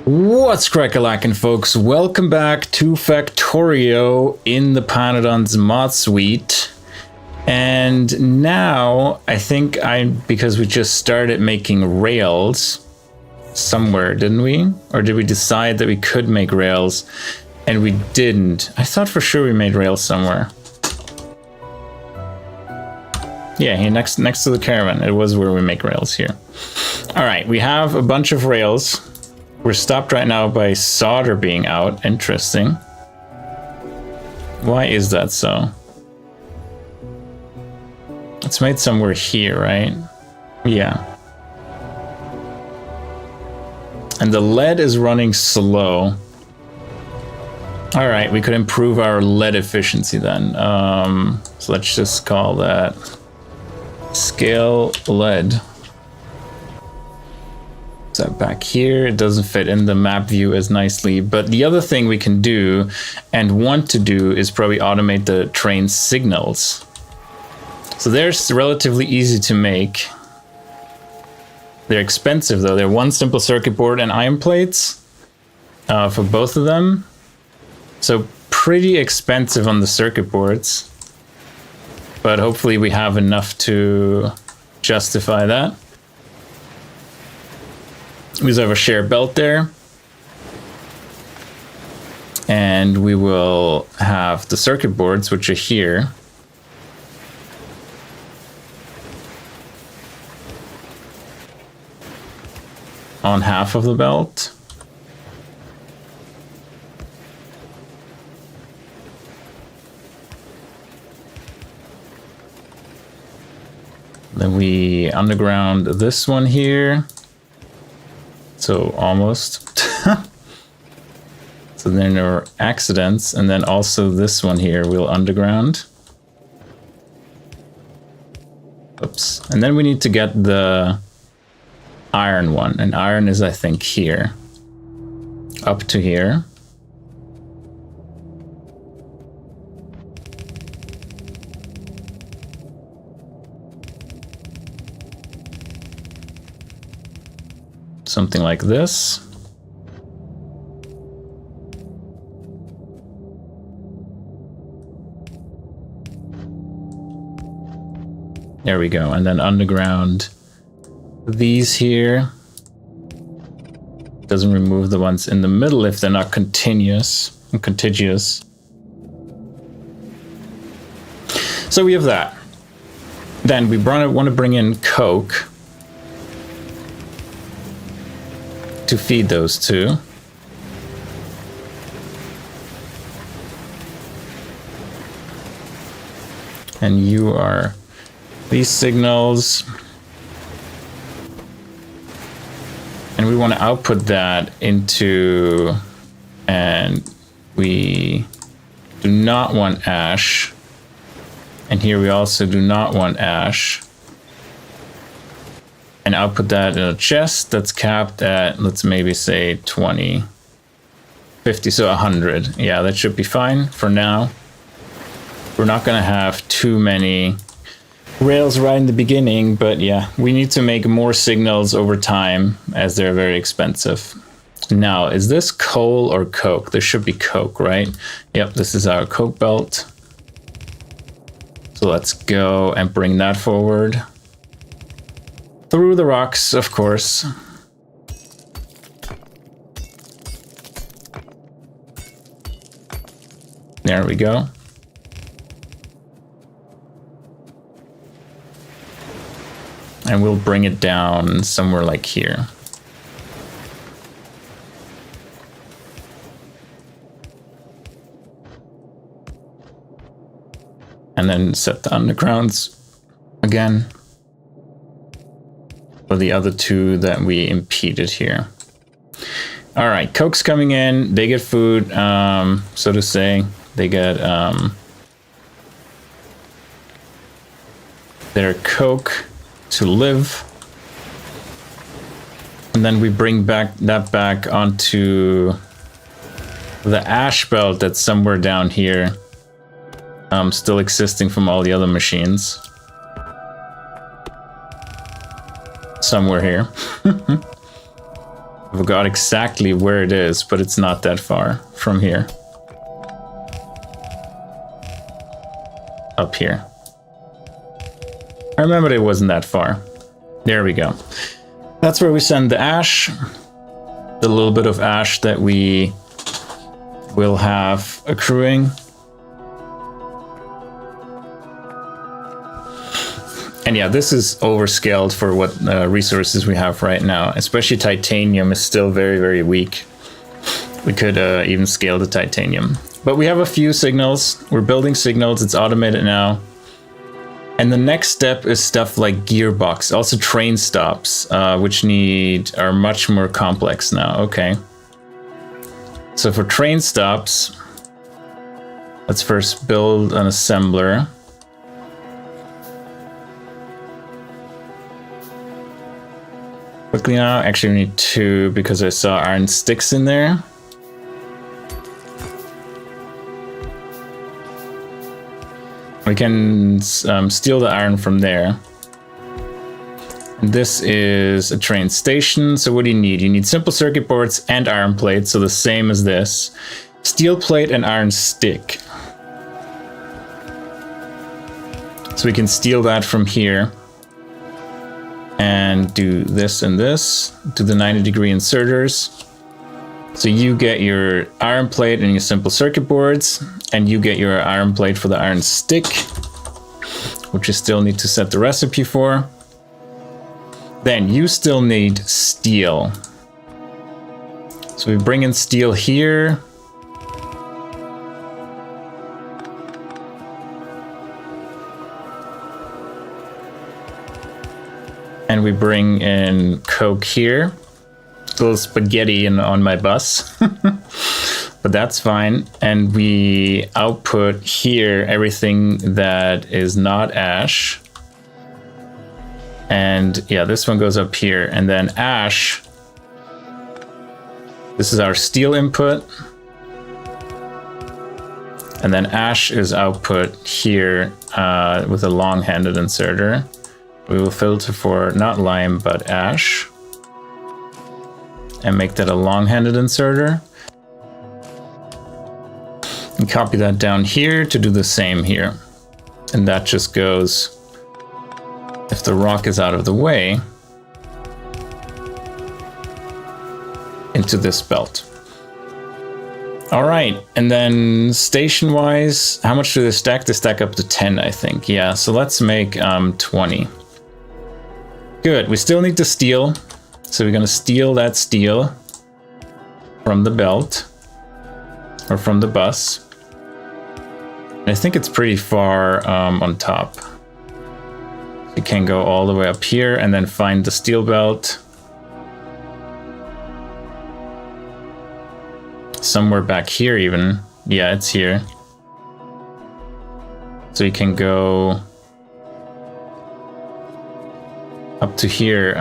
What's crackalackin, folks? Welcome back to Factorio in the Pyanodons mod suite. And now I think because we just started making rails somewhere, didn't we? Or did we decide that we could make rails and we didn't? I thought for sure we made rails somewhere. Yeah, here next to the caravan. It was where we make rails here. All right, we have a bunch of rails. We're stopped right now by solder being out. Interesting. Why is that so? It's made somewhere here, right? Yeah. And the lead is running slow. All right, we could improve our lead efficiency then. So let's just call that scale lead. Is that back here? It doesn't fit in the map view as nicely, but the other thing we can do and want to do is probably automate the train signals. So they're relatively easy to make. They're expensive though. They're one simple circuit board and iron plates for both of them. So pretty expensive on the circuit boards, but hopefully we have enough to justify that. We have a share belt there, and we will have the circuit boards, which are here. On half of the belt. Then we underground this one here. So almost. So then there are accidents, and then also this one here we'll underground. Oops. And then we need to get the iron one, and iron is, I think, here. Up to here. Something like this. There we go. And then underground these here. Doesn't remove the ones in the middle if they're not continuous and contiguous. So we have that. Then we want to bring in coke to feed those two. And you are these signals. And And we want to output that into, and we do not want ash. And here we also do not want ash. And output that in a chest that's capped at, let's maybe say 20, 50, so 100. Yeah, that should be fine for now. We're not going to have too many rails right in the beginning, but yeah, we need to make more signals over time as they're very expensive. Now, is this coal or coke? This should be coke, right? Yep, this is our coke belt. So let's go and bring that forward. Through the rocks, of course. There we go. And we'll bring it down somewhere like here. And then set the undergrounds again. For the other two that we impeded here. All right, coke's coming in. They get food, so to say. They get their coke to live. And then we bring that back onto the ash belt that's somewhere down here. Still existing from all the other machines. Somewhere here. I forgot exactly where it is, but it's not that far from here. Up here. I remembered it wasn't that far. There we go. That's where we send the ash. The little bit of ash that we will have accruing. And yeah, this is overscaled for what resources we have right now. Especially titanium is still very, very weak. We could even scale the titanium. But we have a few signals. We're building signals. It's automated now. And the next step is stuff like gearbox. Also train stops, which are much more complex now. Okay. So for train stops, let's first build an assembler. Quickly now, actually we need 2 because I saw iron sticks in there. We can steal the iron from there. And this is a train station, so what do you need? You need simple circuit boards and iron plates, so the same as this. Steel plate and iron stick. So we can steal that from here. And do this and this, do the 90-degree inserters. So you get your iron plate and your simple circuit boards, and you get your iron plate for the iron stick, which you still need to set the recipe for. Then you still need steel. So we bring in steel here. And we bring in coke here. A little spaghetti on my bus. But that's fine. And we output here everything that is not ash. And yeah, this one goes up here. And then ash. This is our steel input. And then ash is output here with a long-handed inserter. We will filter for not lime, but ash. And make that a long-handed inserter. And copy that down here to do the same here. And that just goes, if the rock is out of the way, into this belt. All right, and then station-wise, how much do they stack? They stack up to 10, I think. Yeah, so let's make 20. Good, we still need to steal. So we're gonna steal that steel from the belt, or from the bus. And I think it's pretty far on top. You can go all the way up here and then find the steel belt. somewhere back here even. Yeah, it's here. So you can go up to here,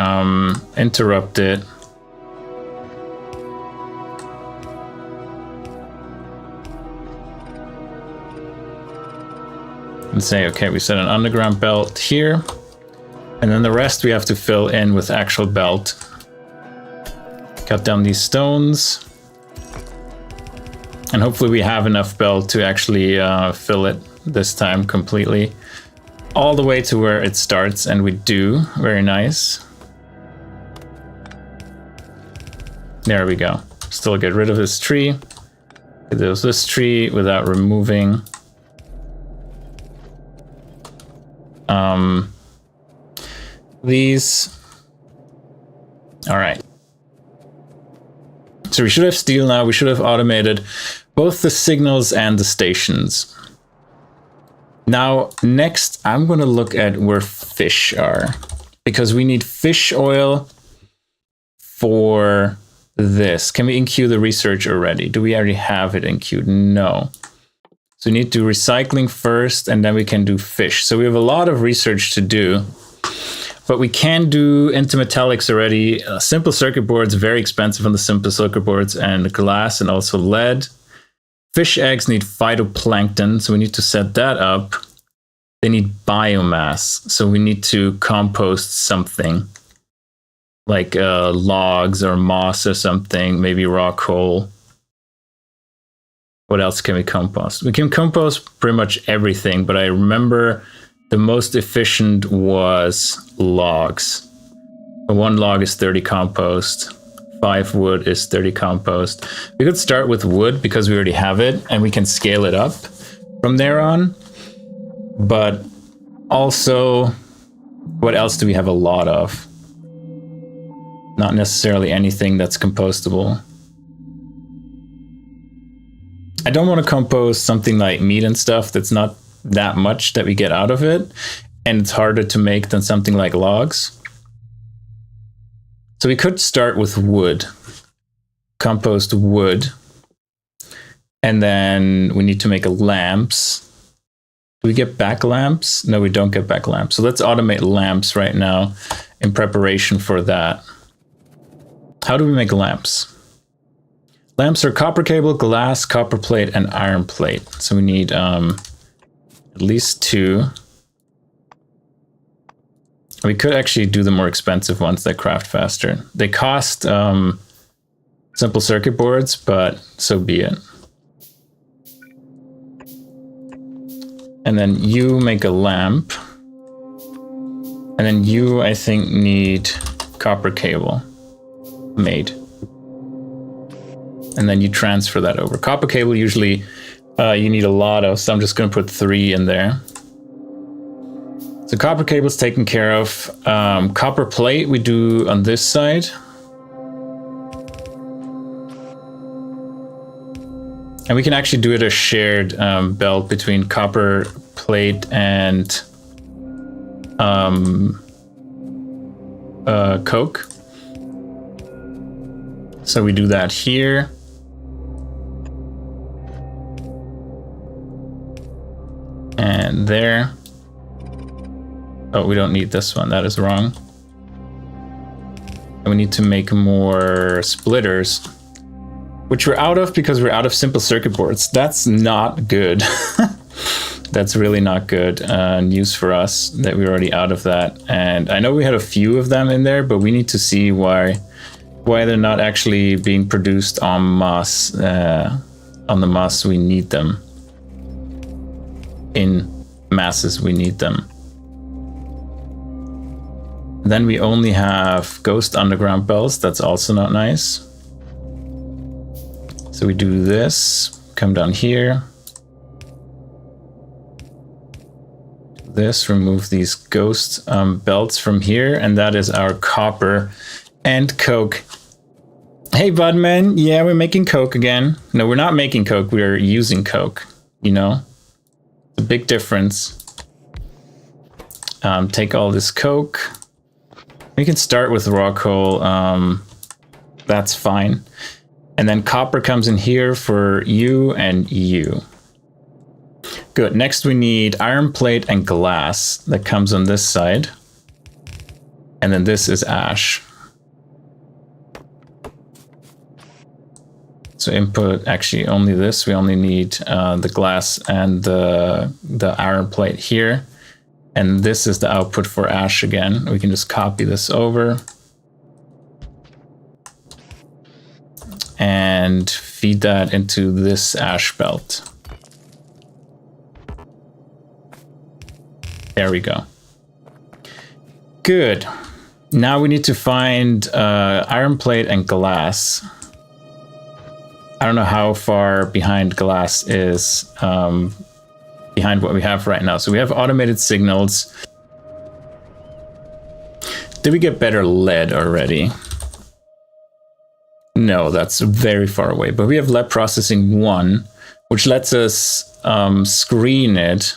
interrupt it. And say, okay, we set an underground belt here. And then the rest we have to fill in with actual belt. Cut down these stones. And hopefully we have enough belt to actually fill it this time completely. All the way to where it starts, and we do. Very nice. There we go. Still get rid of this tree. Get rid of this tree without removing these. All right. So we should have steel now. We should have automated both the signals and the stations. Now, next, I'm going to look at where fish are, because we need fish oil for this. Can we in-queue the research already? Do we already have it in-queued? No. So we need to do recycling first, and then we can do fish. So we have a lot of research to do, but we can do intermetallics already. Simple circuit boards, very expensive on the simple circuit boards, and glass and also lead. Fish eggs need phytoplankton, so we need to set that up. They need biomass, so we need to compost something. Like logs or moss or something, maybe raw coal. What else can we compost? We can compost pretty much everything, but I remember the most efficient was logs. 1 log is 30 compost. 5 wood is 30 compost. We could start with wood because we already have it, and we can scale it up from there on. But also, what else do we have a lot of? Not necessarily anything that's compostable. I don't want to compost something like meat and stuff that's not that much that we get out of it, and it's harder to make than something like logs. So we could start with wood. Compost wood. And then we need to make lamps. Do we get back lamps? No, we don't get back lamps. So let's automate lamps right now in preparation for that. How do we make lamps? Lamps are copper cable, glass, copper plate, and iron plate. So we need at least 2. We could actually do the more expensive ones that craft faster. They cost simple circuit boards, but so be it. And then you make a lamp. And then you, I think, need copper cable made. And then you transfer that over. Copper cable usually you need a lot of, so I'm just going to put 3 in there. So copper cable is taken care of. Copper plate we do on this side. And we can actually do it a shared belt between copper plate and coke. So we do that here. And there. Oh, we don't need this one. That is wrong. And we need to make more splitters, which we're out of because we're out of simple circuit boards. That's not good. That's really not good news for us that we're already out of that. And I know we had a few of them in there, but we need to see why they're not actually being produced en masse. On the mass we need them. In masses we need them. Then we only have ghost underground belts. That's also not nice. So we do this, come down here. This, remove these ghost belts from here, and that is our copper and coke. Hey, Budman, yeah, we're making coke again. No, we're not making coke, we're using coke, you know? It's a big difference. Take all this coke. We can start with raw coal, that's fine. And then copper comes in here for you and you. Good. Next we need iron plate and glass that comes on this side. And then this is ash. So input, actually only this. We only need the glass and the iron plate here. And this is the output for ash again. We can just copy this over. And feed that into this ash belt. There we go. Good. Now we need to find iron plate and glass. I don't know how far behind glass is behind what we have right now. So we have automated signals. Did we get better lead already? No, that's very far away. But we have lead processing 1, which lets us screen it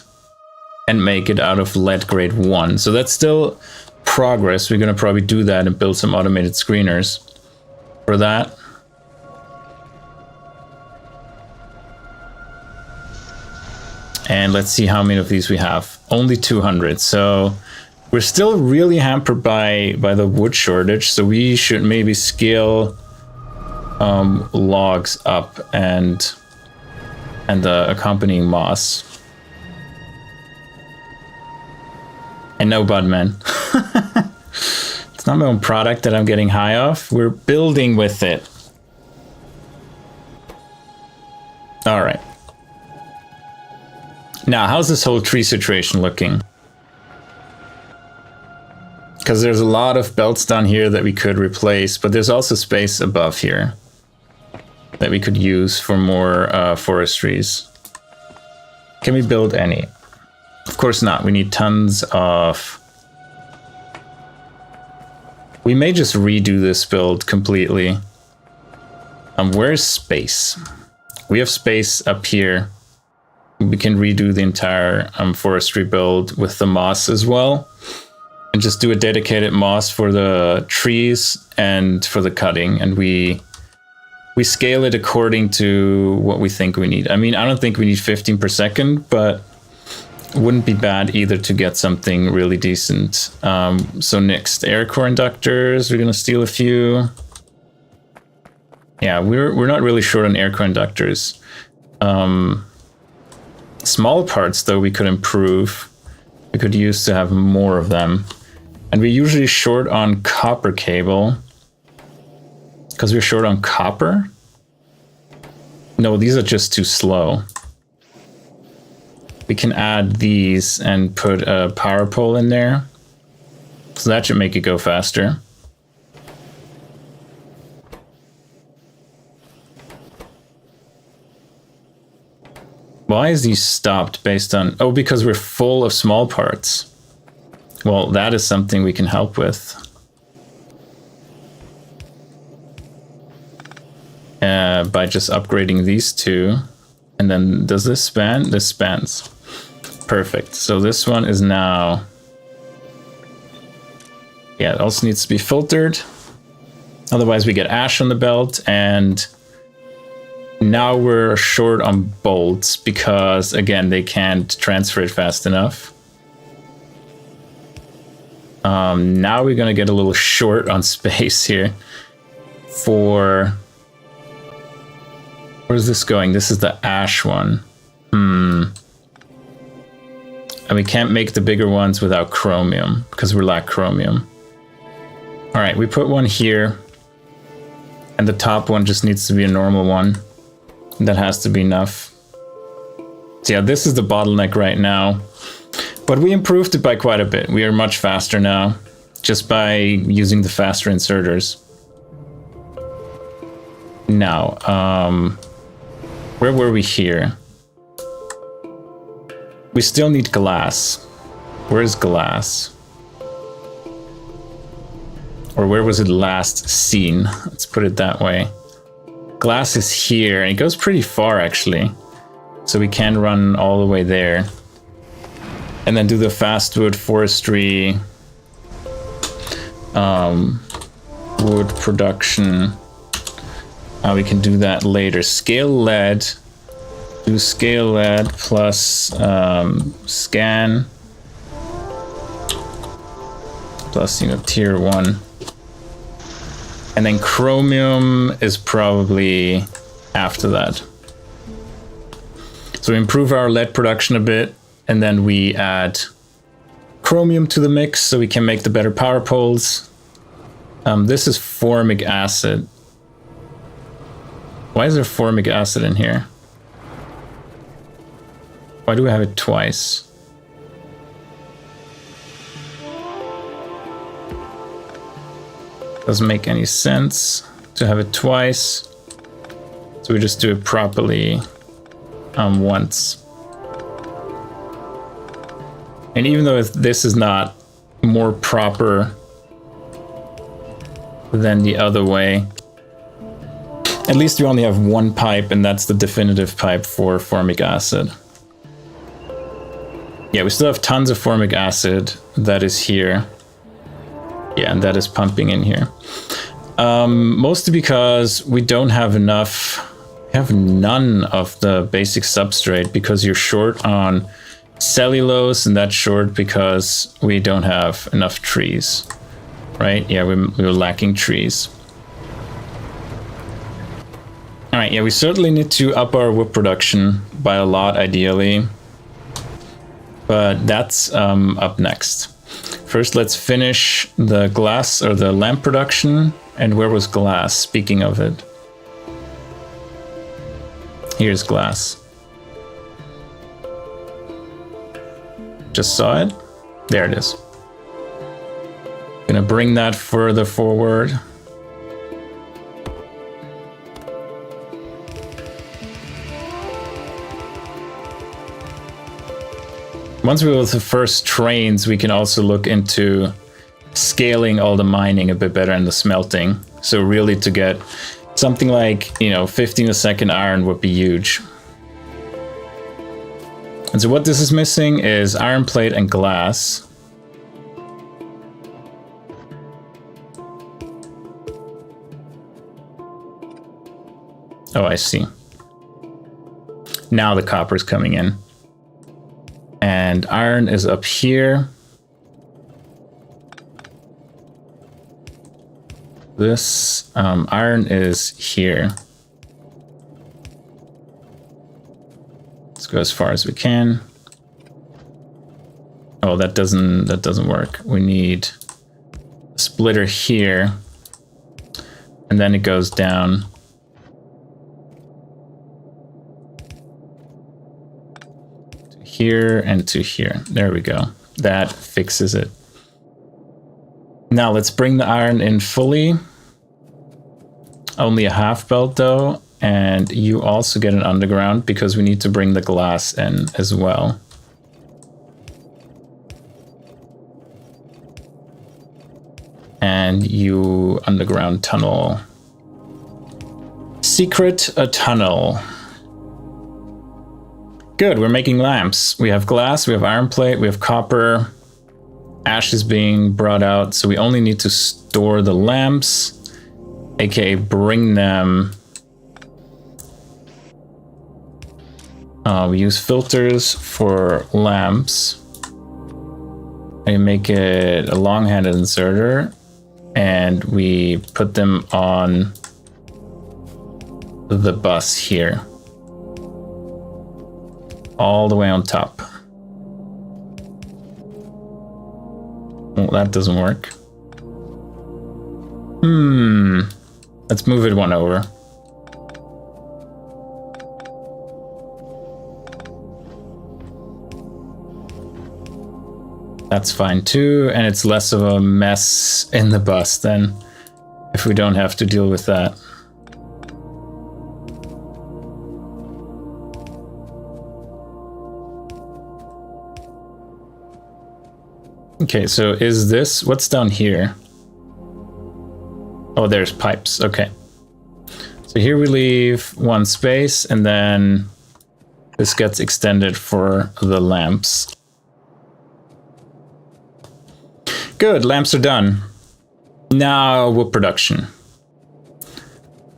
and make it out of lead grade 1. So that's still progress. We're going to probably do that and build some automated screeners for that. And let's see how many of these we have. Only 200. So we're still really hampered by the wood shortage. So we should maybe scale logs up and the accompanying moss. And no Budman. It's not my own product that I'm getting high off. We're building with it. All right. Now, how's this whole tree situation looking? Because there's a lot of belts down here that we could replace, but there's also space above here that we could use for more forestries. Can we build any? Of course not. We need tons of... We may just redo this build completely. Where's space? We have space up here. We can redo the entire forestry build with the moss as well. And just do a dedicated moss for the trees and for the cutting. And we scale it according to what we think we need. I mean, I don't think we need 15 per second, but it wouldn't be bad either to get something really decent. So next, air core inductors. We're going to steal a few. Yeah, we're not really short on air core inductors. Small parts, though, we could improve. We could use to have more of them. And we're usually short on copper cable. Because we're short on copper? No, these are just too slow. We can add these and put a power pole in there. So that should make it go faster. Why is these stopped based on... Oh, because we're full of small parts. Well, that is something we can help with. By just upgrading these two. And then does this span? This spans. Perfect. So this one is now... Yeah, it also needs to be filtered. Otherwise we get ash on the belt, and now we're short on bolts because, again, they can't transfer it fast enough. Now we're going to get a little short on space here for... Where's this going? This is the ash one. And we can't make the bigger ones without chromium because we lack chromium. All right, we put one here. And the top one just needs to be a normal one. That has to be enough. So yeah, this is the bottleneck right now. But we improved it by quite a bit. We are much faster now, just by using the faster inserters. Now, where were we here? We still need glass. Where's glass? Or where was it last seen? Let's put it that way. Glass is here, and it goes pretty far, actually. So we can run all the way there. And then do the fastwood forestry, wood production, We can do that later. Scale lead. Do scale lead plus scan. Plus, you know, tier 1. And then chromium is probably after that. So we improve our lead production a bit, and then we add chromium to the mix so we can make the better power poles. This is formic acid. Why is there formic acid in here? Why do we have it twice? Doesn't make any sense to have it twice. So we just do it properly once. And even though this is not more proper than the other way, at least you only have one pipe, and that's the definitive pipe for formic acid. Yeah, we still have tons of formic acid that is here. Yeah, and that is pumping in here. Mostly because we don't have enough, we have none of the basic substrate because you're short on cellulose, and that's short because we don't have enough trees, right? Yeah, we were lacking trees. All right, yeah, we certainly need to up our wood production by a lot, ideally. But that's up next. First, let's finish the glass or the lamp production. And where was glass? Speaking of it. Here's glass. Just saw it. There it is. Gonna bring that further forward. Once we go with the first trains, we can also look into scaling all the mining a bit better and the smelting. So really to get something like, you know, 15 a second iron would be huge. And so what this is missing is iron plate and glass. Oh, I see. Now the copper is coming in. And iron is up here. This iron is here. Let's go as far as we can. Oh, that doesn't work. We need a splitter here, and then it goes down. Here and to here. There we go. That fixes it. Now let's bring the iron in fully. Only a half belt though, and you also get an underground because we need to bring the glass in as well. And you underground tunnel. Secret a tunnel. Good, we're making lamps. We have glass, we have iron plate, we have copper. Ash is being brought out, so we only need to store the lamps, aka bring them. We use filters for lamps. We make it a long-handed inserter, and we put them on the bus here. All the way on top. Well, that doesn't work. Let's move it one over. That's fine too, and it's less of a mess in the bus then, if we don't have to deal with that. Okay, so is this, what's down here? Oh, there's pipes, okay. So here we leave one space, and then this gets extended for the lamps. Good, lamps are done. Now wood production.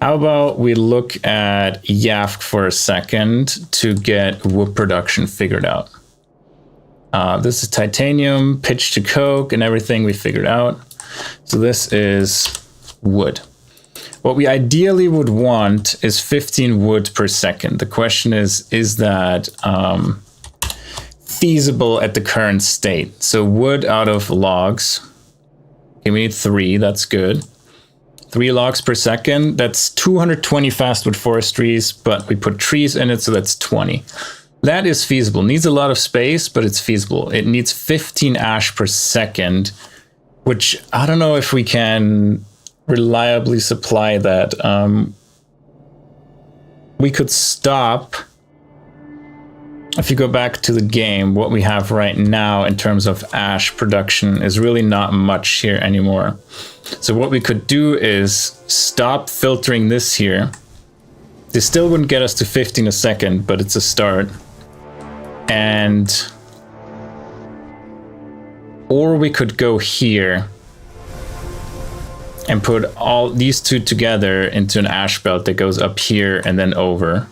How about we look at YAFC for a second to get wood production figured out. This is titanium, pitch to coke, and everything we figured out. So this is wood. What we ideally would want is 15 wood per second. The question is that feasible at the current state? So wood out of logs. Okay, we need 3, that's good. 3 logs per second, that's 220 fastwood forestries, but we put trees in it, so that's 20. That is feasible. Needs a lot of space, but it's feasible. It needs 15 ash per second, which I don't know if we can reliably supply that. We could stop. If you go back to the game, what we have right now in terms of ash production is really not much here anymore. So what we could do is stop filtering this here. This still wouldn't get us to 15 a second, but it's a start. Or we could go here and put all these two together into an ash belt that goes up here and then over.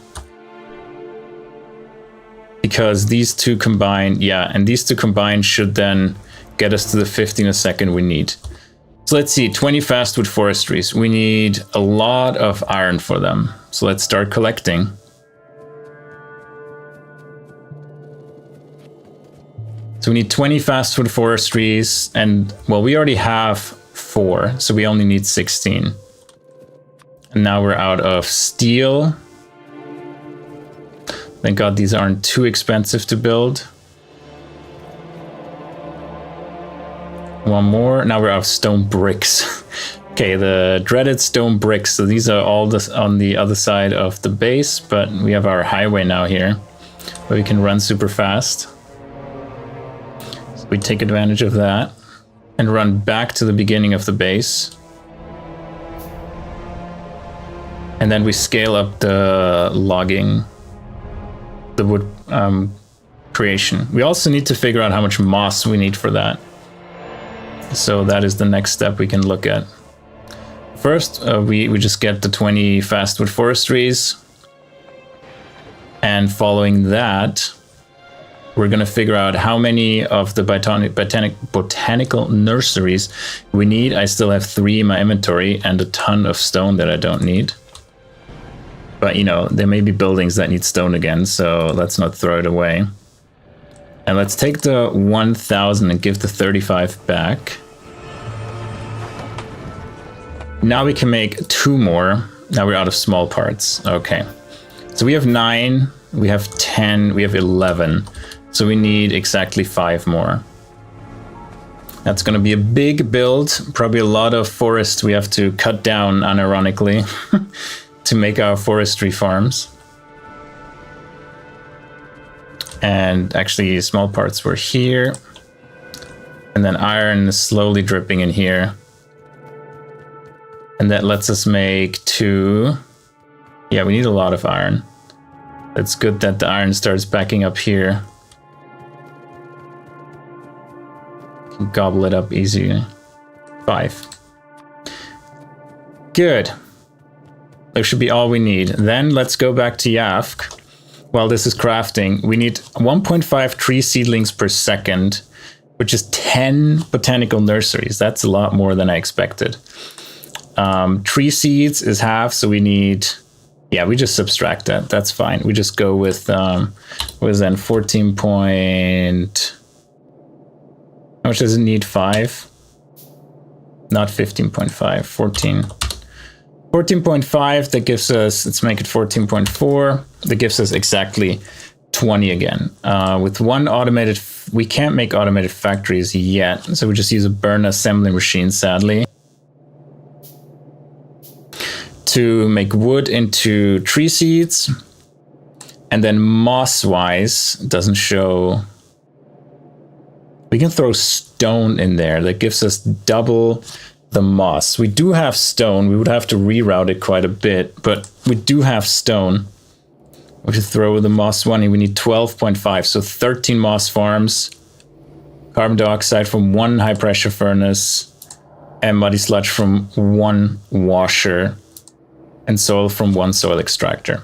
Because these two combined, yeah, and these two combined should then get us to the 15 a second we need. So let's see, 20 fastwood forestries. We need a lot of iron for them. So let's start collecting. So we need 20 fastwood forestries, and well, we already have 4, so we only need 16. And now we're out of steel. Thank God these aren't too expensive to build. One more. Now we're out of stone bricks. Okay, the dreaded stone bricks. So these are all on the other side of the base, but we have our highway now here, where we can run super fast. So we take advantage of that and run back to the beginning of the base. And then we scale up the logging, the wood creation. We also need to figure out how much moss we need for that. So that is the next step we can look at. First, we just get the 20 fastwood forestries. And following that, we're going to figure out how many of the botanical nurseries we need. I still have 3 in my inventory and a ton of stone that I don't need. But, you know, there may be buildings that need stone again, so let's not throw it away. And let's take the 1,000 and give the 35 back. Now we can make 2 more. Now we're out of small parts. Okay. So we have 9, we have 10, we have 11. So we need exactly 5 more. That's going to be a big build. Probably a lot of forest we have to cut down, unironically, to make our forestry farms. And actually small parts were here. And then iron is slowly dripping in here. And that lets us make 2. Yeah, we need a lot of iron. It's good that the iron starts backing up here. Can gobble it up easy. 5. Good. That should be all we need. Then let's go back to YAFC. While this is crafting, we need 1.5 tree seedlings per second, which is 10 botanical nurseries. That's a lot more than I expected. Tree seeds is half, so we need, yeah, we just subtract that. That's fine. We just go with, what is that, 14 point, how much does it need? 5? Not 15.5, 14. 14.5, that gives us, let's make it 14.4. That gives us exactly 20 again. With one automated, we can't make automated factories yet, so we just use a burn assembly machine, sadly, to make wood into tree seeds. And then moss-wise, doesn't show. We can throw stone in there. That gives us double the moss. We do have stone. We would have to reroute it quite a bit, but we do have stone. We should throw the moss one in. We need 12.5, so 13 moss farms. Carbon dioxide from 1 high pressure furnace, and muddy sludge from 1 washer. and soil from 1 soil extractor.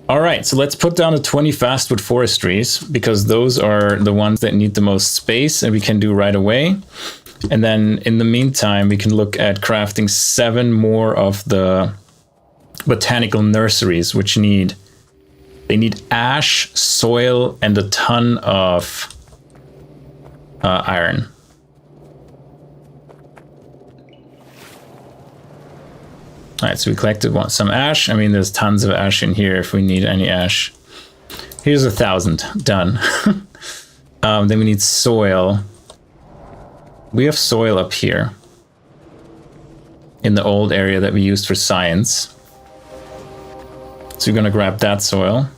All right, so let's put down the 20 fastwood forestries, because those are the ones that need the most space and we can do right away. And then in the meantime, we can look at crafting 7 more of the botanical nurseries, which need ash, soil, and a ton of iron. All right, so we collected some ash. I mean, there's tons of ash in here if we need any ash. Here's 1,000, done. Then we need soil. We have soil up here in the old area that we used for science. So we're gonna grab that soil.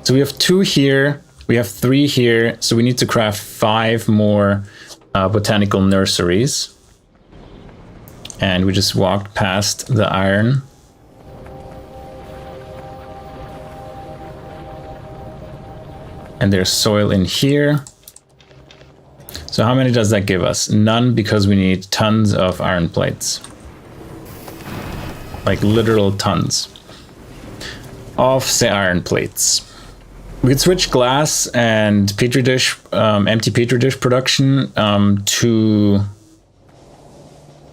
So we have 2 here, we have 3 here, so we need to craft 5 more botanical nurseries. And we just walked past the iron. And there's soil in here. So how many does that give us? None, because we need tons of iron plates. Like literal tons of the iron plates. We could switch glass and petri dish, empty petri dish production to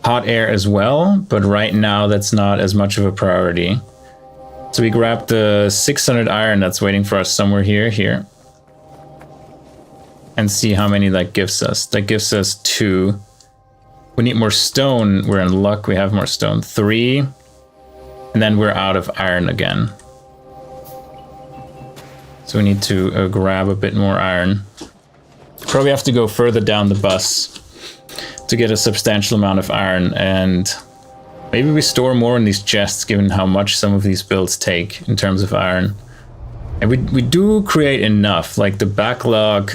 hot air as well, but right now that's not as much of a priority. So we grabbed the 600 iron that's waiting for us somewhere here, and see how many that gives us. That gives us 2. We need more stone. We're in luck. We have more stone. 3, and then we're out of iron again. So we need to grab a bit more iron. Probably have to go further down the bus to get a substantial amount of iron, and maybe we store more in these chests given how much some of these builds take in terms of iron. And we do create enough, like the backlog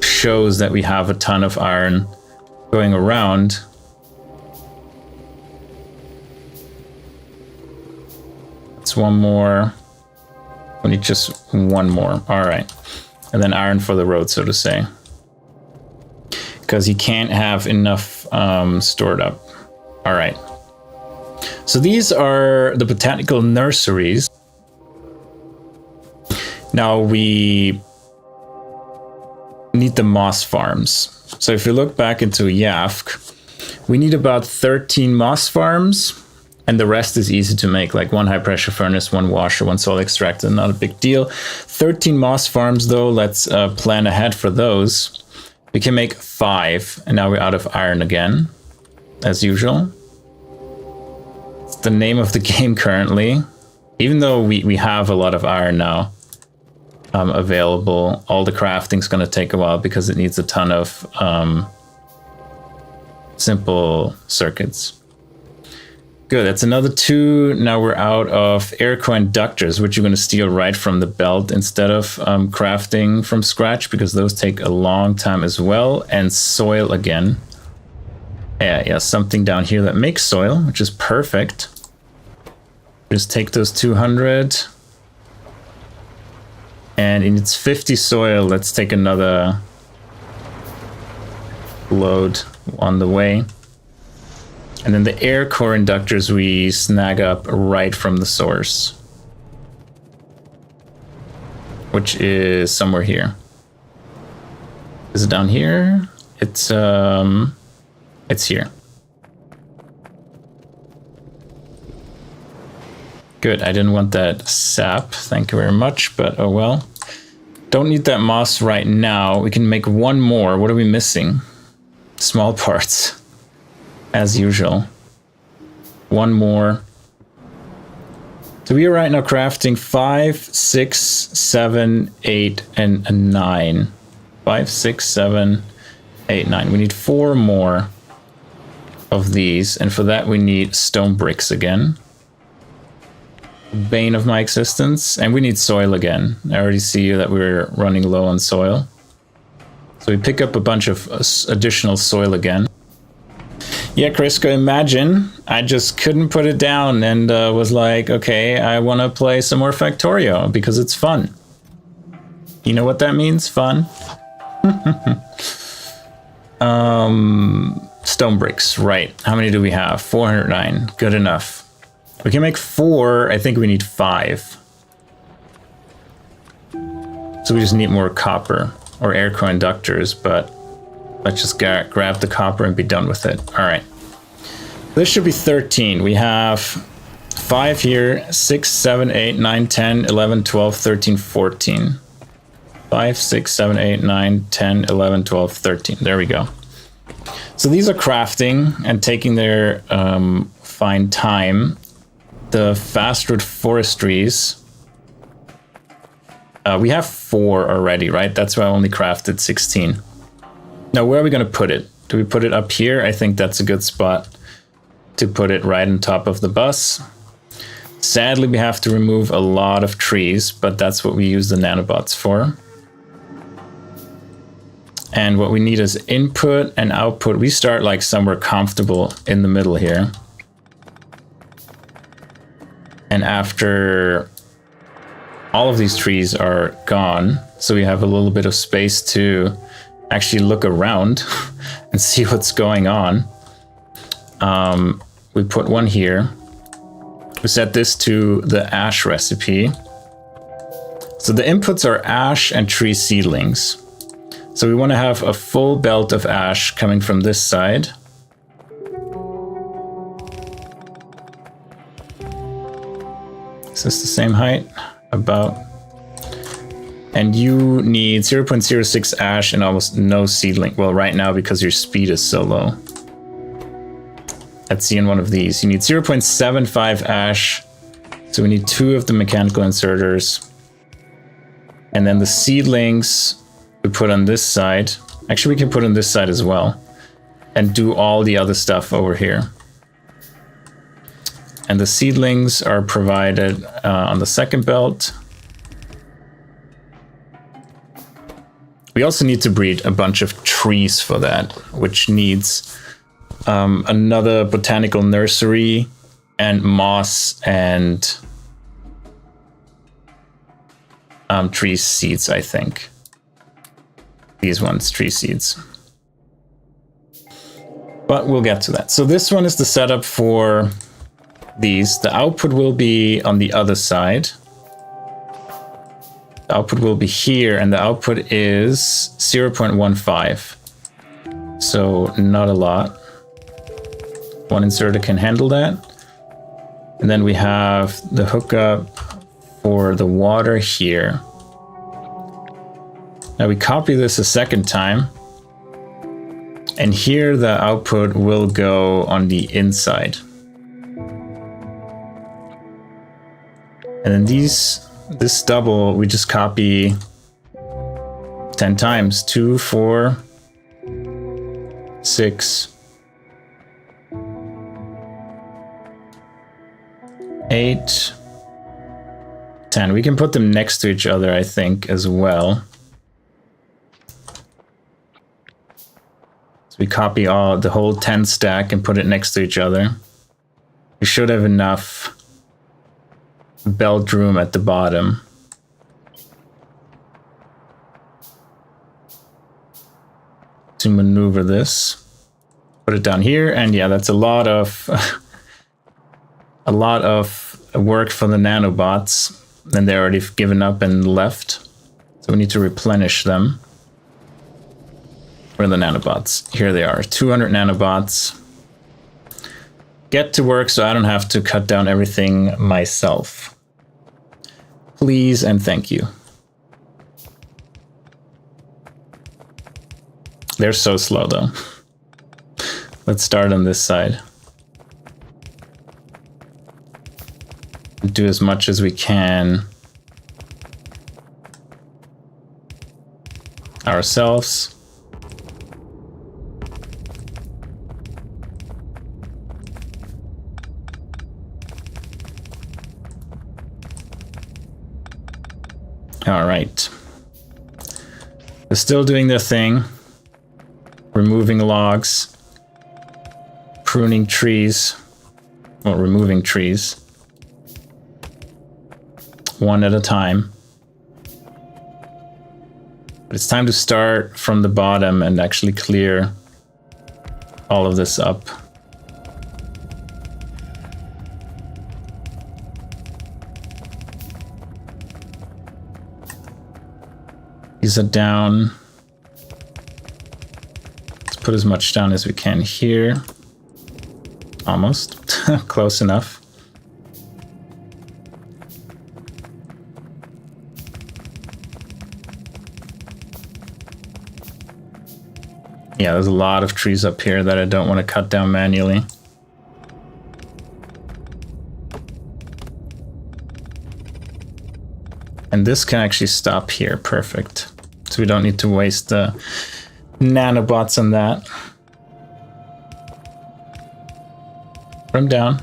shows that we have a ton of iron going around. It's 1 more. We need just 1 more. All right. And then iron for the road, so to say. Because you can't have enough stored up. All right. So these are the botanical nurseries. Now we need the moss farms. So if you look back into YAFC, we need about 13 moss farms, and the rest is easy to make, like 1 high pressure furnace, 1 washer, 1 soil extractor, not a big deal. 13 moss farms though, let's plan ahead for those. We can make 5, and now we're out of iron again, as usual. It's the name of the game currently. Even though we have a lot of iron now available, all the crafting's going to take a while because it needs a ton of simple circuits. Good, that's another 2. Now we're out of air core inductors, which you're going to steal right from the belt instead of crafting from scratch, because those take a long time as well. And soil again. Yeah, something down here that makes soil, which is perfect. Just take those 200. And in its 50 soil, let's take another load on the way. And then the air core inductors we snag up right from the source, which is somewhere here. Is it down here? It's here. Good, I didn't want that sap. Thank you very much, but oh well. Don't need that moss right now. We can make 1 more. What are we missing? Small parts. As usual. 1 more. So we are right now crafting 5, 6, 7, 8, and 9. 5, 6, 7, 8, 9. We need 4 more of these, and for that we need stone bricks again. Bane of my existence. And we need soil again. I already see that we're running low on soil. So we pick up a bunch of additional soil again. Yeah, Crisco, imagine I just couldn't put it down and was like, okay, I want to play some more Factorio because it's fun. You know what that means? Fun. Stone bricks, right. How many do we have? 409. Good enough. We can make 4. I think we need 5. So we just need more copper or air co-inductors, but let's just grab the copper and be done with it. All right. This should be 13. We have 5 here, 6, 7, 8, 9, 10, 11, 12, 13, 14. 5, 6, 7, 8, 9, 10, 11, 12, 13. There we go. So these are crafting and taking their fine time. The fastwood forestries. We have 4 already, right? That's why I only crafted 16. Now, where are we going to put it? Do we put it up here? I think that's a good spot to put it right on top of the bus. Sadly, we have to remove a lot of trees, but that's what we use the nanobots for. And what we need is input and output. We start like somewhere comfortable in the middle here. And after all of these trees are gone, so we have a little bit of space to actually look around and see what's going on. We put one here. We set this to the ash recipe. So the inputs are ash and tree seedlings. So we want to have a full belt of ash coming from this side. Is this the same height? About. And you need 0.06 ash and almost no seedling. Well, right now, because your speed is so low. Let's see in one of these. You need 0.75 ash. So we need 2 of the mechanical inserters. And then the seedlings we put on this side. Actually, we can put on this side as well. And do all the other stuff over here. And the seedlings are provided on the second belt. We also need to breed a bunch of trees for that, which needs another botanical nursery and moss and tree seeds, I think. These ones, tree seeds. But we'll get to that. So this one is the setup for these. The output will be on the other side. The output will be here, and the output is 0.15. So not a lot. One inserter can handle that. And then we have the hookup for the water here. Now we copy this a second time. And here the output will go on the inside. And then this double, we just copy 10 times. 2, 4, 6, 8, 10. We can put them next to each other, I think, as well. So we copy the whole 10 stack and put it next to each other. We should have enough belt room at the bottom. To maneuver this. Put it down here, and yeah, that's a lot of work for the nanobots. And they're already given up and left. So we need to replenish them. Where are the nanobots? Here they are, 200 nanobots. Get to work so I don't have to cut down everything myself. Please and thank you. They're so slow though. Let's start on this side. Do as much as we can ourselves. All right. They're still doing their thing. Removing logs. Pruning trees. Well, removing trees. One at a time. But it's time to start from the bottom and actually clear all of this up. These are down. Let's put as much down as we can here. Almost. Close enough. Yeah, there's a lot of trees up here that I don't want to cut down manually. And this can actually stop here. Perfect. So we don't need to waste the nanobots on that. Put them down.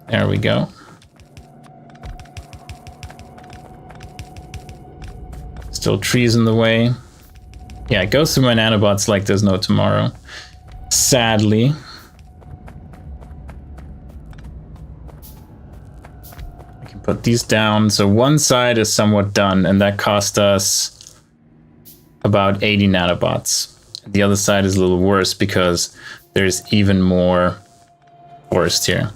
There we go. Still trees in the way. Yeah, it goes through my nanobots like there's no tomorrow. Sadly. I can put these down. So one side is somewhat done, and that cost us about 80 nanobots. The other side is a little worse because there's even more forest here.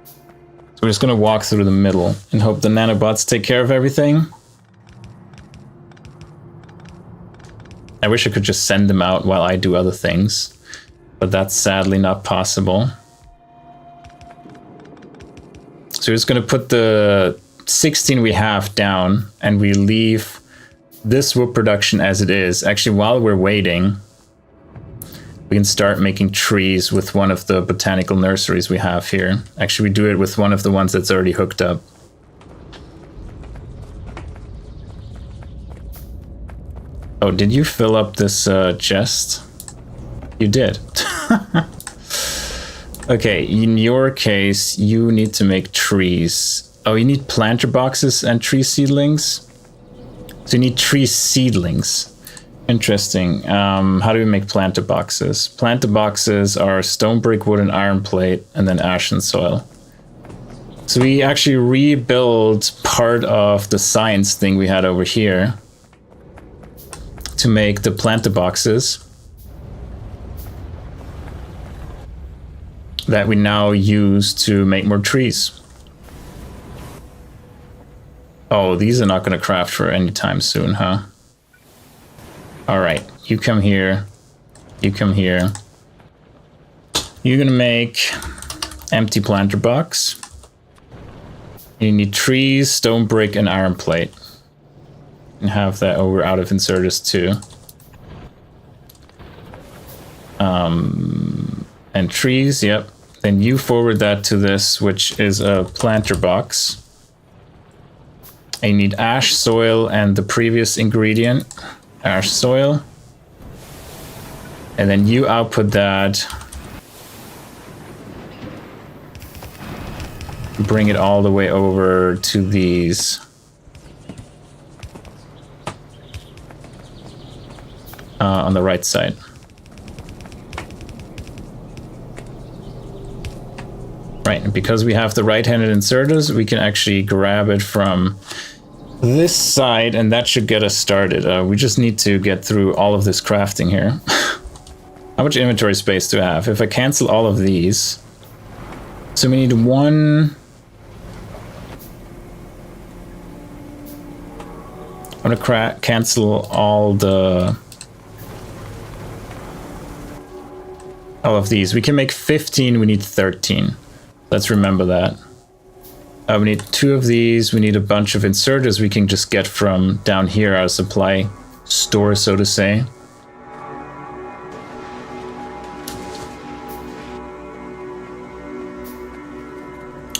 So we're just going to walk through the middle and hope the nanobots take care of everything. I wish I could just send them out while I do other things, but that's sadly not possible. So we're just going to put the 16 we have down, and we leave this wood production as it is. Actually, while we're waiting, we can start making trees with one of the botanical nurseries we have here. Actually, we do it with one of the ones that's already hooked up. Oh, did you fill up this chest? You did. Okay, in your case, you need to make trees. Oh, you need planter boxes and tree seedlings? So you need tree seedlings. Interesting. How do we make planter boxes? Planter boxes are stone, brick, wood, and iron plate, and then ash and soil. So we actually rebuild part of the science thing we had over here to make the planter boxes that we now use to make more trees. Oh, these are not going to craft for any time soon, huh? All right, you come here. You come here. You're going to make empty planter box. You need trees, stone, brick, and iron plate. And have that over out of inserters too. And trees, yep. Then you forward that to this, which is a planter box. And you need ash, soil, and the previous ingredient, ash, soil. And then you output that. Bring it all the way over to these. On the right side. Right, and because we have the right-handed inserters, we can actually grab it from this side, and that should get us started. We just need to get through all of this crafting here. How much inventory space do I have? If I cancel all of these, so we need one. I'm gonna cancel all of these. We can make 15, we need 13. Let's remember that. We need 2 of these. We need a bunch of inserters we can just get from down here, our supply store, so to say.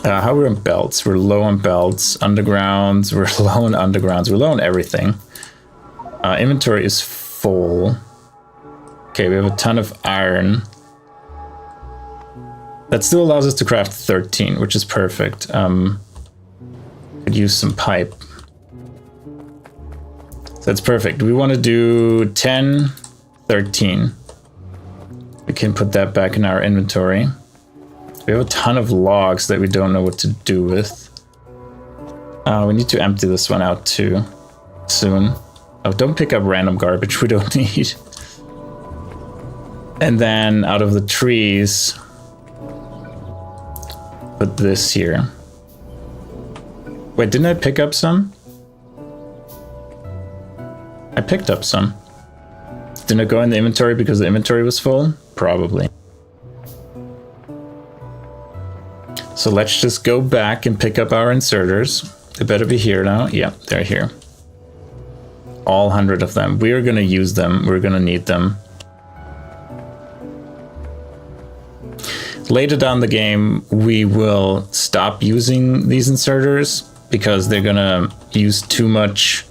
How we're on belts? We're low on belts. Undergrounds, we're low on undergrounds. We're low on everything. Inventory is full. Okay, we have a ton of iron. That still allows us to craft 13, which is perfect. Could use some pipe. So that's perfect. We want to do 10, 13. We can put that back in our inventory. We have a ton of logs that we don't know what to do with. We need to empty this one out too soon. Oh, don't pick up random garbage we don't need. And then out of the trees, put this here. Wait, didn't I pick up some? I picked up some. Didn't it go in the inventory because the inventory was full? Probably. So let's just go back and pick up our inserters. They better be here now. Yeah, they're here. All 100 of them. We are going to use them. We're going to need them. Later down the game, we will stop using these inserters because they're going to use too much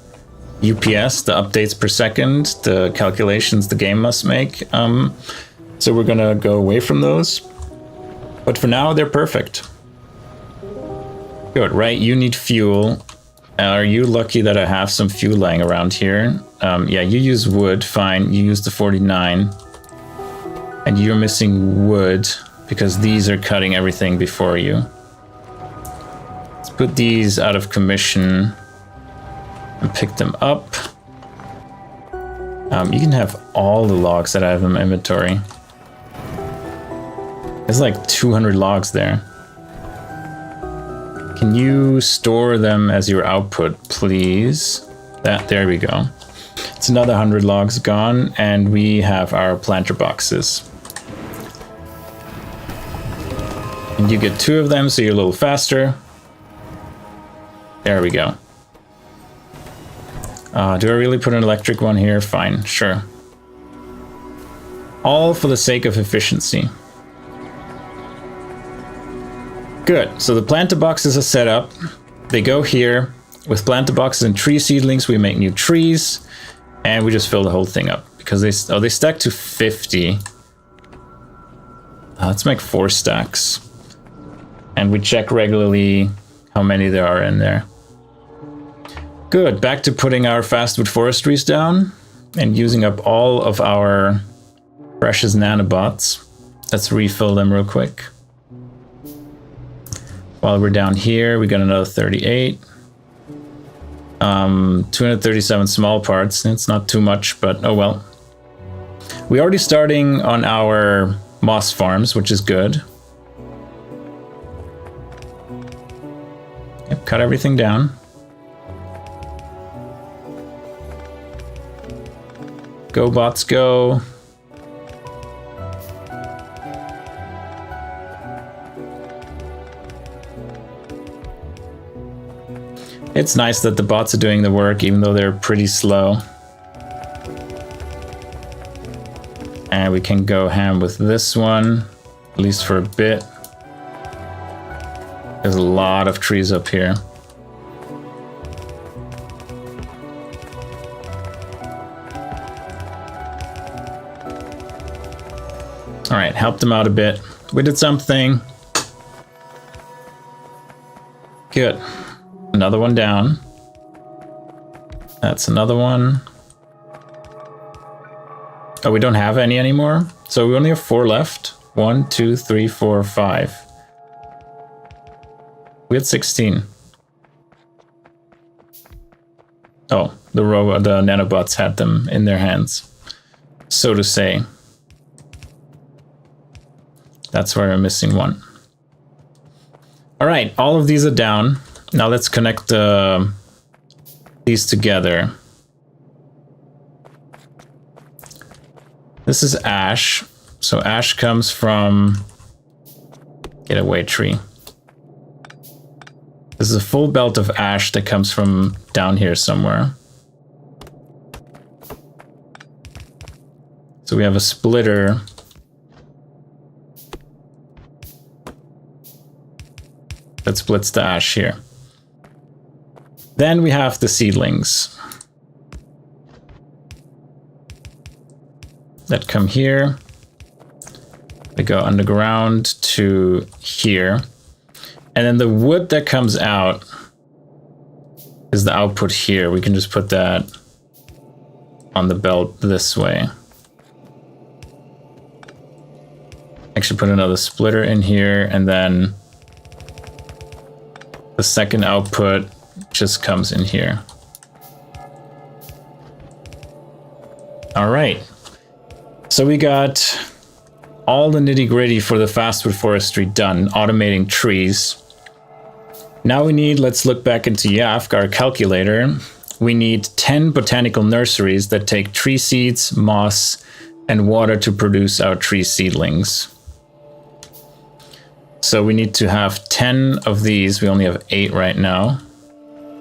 UPS, the updates per second, the calculations the game must make. So we're going to go away from those. But for now, they're perfect. Good, right? You need fuel. Are you lucky that I have some fuel lying around here? Yeah, you use wood. Fine. You use the 49. And you're missing wood because these are cutting everything before you. Let's put these out of commission and pick them up. You can have all the logs that I have in my inventory. There's like 200 logs there. Can you store them as your output, please? There we go. It's another 100 logs gone, and we have our planter boxes. And you get 2 of them, so you're a little faster. There we go. Do I really put an electric one here? Fine, sure. All for the sake of efficiency. Good, so the planter boxes are set up. They go here. With planter boxes and tree seedlings, we make new trees. And we just fill the whole thing up. Because they stack to 50. Let's make 4 stacks. And we check regularly how many there are in there. Good, back to putting our fastwood forestries down. And using up all of our precious nanobots. Let's refill them real quick. While we're down here, we got another 38. 237 small parts. It's not too much, but oh well. We're already starting on our moss farms, which is good. Yep, cut everything down. Go bots, go. It's nice that the bots are doing the work, even though they're pretty slow. And we can go ham with this one, at least for a bit. There's a lot of trees up here. All right, help them out a bit. We did something. Good. Another one down. That's another one. Oh, we don't have any anymore? So we only have 4 left. 1, 2, 3, 4, 5. We had 16. Oh, the nanobots had them in their hands. So to say. That's where I'm missing 1. All right, all of these are down. Now let's connect these together. This is ash. So ash comes from getaway tree. This is a full belt of ash that comes from down here somewhere. So we have a splitter. That splits the ash here. Then we have the seedlings that come here. They go underground to here. And then the wood that comes out is the output here. We can just put that on the belt this way. Actually put another splitter in here, and then the second output just comes in here. All right. So we got all the nitty-gritty for the fastwood forestry done, automating trees. Now we need, let's look back into YAFC, our calculator. We need 10 botanical nurseries that take tree seeds, moss, and water to produce our tree seedlings. So we need to have 10 of these. We only have 8 right now.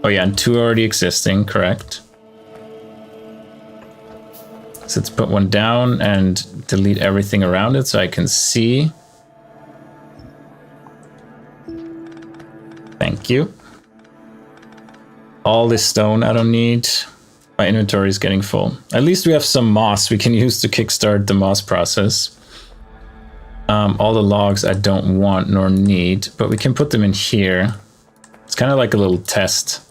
Oh yeah, and 2 already existing, correct. So let's put one down and delete everything around it so I can see. Thank you. All this stone I don't need. My inventory is getting full. At least we have some moss we can use to kickstart the moss process. All the logs I don't want nor need, but we can put them in here. It's kind of like a little test.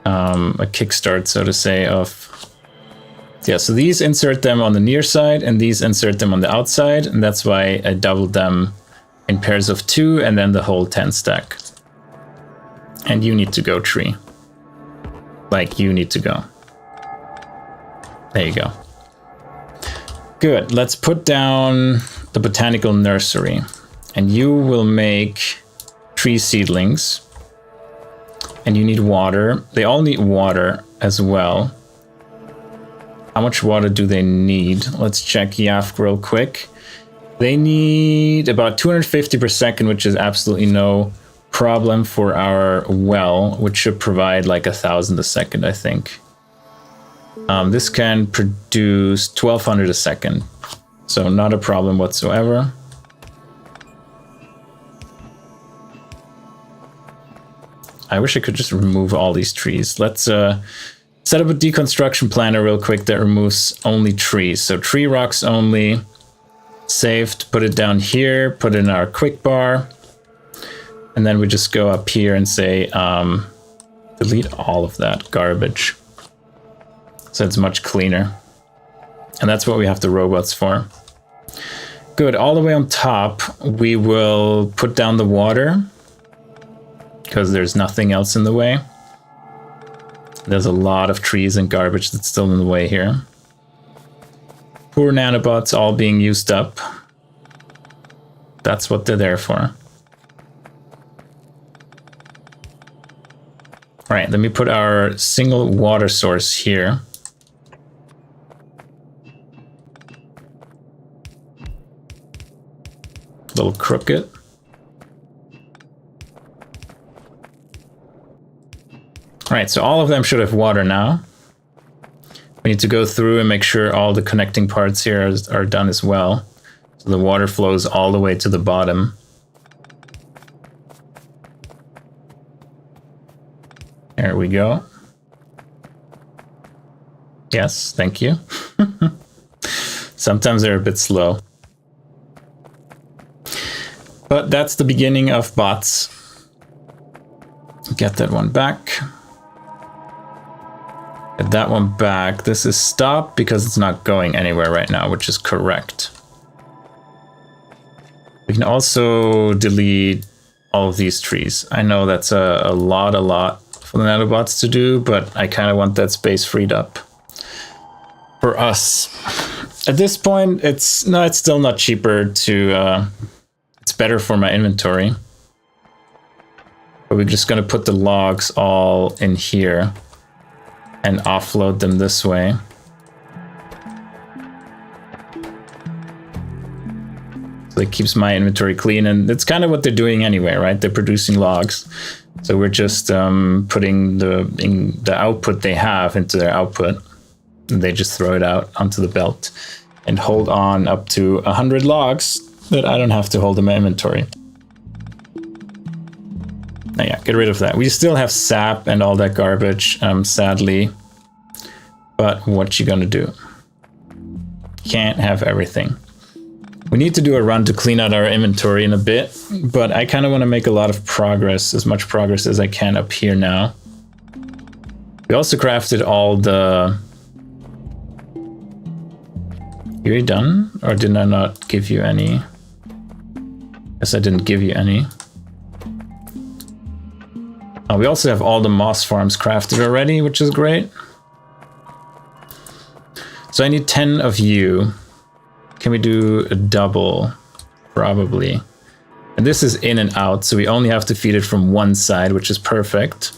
A kickstart, so to say, of... Yeah, so these insert them on the near side, and these insert them on the outside, and that's why I doubled them in pairs of 2, and then the whole 10 stack. And you need to go, tree. Like, you need to go. There you go. Good, let's put down the botanical nursery. And you will make tree seedlings. And you need water. They all need water as well. How much water do they need? Let's check YAFC real quick. They need about 250 per second, which is absolutely no problem for our well, which should provide like 1,000 a second, I think. This can produce 1,200 a second, so not a problem whatsoever. I wish I could just remove all these trees. Let's set up a deconstruction planner real quick that removes only trees. So tree rocks only. Saved, put it down here, put it in our quick bar. And then we just go up here and say, delete all of that garbage. So it's much cleaner. And that's what we have the robots for. Good, all the way on top, we will put down the water, because there's nothing else in the way. There's a lot of trees and garbage that's still in the way here. Poor nanobots all being used up. That's what they're there for. All right, let me put our single water source here. A little crooked. All right, so all of them should have water now. We need to go through and make sure all the connecting parts here are done as well. So the water flows all the way to the bottom. There we go. Yes, thank you. Sometimes they're a bit slow. But that's the beginning of bots. Get that one back. Get that one back. This is stopped because it's not going anywhere right now, which is correct. We can also delete all of these trees. I know that's a lot for the nanobots to do, but I kind of want that space freed up for us. At this point, it's still not cheaper to... it's better for my inventory. But we're just going to put the logs all in here and offload them this way. So it keeps my inventory clean, and it's kind of what they're doing anyway, right? They're producing logs. So we're just putting the output they have into their output. And they just throw it out onto the belt and hold on up to 100 logs that I don't have to hold in my inventory. Now, yeah, get rid of that. We still have sap and all that garbage, sadly. But what you gonna do? Can't have everything. We need to do a run to clean out our inventory in a bit, but I kind of want to make a lot of progress, as much progress as I can up here now. We also crafted all the... You already done? Or did I not give you any? Guess I didn't give you any. We also have all the moss farms crafted already, which is great. So I need 10 of you. Can we do a double? Probably. And this is in and out, so we only have to feed it from one side, which is perfect.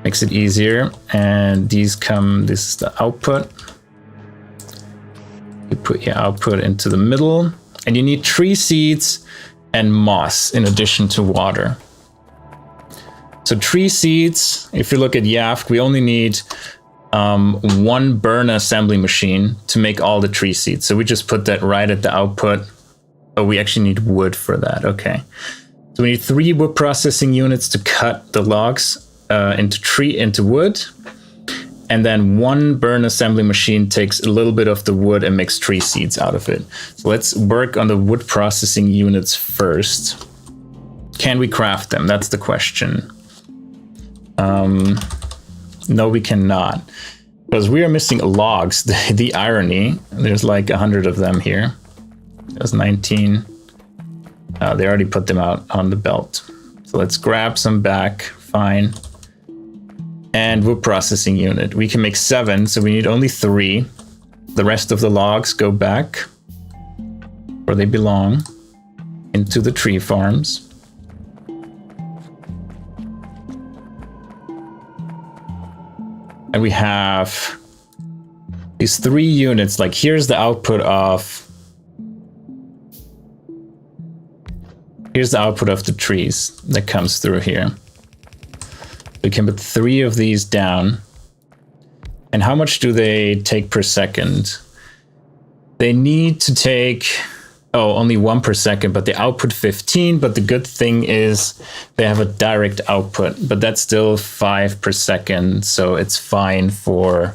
Makes it easier. And these come, this is the output. You put your output into the middle, and you need tree seeds and moss in addition to water. So tree seeds, if you look at Yaft, we only need one burn assembly machine to make all the tree seeds. So we just put that right at the output. Oh, we actually need wood for that. Okay. So we need 3 wood processing units to cut the logs into wood. And then 1 burn assembly machine takes a little bit of the wood and makes tree seeds out of it. So let's work on the wood processing units first. Can we craft them? That's the question. No, we cannot. Because we are missing logs. The irony, there's like 100 of them here. There's 19. They already put them out on the belt. So let's grab some back. Fine. And wood processing unit. We can make 7, so we need only 3. The rest of the logs go back where they belong, into the tree farms. And we have these 3 units. Like, here's the output of... Here's the output of the trees that comes through here. We can put 3 of these down. And how much do they take per second? They need to take... Oh, only 1 per second, but they output 15. But the good thing is they have a direct output, but that's still 5 per second. So it's fine for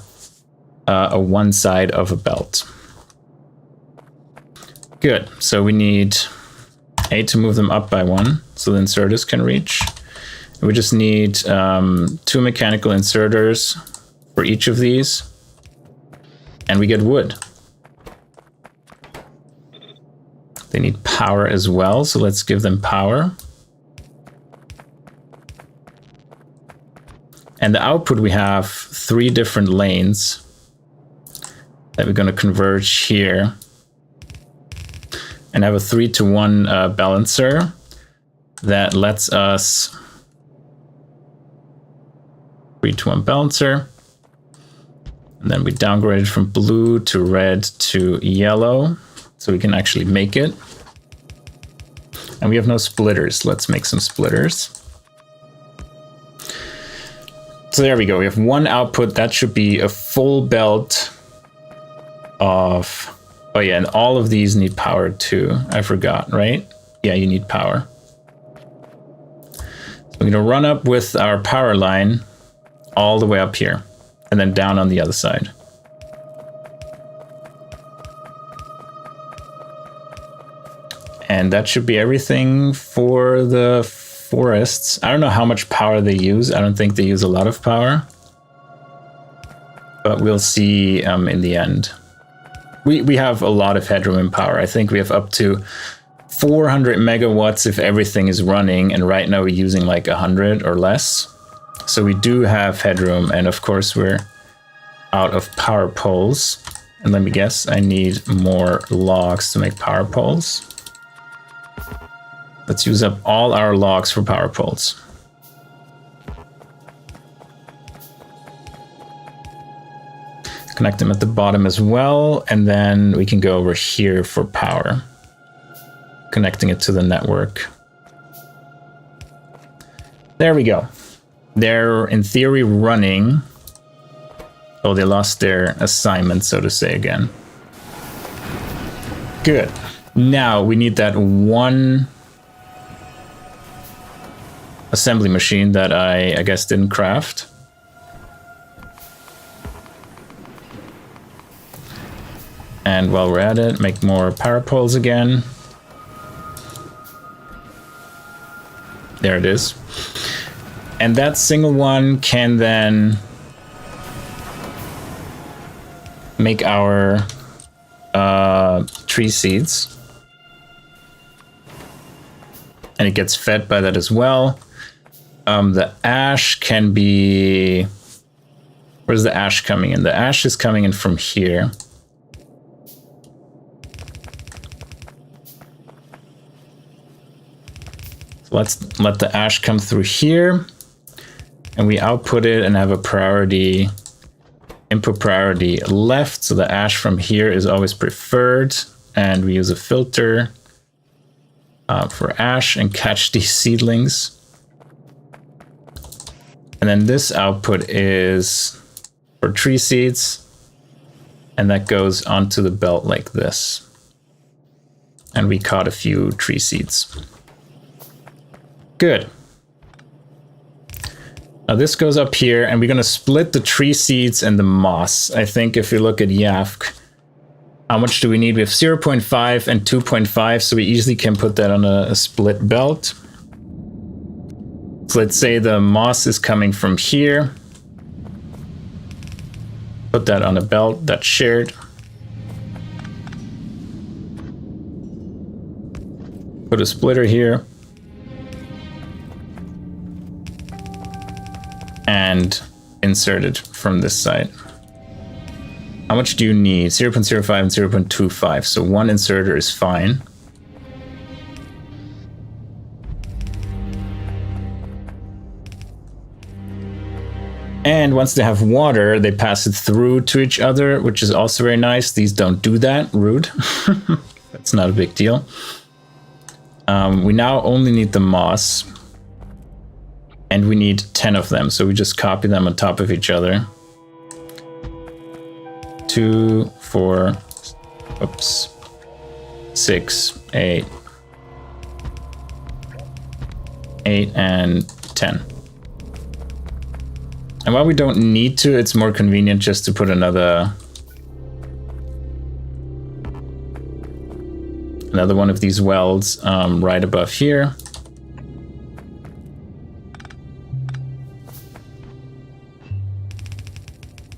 a one side of a belt. Good. So we need 8 to move them up by 1, so the inserters can reach. And we just need 2 mechanical inserters for each of these. And we get wood. They need power as well, so let's give them power. And the output, we have 3 different lanes that we're going to converge here. And have a 3-to-1 balancer that lets us... 3-to-1 balancer. And then we downgrade it from blue to red to yellow. So we can actually make it. And we have no splitters. Let's make some splitters. So there we go. We have 1 output. That should be a full belt of... Oh yeah, and all of these need power too. I forgot, right? Yeah, you need power. So we're gonna run up with our power line all the way up here. And then down on the other side. And that should be everything for the forests. I don't know how much power they use. I don't think they use a lot of power. But we'll see in the end. We have a lot of headroom in power. I think we have up to 400 megawatts if everything is running. And right now we're using like 100 or less. So we do have headroom. And of course we're out of power poles. And let me guess, I need more logs to make power poles. Let's use up all our logs for power poles. Connect them at the bottom as well, and then we can go over here for power. Connecting it to the network. There we go. They're, in theory, running. Oh, they lost their assignment, so to say, again. Good. Now, we need that 1... assembly machine that I guess didn't craft. And while we're at it, make more power poles again. There it is. And that single one can then make our tree seeds. And it gets fed by that as well. The ash can be... Where's the ash coming in? The ash is coming in from here. Let's let the ash come through here, and we output it and have a priority, input priority left. So the ash from here is always preferred, and we use a filter for ash and catch these seedlings. And then this output is for tree seeds, and that goes onto the belt like this. And we caught a few tree seeds. Good. Now this goes up here, and we're going to split the tree seeds and the moss. I think if you look at YAFC, how much do we need? We have 0.5 and 2.5, so we easily can put that on a split belt. So let's say the moss is coming from here. Put that on a belt that's shared. Put a splitter here. And insert it from this side. How much do you need? 0.05 and 0.25. So one inserter is fine. And once they have water, they pass it through to each other, which is also very nice. These don't do that. Rude. That's not a big deal. We now only need the moss. And we need 10 of them, so we just copy them on top of each other. 2, 4, oops, 6, 8, 8, and 10. And while we don't need to, it's more convenient just to put another one of these welds right above here.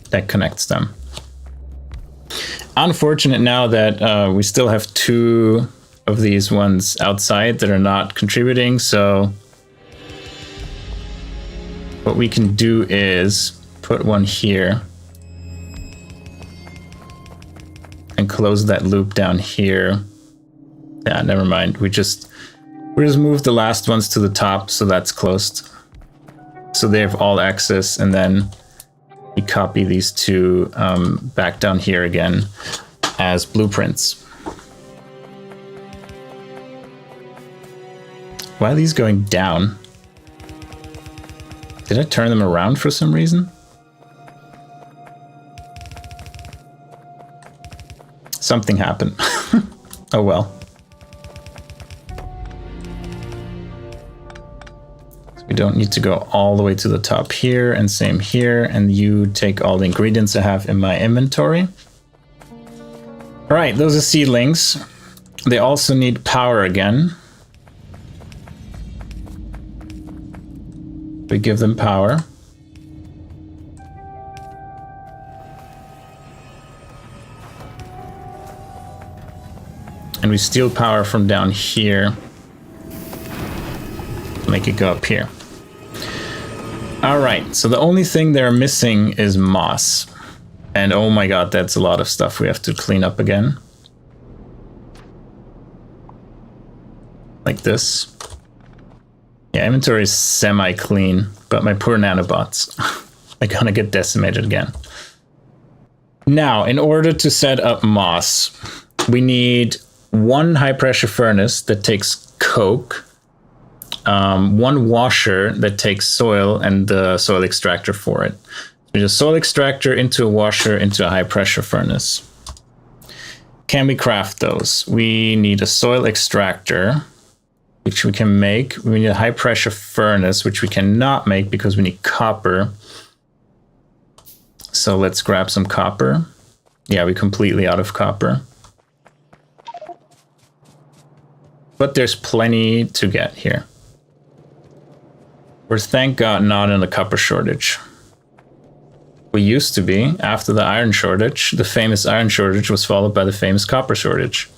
That connects them. Unfortunate now that we still have 2 of these ones outside that are not contributing, so what we can do is put one here and close that loop down here. Yeah, never mind. We just move the last ones to the top, so that's closed. So they have all access, and then we copy these 2 back down here again as blueprints. Why are these going down? Did I turn them around for some reason? Something happened. Oh well. We don't need to go all the way to the top here, and same here, and you take all the ingredients I have in my inventory. All right, those are seedlings. They also need power again. We give them power. And we steal power from down here. Make it go up here. All right, so the only thing they're missing is moss. And oh my god, that's a lot of stuff we have to clean up again. Like this. Yeah, inventory is semi-clean, but my poor nanobots are gonna get decimated again. Now, in order to set up moss, we need 1 high-pressure furnace that takes coke, 1 washer that takes soil, and the soil extractor for it. We just soil extractor into a washer into a high pressure furnace. Can we craft those? We need a soil extractor, which we can make. We need a high pressure furnace, which we cannot make because we need copper. So let's grab some copper. Yeah, we're completely out of copper. But there's plenty to get here. We're thank God not in a copper shortage. We used to be. After the iron shortage, the famous iron shortage was followed by the famous copper shortage.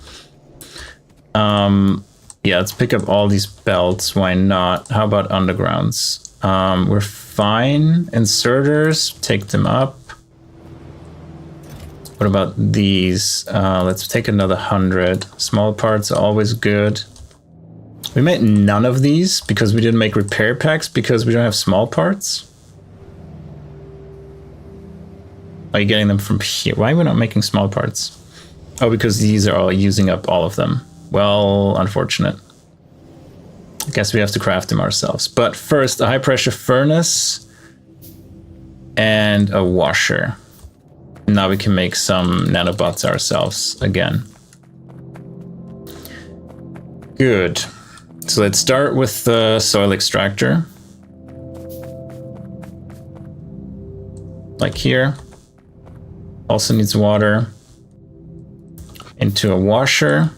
Yeah, let's pick up all these belts. Why not? How about undergrounds? We're fine. Inserters, take them up. What about these? Let's take another 100. Small parts are always good. We made none of these because we didn't make repair packs because we don't have small parts. Are you getting them from here? Why are we not making small parts? Oh, because these are all using up all of them. Well, unfortunate. I guess we have to craft them ourselves. But first, a high pressure furnace and a washer. Now we can make some nanobots ourselves again. Good. So let's start with the soil extractor. Like here. Also needs water. Into a washer.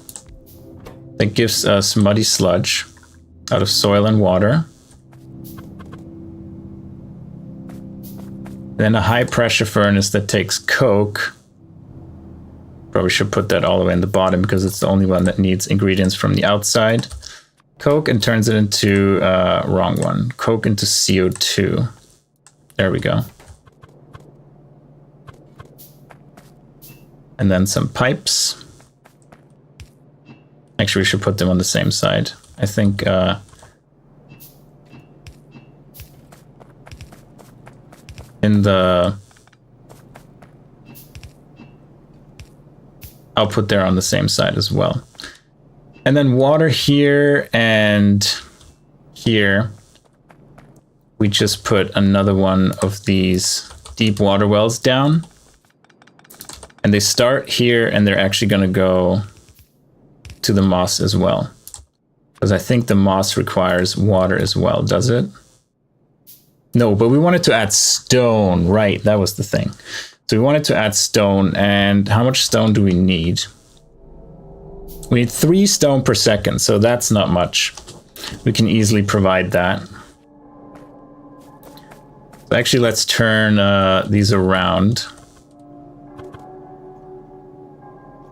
That gives us muddy sludge out of soil and water. Then a high pressure furnace that takes coke. Probably should put that all the way in the bottom because it's the only one that needs ingredients from the outside. Coke and turns it into, wrong one. Coke into CO2. There we go. And then some pipes. Actually, we should put them on the same side. I think, in the output there on the same side as well. And then water here and here. We just put another one of these deep water wells down. And they start here and they're actually going to go to the moss as well. Because I think the moss requires water as well, does it? No, but we wanted to add stone, right? That was the thing. So we wanted to add stone, and how much stone do we need? We need 3 stone per second, so that's not much. We can easily provide that. So actually, let's turn these around.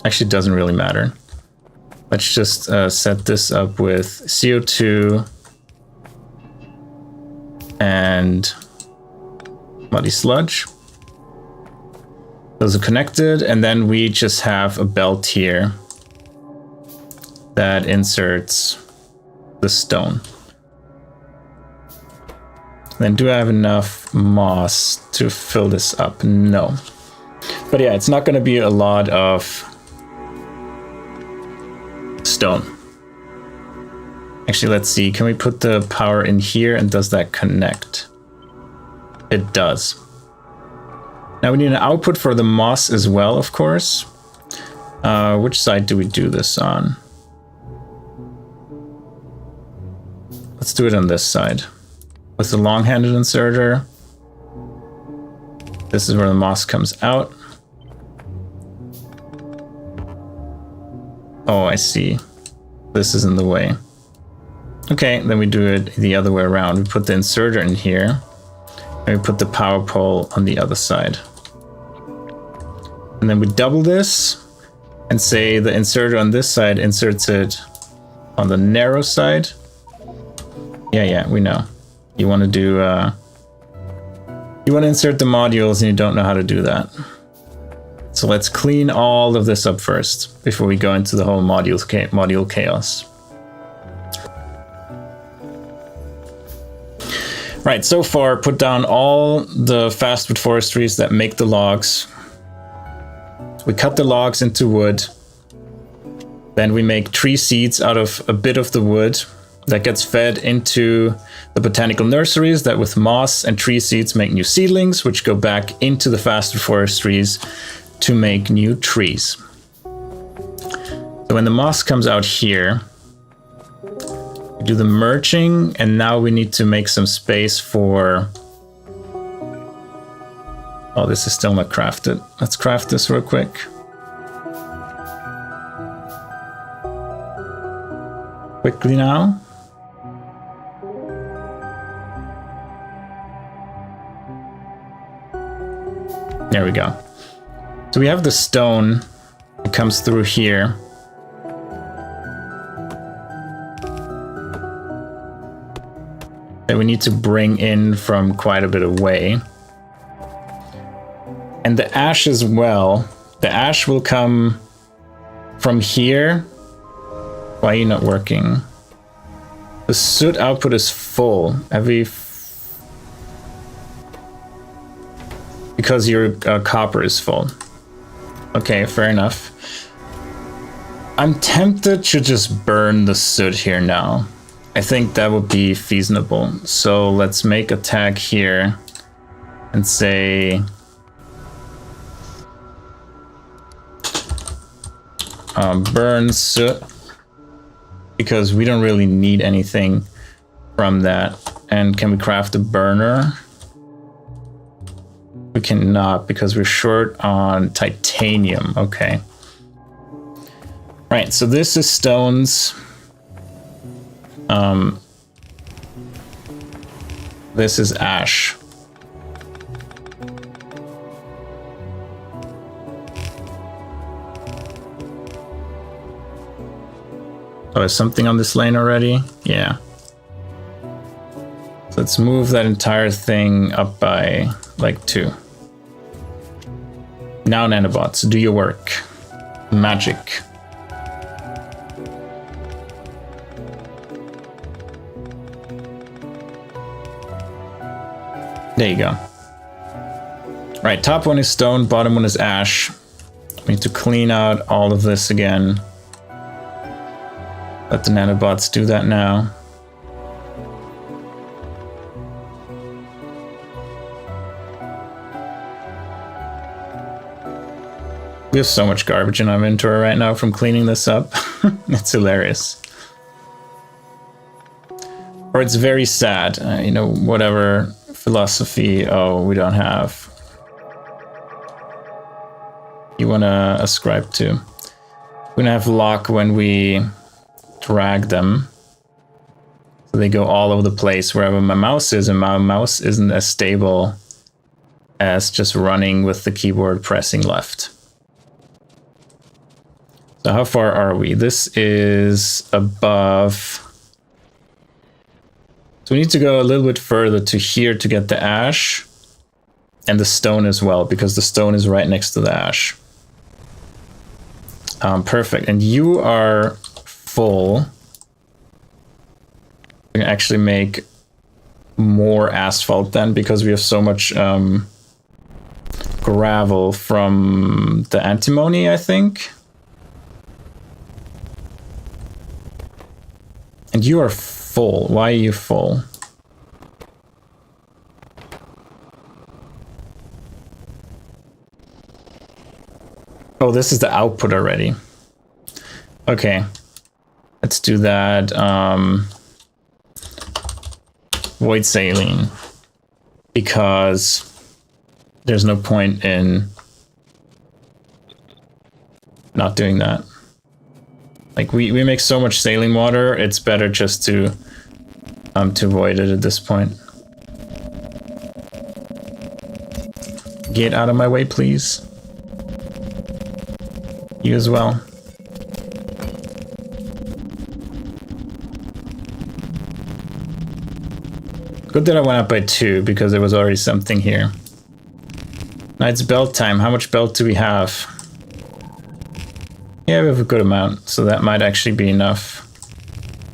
Actually, it doesn't really matter. Let's just set this up with CO2 and muddy sludge. Those are connected, and then we just have a belt here that inserts the stone. Then do I have enough moss to fill this up? No. But yeah, it's not going to be a lot of stone. Actually, let's see. Can we put the power in here and does that connect? It does. Now we need an output for the moss as well, of course. Which side do we do this on? Let's do it on this side. With the long-handed inserter. This is where the moss comes out. Oh, I see. This is in the way. Okay, then we do it the other way around. We put the inserter in here, and we put the power pole on the other side. And then we double this, and say the inserter on this side inserts it on the narrow side. Yeah, we know. You want to do, you want to insert the modules, and you don't know how to do that. So let's clean all of this up first, before we go into the whole module chaos. Right, so far, put down all the fastwood forestries that make the logs. We cut the logs into wood. Then we make tree seeds out of a bit of the wood that gets fed into the botanical nurseries that with moss and tree seeds make new seedlings, which go back into the fastwood forestries to make new trees. So when the moss comes out here, we do the merging, and now we need to make some space for... Oh, this is still not crafted. Let's craft this real quick. Quickly now. There we go. So we have the stone that comes through here. That we need to bring in from quite a bit away. And the ash as well. The ash will come from here. Why are you not working? The soot output is full. Because your copper is full. Okay, fair enough. I'm tempted to just burn the soot here now. I think that would be feasible. So let's make a tag here and say burn soot, because we don't really need anything from that. And can we craft a burner? We cannot, because we're short on titanium. Okay. Right, so this is stones. This is ash. Oh, is something on this lane already? Yeah. So let's move that entire thing up by like 2. Now, nanobots, do your work. Magic. There you go. Right, top one is stone, bottom one is ash. We need to clean out all of this again. Let the nanobots do that now. We have so much garbage in our inventory right now from cleaning this up. It's hilarious. Or it's very sad. You know, whatever philosophy, we don't have. You want to ascribe to. We're going to have lock when we drag them. So they go all over the place wherever my mouse is, and my mouse isn't as stable as just running with the keyboard pressing left. So how far are we? This is above. So we need to go a little bit further to here to get the ash and the stone as well, because the stone is right next to the ash. Perfect. And you are full. We can actually make more asphalt then, because we have so much gravel from the antimony, I think. And you are full. Why are you full? Oh, this is the output already. Okay. Let's do that. Void saline. Because there's no point in not doing that. Like, we make so much saline water, it's better just to avoid it at this point. Get out of my way, please. You as well. Good that I went up by 2, because there was already something here. Now it's belt time. How much belt do we have? Yeah, we have a good amount, so that might actually be enough.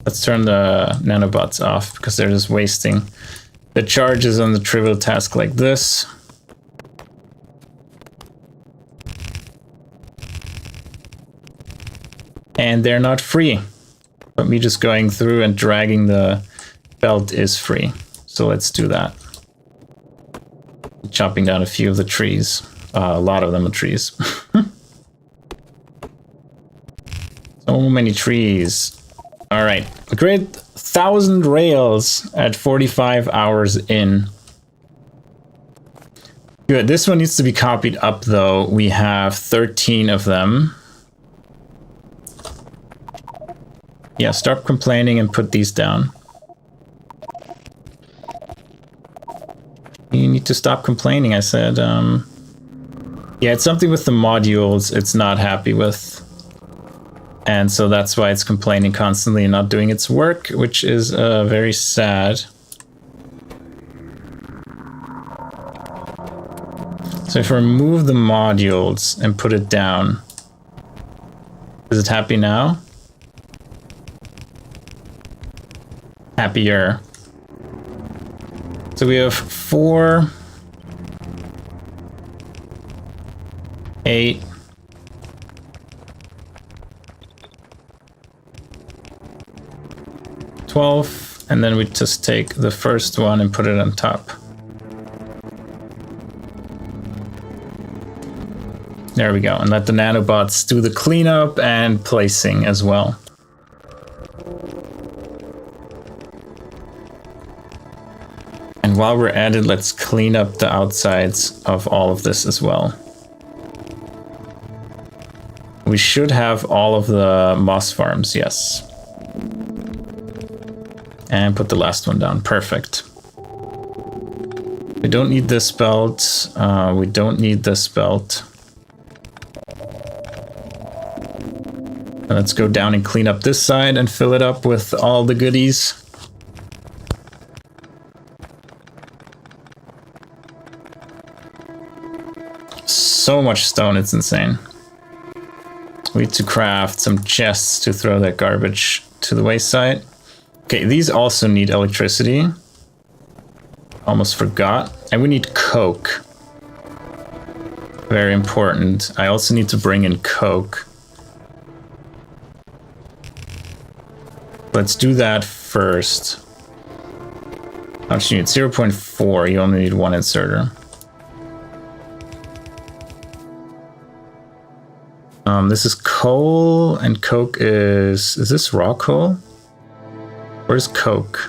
Let's turn the nanobots off, because they're just wasting the charges on the trivial task like this. And they're not free. But me just going through and dragging the belt is free. So let's do that. Chopping down a few of the trees. A lot of them are trees. So many trees. All right, a great 1,000 rails at 45 hours in. Good, this one needs to be copied up though. We have 13 of them. Yeah, stop complaining and put these down. You need to stop complaining, I said. Yeah, it's something with the modules it's not happy with. And so that's why it's complaining constantly and not doing its work, which is very sad. So if I remove the modules and put it down, is it happy now? happier. So we have 4, 8, 12, and then we just take the first one and put it on top. There we go, and let the nanobots do the cleanup and placing as well. And while we're at it, let's clean up the outsides of all of this as well. We should have all of the moss farms, yes. And put the last one down, perfect. We don't need this belt, we don't need this belt. And let's go down and clean up this side and fill it up with all the goodies. So much stone, it's insane. We need to craft some chests to throw that garbage to the wayside. Okay, these also need electricity. Almost forgot. And we need coke. Very important. I also need to bring in coke. Let's do that first. How much do you need? 0.4. You only need 1 inserter. This is coal, and coke is this raw coal? Where's coke?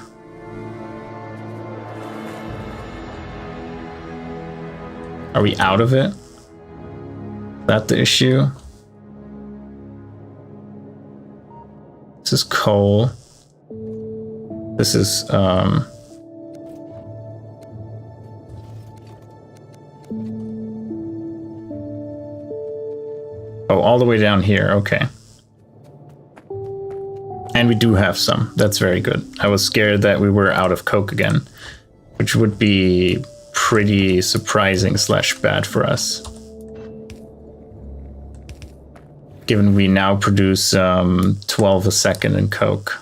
Are we out of it? Is that the issue? This is coal. This is, oh, all the way down here, okay. And we do have some, that's very good. I was scared that we were out of coke again, which would be pretty surprising / bad for us. Given we now produce 12 a second in coke.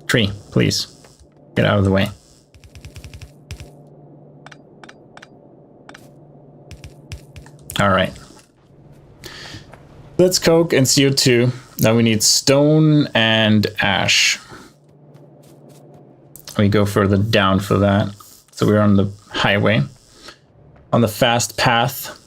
Tree, please. Get out of the way. All right. That's coke and CO2. Now we need stone and ash. We go further down for that. So we're on the highway, on the fast path.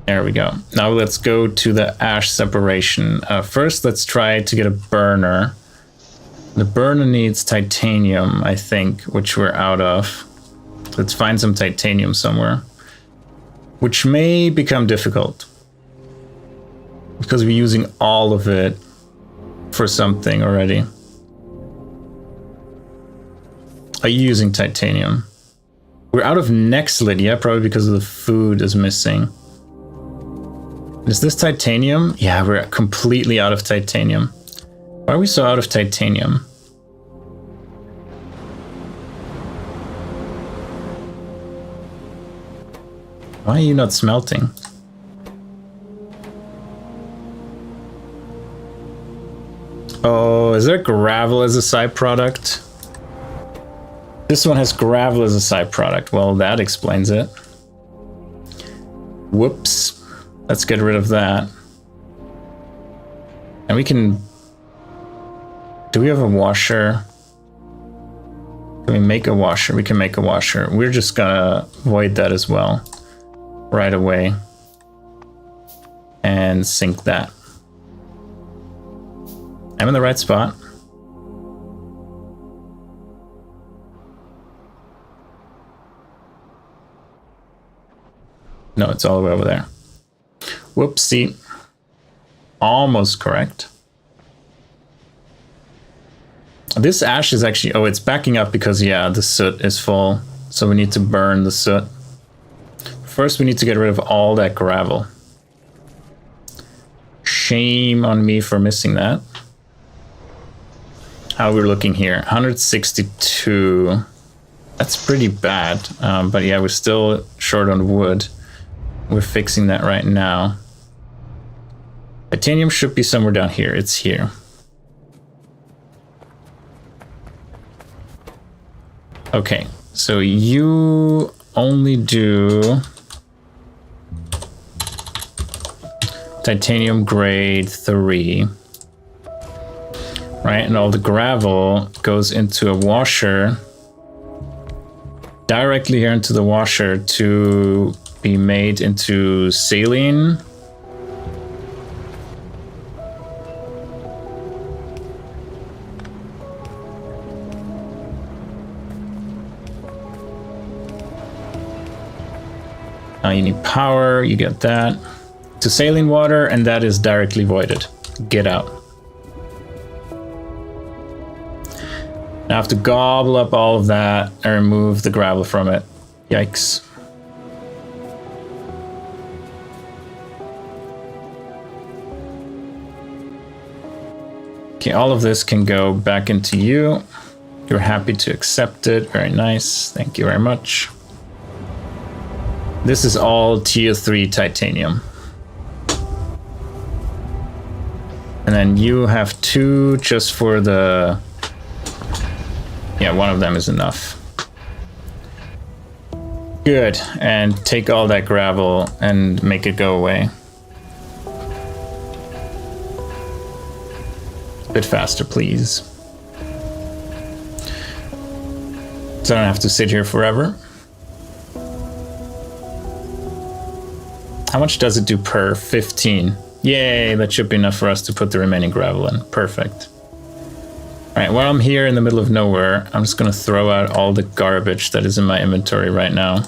There we go. Now let's go to the ash separation. First, let's try to get a burner. The burner needs titanium, I think, which we're out of. Let's find some titanium somewhere, which may become difficult because we're using all of it for something already. Are you using titanium? We're out of Nexlit, yeah, probably because of the food is missing. Is this titanium? Yeah, we're completely out of titanium. Why are we so out of titanium? Why are you not smelting? Oh, is there gravel as a side product? This one has gravel as a side product. Well, that explains it. Whoops. Let's get rid of that. And we can... Do we have a washer? Can we make a washer? We can make a washer. We're just gonna void that as well. Right away. And sink that. I'm in the right spot. No, it's all the way over there. Whoopsie. Almost correct. This ash is actually... Oh, it's backing up because, yeah, the soot is full. So we need to burn the soot. First, we need to get rid of all that gravel. Shame on me for missing that. how we're looking here. 162. That's pretty bad. But yeah, we're still short on wood. We're fixing that right now. Titanium should be somewhere down here. It's here. Okay, so you only do titanium grade 3. Right, and all the gravel goes into a washer. Directly here into the washer to be made into saline. You need power, you get that. To saline water, and that is directly voided. Get out. Now I have to gobble up all of that and remove the gravel from it. Yikes. Okay, all of this can go back into you. You're happy to accept it. Very nice. Thank you very much. This is all tier 3 titanium. And then you have 2 just for the... Yeah, one of them is enough. Good. And take all that gravel and make it go away. A bit faster, please. So I don't have to sit here forever. How much does it do per? 15. Yay, that should be enough for us to put the remaining gravel in. Perfect. Alright, while I'm here in the middle of nowhere, I'm just gonna throw out all the garbage that is in my inventory right now.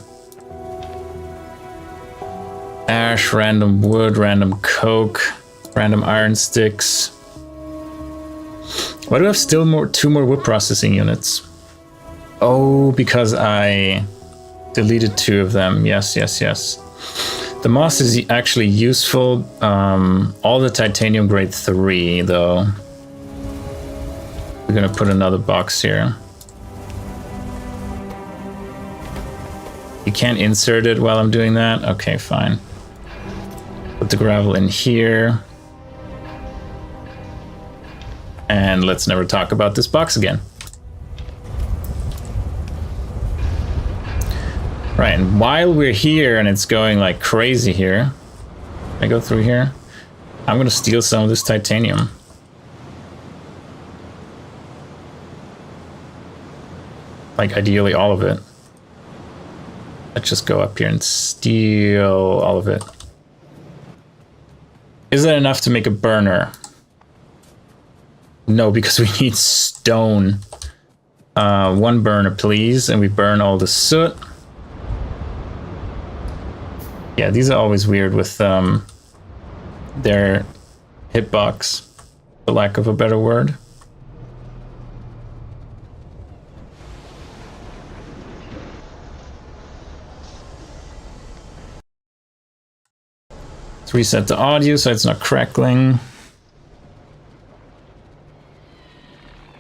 Ash, random wood, random coke, random iron sticks. Why do I have still 2 more wood processing units? Oh, because I deleted 2 of them. Yes, yes, yes. The moss is actually useful. All the titanium grade 3, though. We're gonna put another box here. You can't insert it while I'm doing that? Okay, fine. Put the gravel in here. And let's never talk about this box again. Right, and while we're here and it's going like crazy here, I go through here, I'm gonna steal some of this titanium. Like ideally all of it. Let's just go up here and steal all of it. Is that enough to make a burner? No, because we need stone. 1 burner, please, and we burn all the soot. Yeah, these are always weird with their hitbox, for lack of a better word. Let's reset the audio so it's not crackling.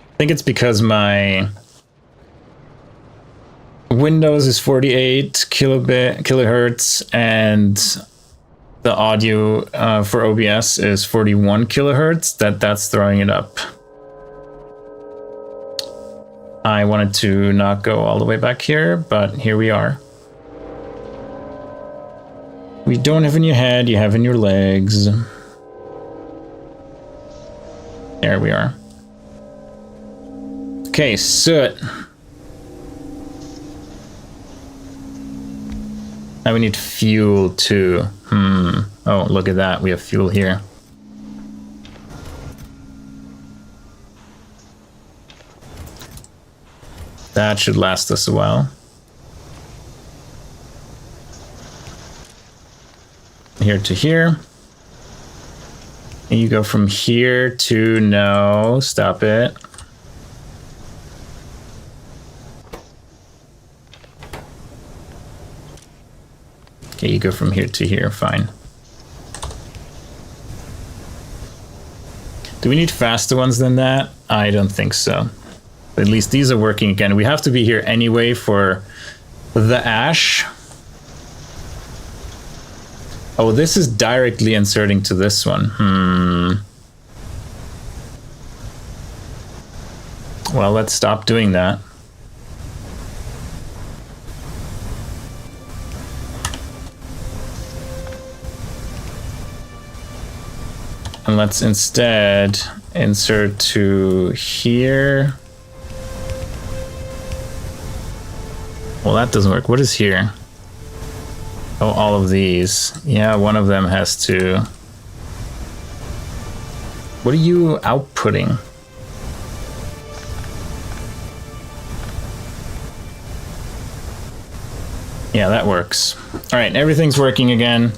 I think it's because my Windows is 48 kilohertz and the audio for OBS is 41 kilohertz. That's throwing it up. I wanted to not go all the way back here, but here we are. We don't have in your head, you have in your legs. There we are. Okay, soot. Now we need fuel too. Oh, look at that. We have fuel here. That should last us a while. Here to here. And you go from here to no. Stop it. Okay, you go from here to here, fine. Do we need faster ones than that? I don't think so. At least these are working again. We have to be here anyway for the ash. Oh, this is directly inserting to this one. Well, let's stop doing that. And let's instead insert to here. Well, that doesn't work. What is here? Oh, all of these. Yeah, one of them has to... What are you outputting? Yeah, that works. All right, everything's working again.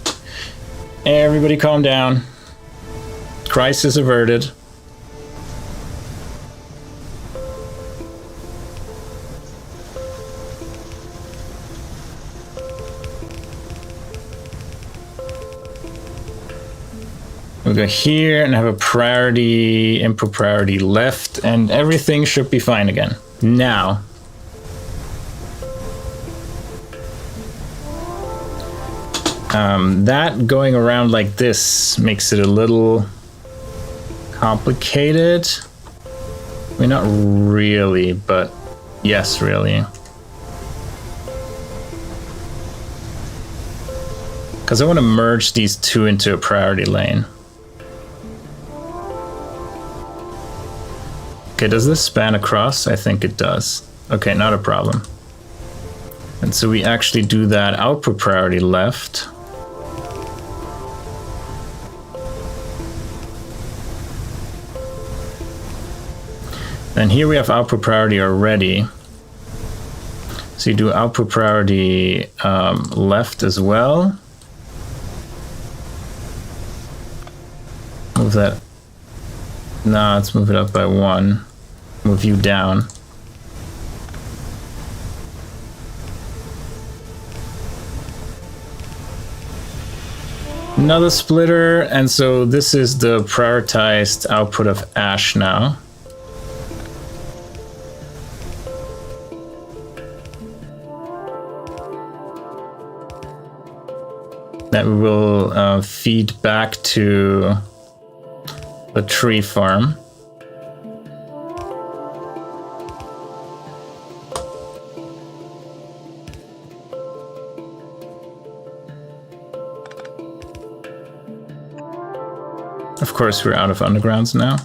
Everybody calm down. Crisis averted. We'll go here and have a priority, input priority left, and everything should be fine again. Now. That going around like this makes it a little complicated. I mean, not really, but yes, really. Because I want to merge these two into a priority lane. Okay, does this span across? I think it does. Okay, not a problem. And so we actually do that output priority left. And here we have output priority already. So you do output priority left as well. Move that. No, let's move it up by 1. Move you down. Another splitter, and so this is the prioritized output of ash now. That we will feed back to the tree farm. Of course, we're out of undergrounds now.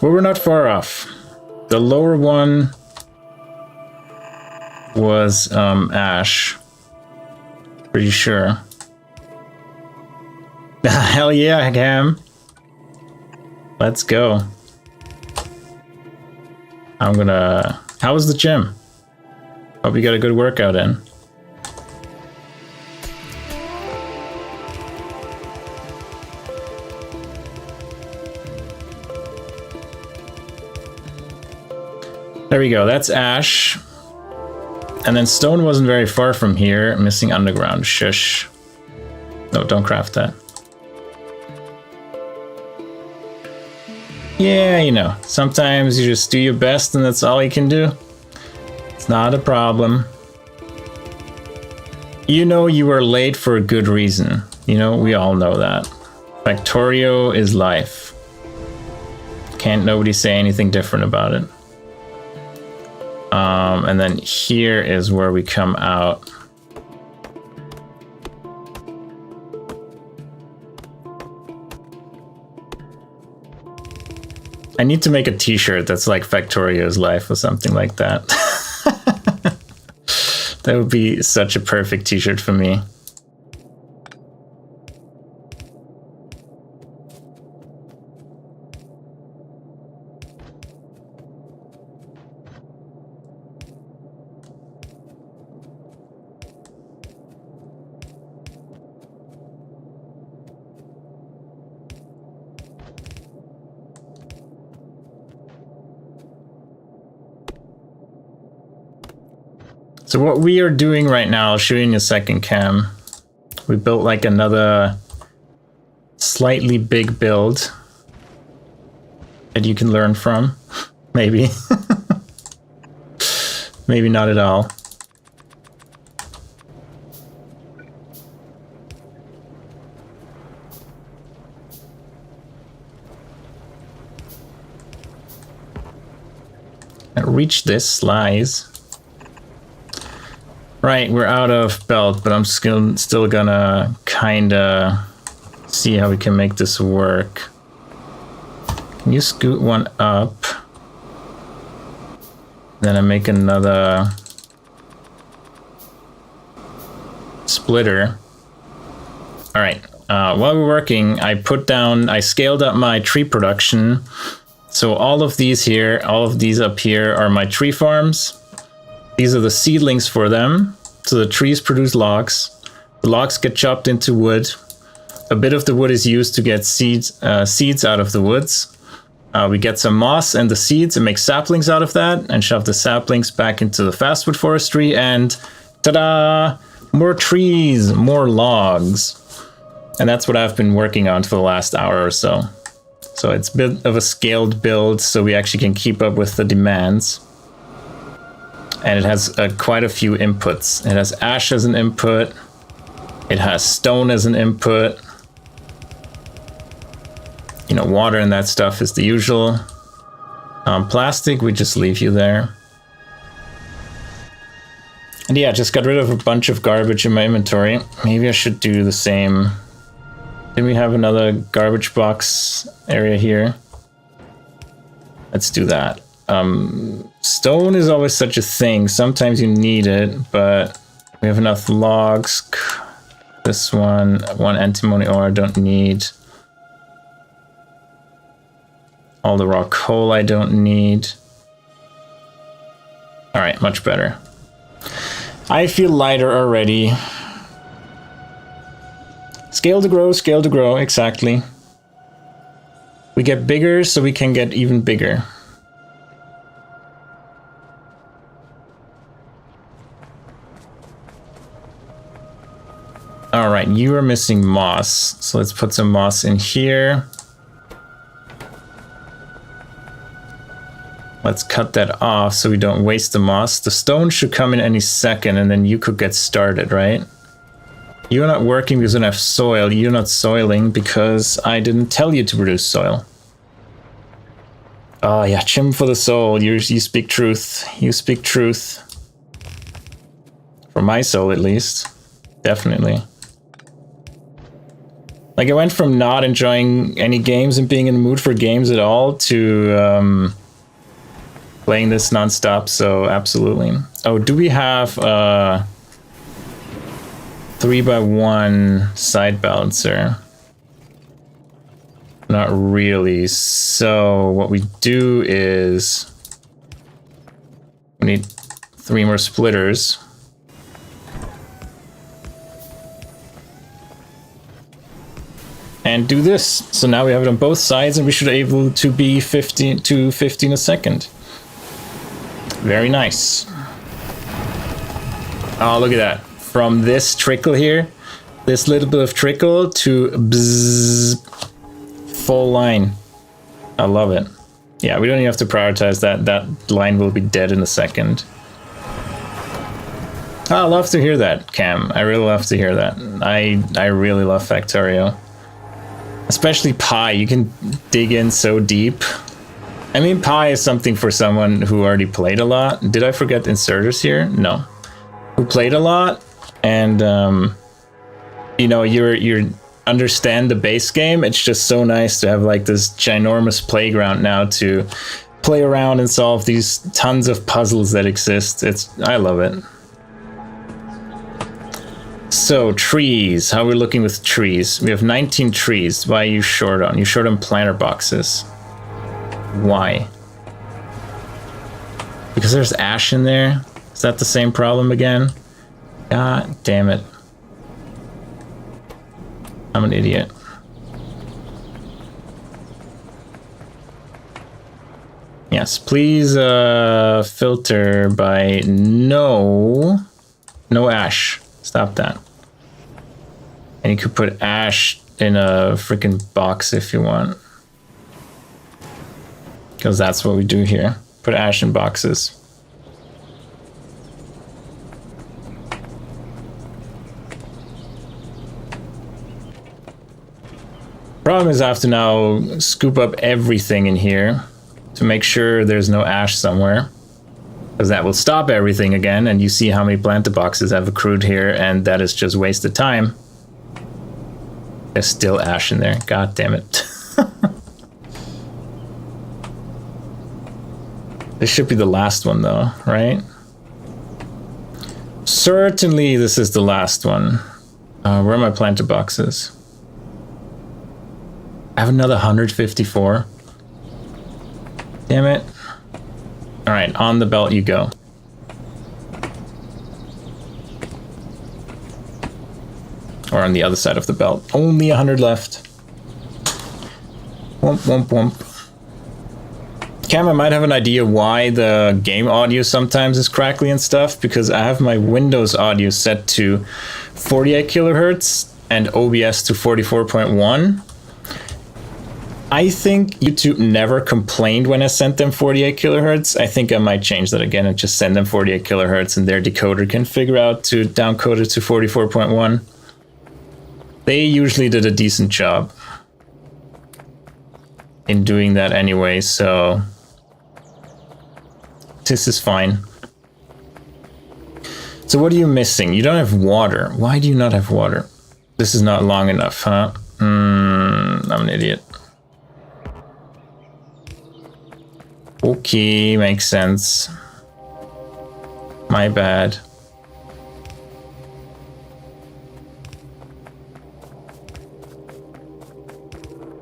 Well, we're not far off. The lower one was ash. Pretty sure. Hell yeah, Cam. Let's go. I'm gonna... How was the gym? Hope you got a good workout in. There we go, that's ash. And then stone wasn't very far from here. Missing underground, shush. No, don't craft that. Yeah, you know, sometimes you just do your best and that's all you can do. It's not a problem. You know you were late for a good reason. You know, we all know that. Factorio is life. Can't nobody say anything different about it. And then here is where we come out. I need to make a t-shirt that's like Factorio's life or something like that. That would be such a perfect t-shirt for me. So what we are doing right now, I'll show you in a second, Cam. We built like another slightly big build that you can learn from. Maybe. Maybe not at all. Reach this lies. Right, we're out of belt, but I'm still gonna kinda see how we can make this work. Can you scoot one up? Then I make another splitter. All right, while we're working, I scaled up my tree production. So all of these here, all of these up here are my tree farms. These are the seedlings for them. So the trees produce logs. The logs get chopped into wood. A bit of the wood is used to get seeds out of the woods. We get some moss and the seeds and make saplings out of that and shove the saplings back into the fastwood forestry and ta-da! More trees, more logs. And that's what I've been working on for the last hour or so. So it's a bit of a scaled build so we actually can keep up with the demands. And it has quite a few inputs. It has ash as an input. It has stone as an input. You know, water and that stuff is the usual. Plastic, we just leave you there. And yeah, just got rid of a bunch of garbage in my inventory. Maybe I should do the same. Did we have another garbage box area here? Let's do that. Stone is always such a thing. Sometimes you need it, but we have enough logs. This one antimony ore I don't need. All the raw coal I don't need. All right, much better. I feel lighter already. Scale to grow, exactly. We get bigger so we can get even bigger. All right, you are missing moss. So let's put some moss in here. Let's cut that off so we don't waste the moss. The stone should come in any second and then you could get started, right? You're not working because you don't have soil. You're not soiling because I didn't tell you to produce soil. Oh yeah, chim for the soul. You speak truth. You speak truth. For my soul, at least. Definitely. Like, I went from not enjoying any games and being in the mood for games at all to playing this nonstop, so absolutely. Oh, do we have 3x1 side balancer? Not really. So what we do is we need 3 more splitters. And do this. So now we have it on both sides and we should be able to be 15 a second. Very nice. Oh, look at that. From this trickle here, this little bit of trickle to bzzz, full line. I love it. Yeah, we don't even have to prioritize that. That line will be dead in a second. I love to hear that, Cam. I really love to hear that. I really love Factorio. Especially Pi, you can dig in so deep. I mean, Pi is something for someone who already played a lot. Did I forget inserters here? No. Who played a lot, and you know, you understand the base game. It's just so nice to have like this ginormous playground now to play around and solve these tons of puzzles that exist. I love it. So, trees. How are we looking with trees? We have 19 trees. Why are you short on? You're short on planter boxes. Why? Because there's ash in there? Is that the same problem again? God damn it. I'm an idiot. Yes, please filter by no ash. Stop that. And you could put ash in a freaking box if you want. Because that's what we do here. Put ash in boxes. Problem is I have to now scoop up everything in here to make sure there's no ash somewhere. Because that will stop everything again, and you see how many planter boxes have accrued here, and that is just wasted time. There's still ash in there. God damn it. This should be the last one though, right? Certainly this is the last one. Where are my planter boxes? I have another 154. Damn it. All right, on the belt you go. Or on the other side of the belt. Only 100 left. Womp, womp, womp. Cam, I might have an idea why the game audio sometimes is crackly and stuff, because I have my Windows audio set to 48 kilohertz and OBS to 44.1. I think YouTube never complained when I sent them 48 kilohertz. I think I might change that again and just send them 48 kilohertz and their decoder can figure out to downcode it to 44.1. They usually did a decent job in doing that anyway, so this is fine. So what are you missing? You don't have water. Why do you not have water? This is not long enough, huh? I'm an idiot. Okay, makes sense. My bad.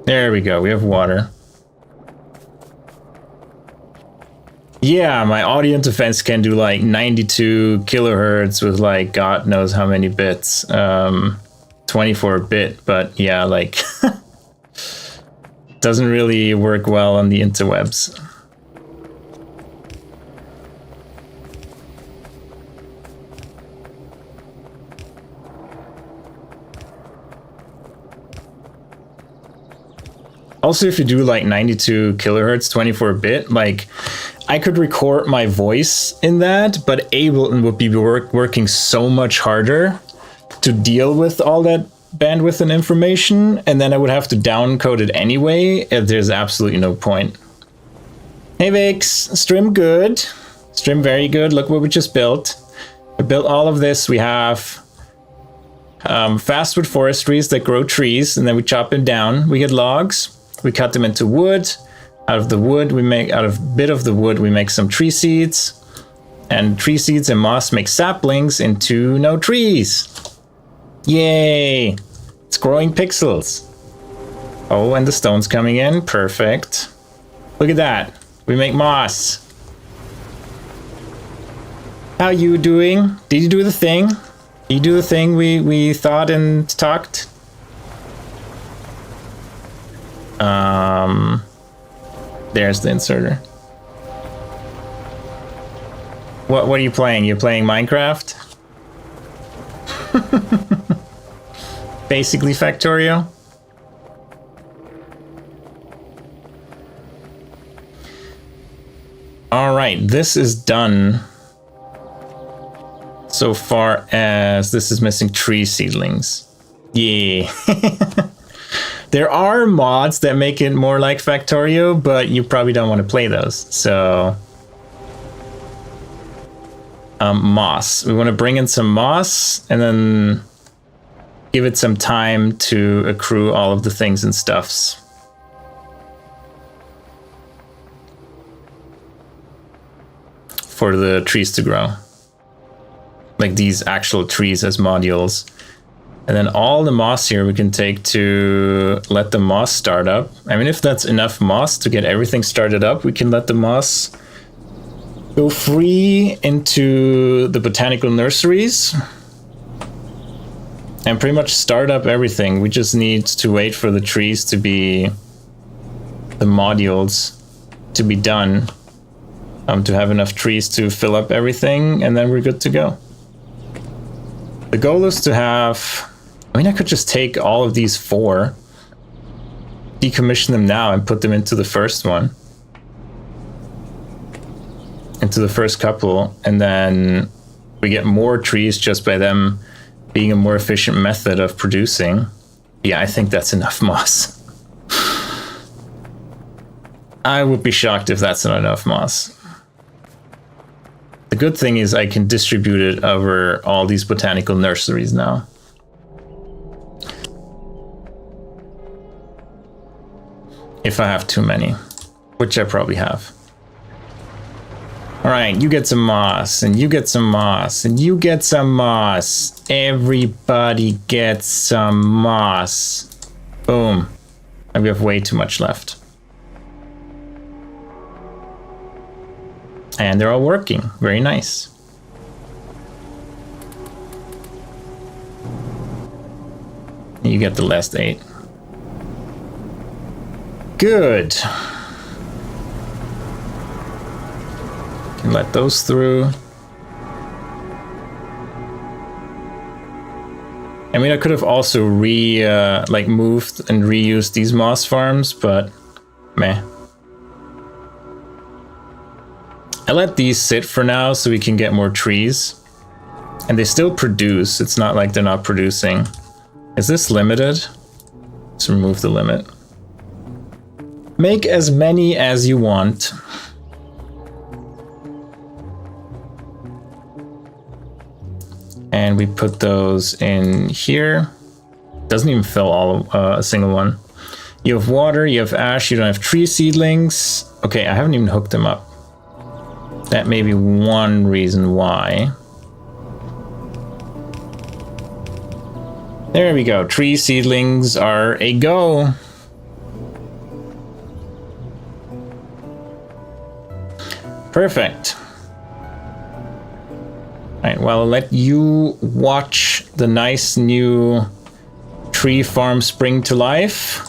There we go, we have water. Yeah, my audio interface can do like 92 kilohertz with like God knows how many bits. 24-bit, but yeah, like doesn't really work well on the interwebs. Also, if you do like 92 kilohertz, 24-bit, like I could record my voice in that, but Ableton would be working so much harder to deal with all that bandwidth and information, and then I would have to downcode it anyway. There's absolutely no point. Hey Vix, stream good. Stream very good. Look what we just built. We built all of this. We have fastwood forestries that grow trees, and then we chop them down. We get logs. We cut them into wood. Out of the wood, out of a bit of the wood, we make some tree seeds. And tree seeds and moss make saplings into no trees. Yay! It's growing pixels. Oh, and the stone's coming in. Perfect. Look at that. We make moss. How you doing? Did you do the thing? Did you do the thing we thought and talked? There's the inserter. What are you playing? You're playing Minecraft? Basically Factorio. All right, this is done. So far as this is missing tree seedlings. Yeah. There are mods that make it more like Factorio, but you probably don't want to play those. So, moss. We want to bring in some moss and then give it some time to accrue all of the things and stuffs. For the trees to grow. Like these actual trees as modules. And then all the moss here we can take to let the moss start up. I mean, if that's enough moss to get everything started up, we can let the moss go free into the botanical nurseries and pretty much start up everything. We just need to wait for the trees to be, the modules to be done, to have enough trees to fill up everything, and then we're good to go. The goal is to have I mean, I could just take all of these 4, decommission them now, and put them into the first one. Into the first couple, and then we get more trees just by them being a more efficient method of producing. Yeah, I think that's enough moss. I would be shocked if that's not enough moss. The good thing is I can distribute it over all these botanical nurseries now. If I have too many, which I probably have. All right, you get some moss, and you get some moss, and you get some moss. Everybody gets some moss. Boom. And we have way too much left. And they're all working. Very nice. You get the last 8. Good. Can let those through. I mean, I could have also moved and reused these moss farms, but meh. I let these sit for now so we can get more trees. And they still produce. It's not like they're not producing. Is this limited? Let's remove the limit. Make as many as you want. And we put those in here. Doesn't even fill all a single one. You have water, you have ash, you don't have tree seedlings. Okay, I haven't even hooked them up. That may be one reason why. There we go. Tree seedlings are a go. Perfect. Alright, well, I'll let you watch the nice new tree farm spring to life.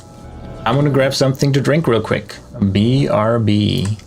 I'm gonna grab something to drink real quick. BRB.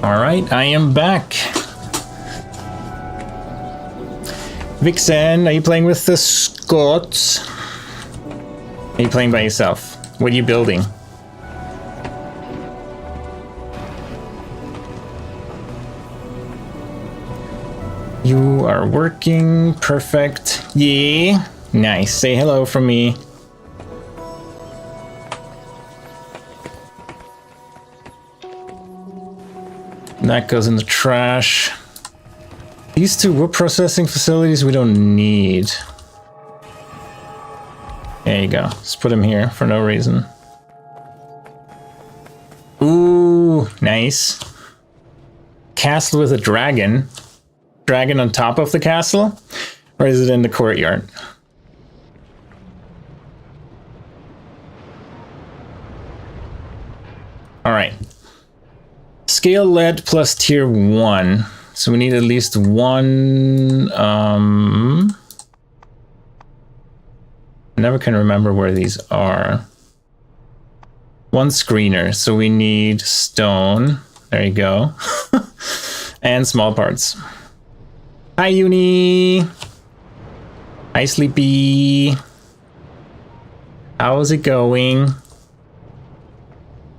All right, I am back. Vixen, are you playing with the Scots? Are you playing by yourself? What are you building? You are working. Perfect. Yeah. Nice. Say hello from me. That goes in the trash. These two wood processing facilities we don't need. There you go. Just put them here for no reason. Ooh, nice. Castle with a dragon. Dragon on top of the castle? Or is it in the courtyard? Alright. Scale lead plus tier 1. So we need at least one... I never can remember where these are. One screener. So we need stone. There you go. And small parts. Hi, Uni. Hi, Sleepy. How's it going?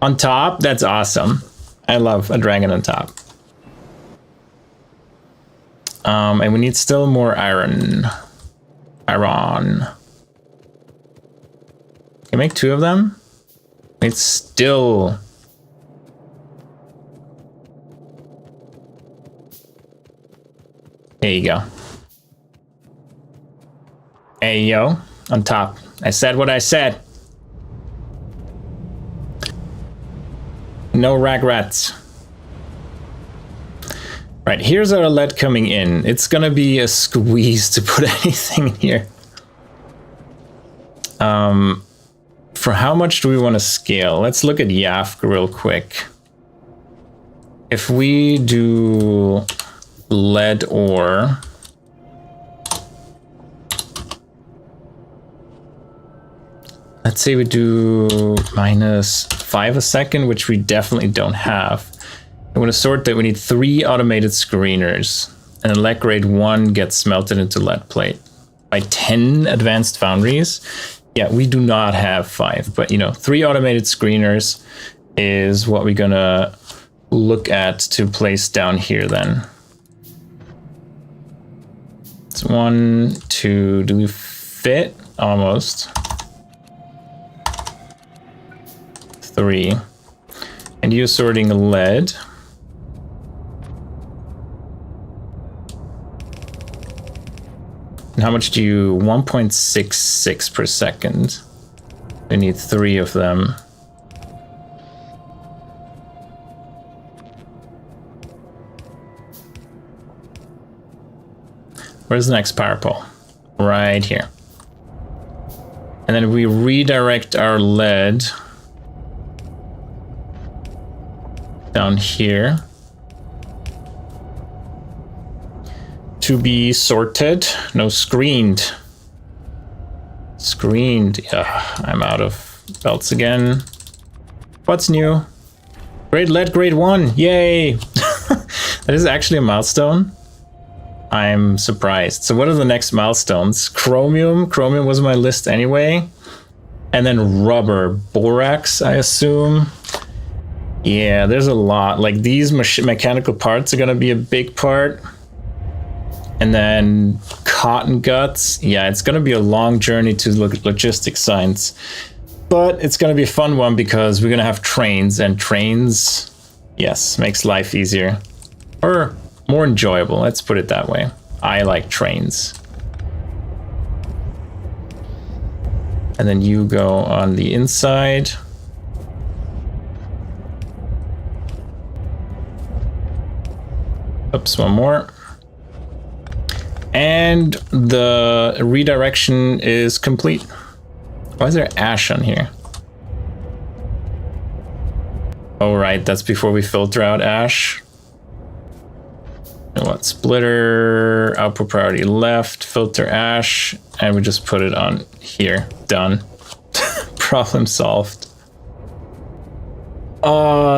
On top? That's awesome. I love a dragon on top. And we need still more iron. Iron. Can you make 2 of them? It's still... There you go. Hey, yo. On top. I said what I said. No regrets. Right, here's our lead coming in. It's gonna be a squeeze to put anything in here. For how much do we want to scale? Let's look at YAFC real quick. If we do lead ore, let's say we do -5 a second, which we definitely don't have. I'm going to sort that we need 3 automated screeners, and lead grade 1 gets smelted into lead plate by 10 advanced foundries. Yeah, we do not have 5, but you know, 3 automated screeners is what we're gonna look at to place down here then. It's 1, 2, do we fit? Almost. 3. And you're sorting lead. And how much do you... 1.66 per second. We need 3 of them. Where's the next power pole? Right here. And then we redirect our lead down here to be sorted. No, screened. Screened. Yeah, I'm out of belts again. What's new? Great lead grade 1. Yay! That is actually a milestone. I'm surprised. So what are the next milestones? Chromium. Chromium was on my list anyway. And then rubber. Borax, I assume. Yeah, there's a lot. Like these mechanical parts are gonna be a big part. And then cotton guts. Yeah, it's gonna be a long journey to look at logistics science. But it's gonna be a fun one because we're gonna have trains, and trains, yes, makes life easier. Or more enjoyable, let's put it that way. I like trains. And then you go on the inside. Oops, one more. And the redirection is complete. Why is there ash on here? Oh, right, that's before we filter out ash. You know what? Splitter, output priority left, filter ash, and we just put it on here. Done. Problem solved.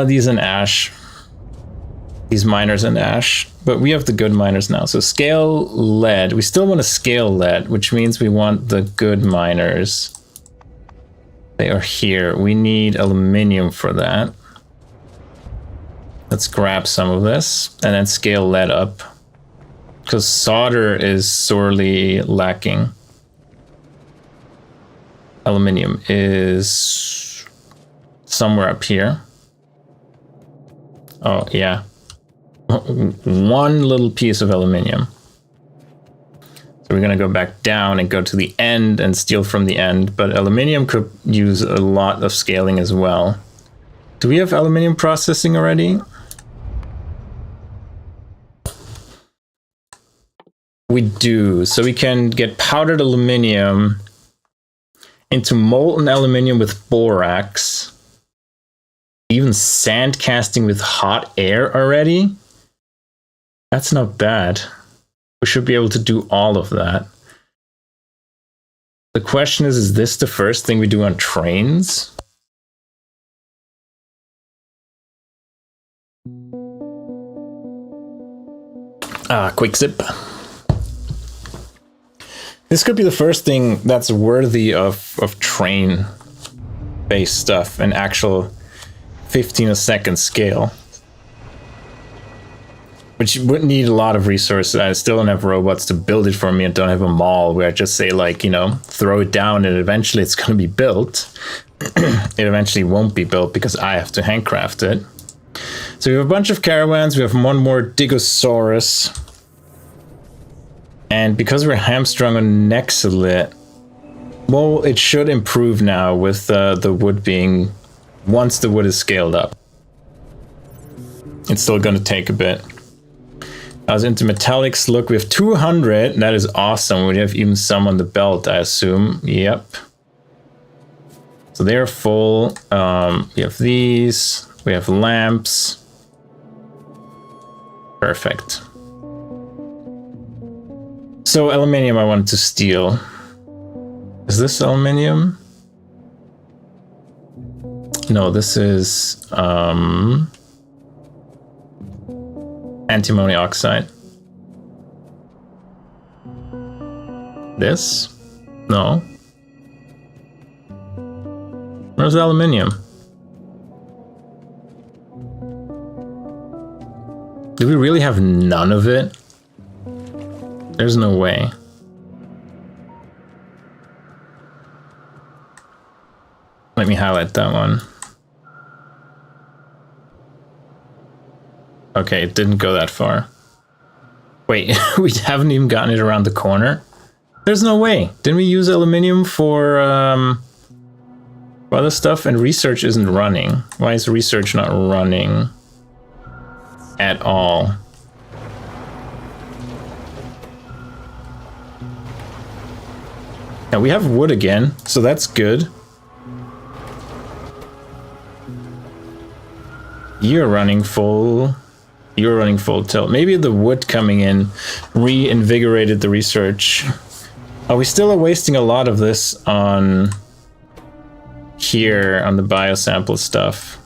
These in ash. These miners in ash. But we have the good miners now. So scale lead. We still want to scale lead, which means we want the good miners. They are here. We need aluminium for that. Let's grab some of this and then scale lead up, because solder is sorely lacking. Aluminium is somewhere up here. Oh, yeah. One little piece of aluminium. So we're going to go back down and go to the end and steal from the end, but aluminium could use a lot of scaling as well. Do we have aluminium processing already? We do. So we can get powdered aluminium into molten aluminium with borax. Even sand casting with hot air already? That's not bad. We should be able to do all of that. The question is this the first thing we do on trains? Quick zip. This could be the first thing that's worthy of train-based stuff, an actual 15 a second scale. Which would need a lot of resources. I still don't have robots to build it for me and don't have a mall where I just say, like, you know, throw it down and eventually it's going to be built. It eventually won't be built because I have to handcraft it. So we have a bunch of caravans. We have one more Digosaurus. And because we're hamstrung on Nexalit, well, it should improve now with the wood being, once the wood is scaled up. It's still going to take a bit. I was into metallics. Look, we have 200. That is awesome. We have even some on the belt, I assume. Yep. So they're full. We have these. We have lamps. Perfect. So aluminium I wanted to steal. Is this aluminium? No, this is antimony oxide. This? No. Where's the aluminium? Do we really have none of it? There's no way. Let me highlight that one. Okay, it didn't go that far. Wait, we haven't even gotten it around the corner? There's no way. Didn't we use aluminium for other stuff? And research isn't running. Why is research not running at all? Now we have wood again, so that's good. You're running full. You're running full tilt. Maybe the wood coming in reinvigorated the research. We still are wasting a lot of this on here on the biosample stuff.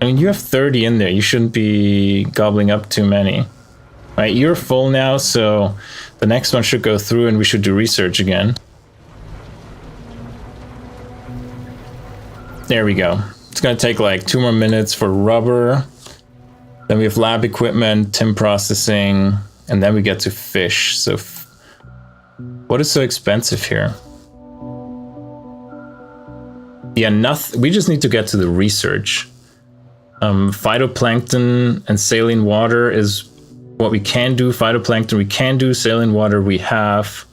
I mean, you have 30 in there. You shouldn't be gobbling up too many. Right, you're full now, so the next one should go through and we should do research again. There we go. It's gonna take like 2 more minutes for rubber. Then we have lab equipment, tim processing, and then we get to fish. So what is so expensive here? Yeah, nothing. We just need to get to the research. Phytoplankton and saline water is what we can do. Phytoplankton we can do. Saline water we have.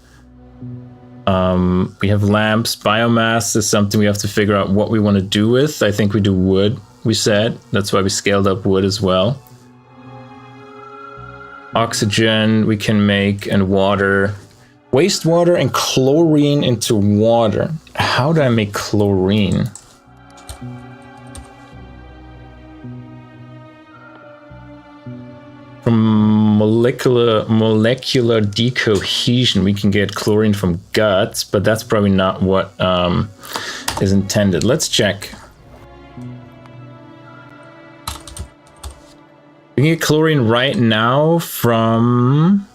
We have lamps. Biomass is something we have to figure out what we want to do with. I think we do wood, we said. That's why we scaled up wood as well. Oxygen we can make, and water. Wastewater and chlorine into water. How do I make chlorine? From molecular decohesion, we can get chlorine from guts, but that's probably not what is intended. Let's check. We can get chlorine right now from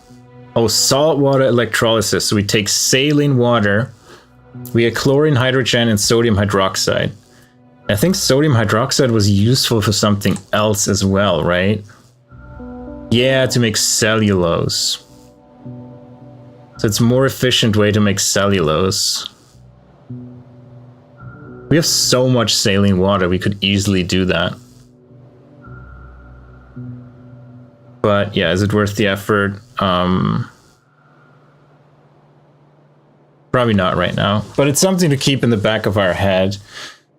Oh, saltwater electrolysis. So we take saline water, we have chlorine, hydrogen, and sodium hydroxide. I think sodium hydroxide was useful for something else as well, right? Yeah, to make cellulose. So it's a more efficient way to make cellulose. We have so much saline water, we could easily do that. But yeah, is it worth the effort? Probably not right now. But it's something to keep in the back of our head.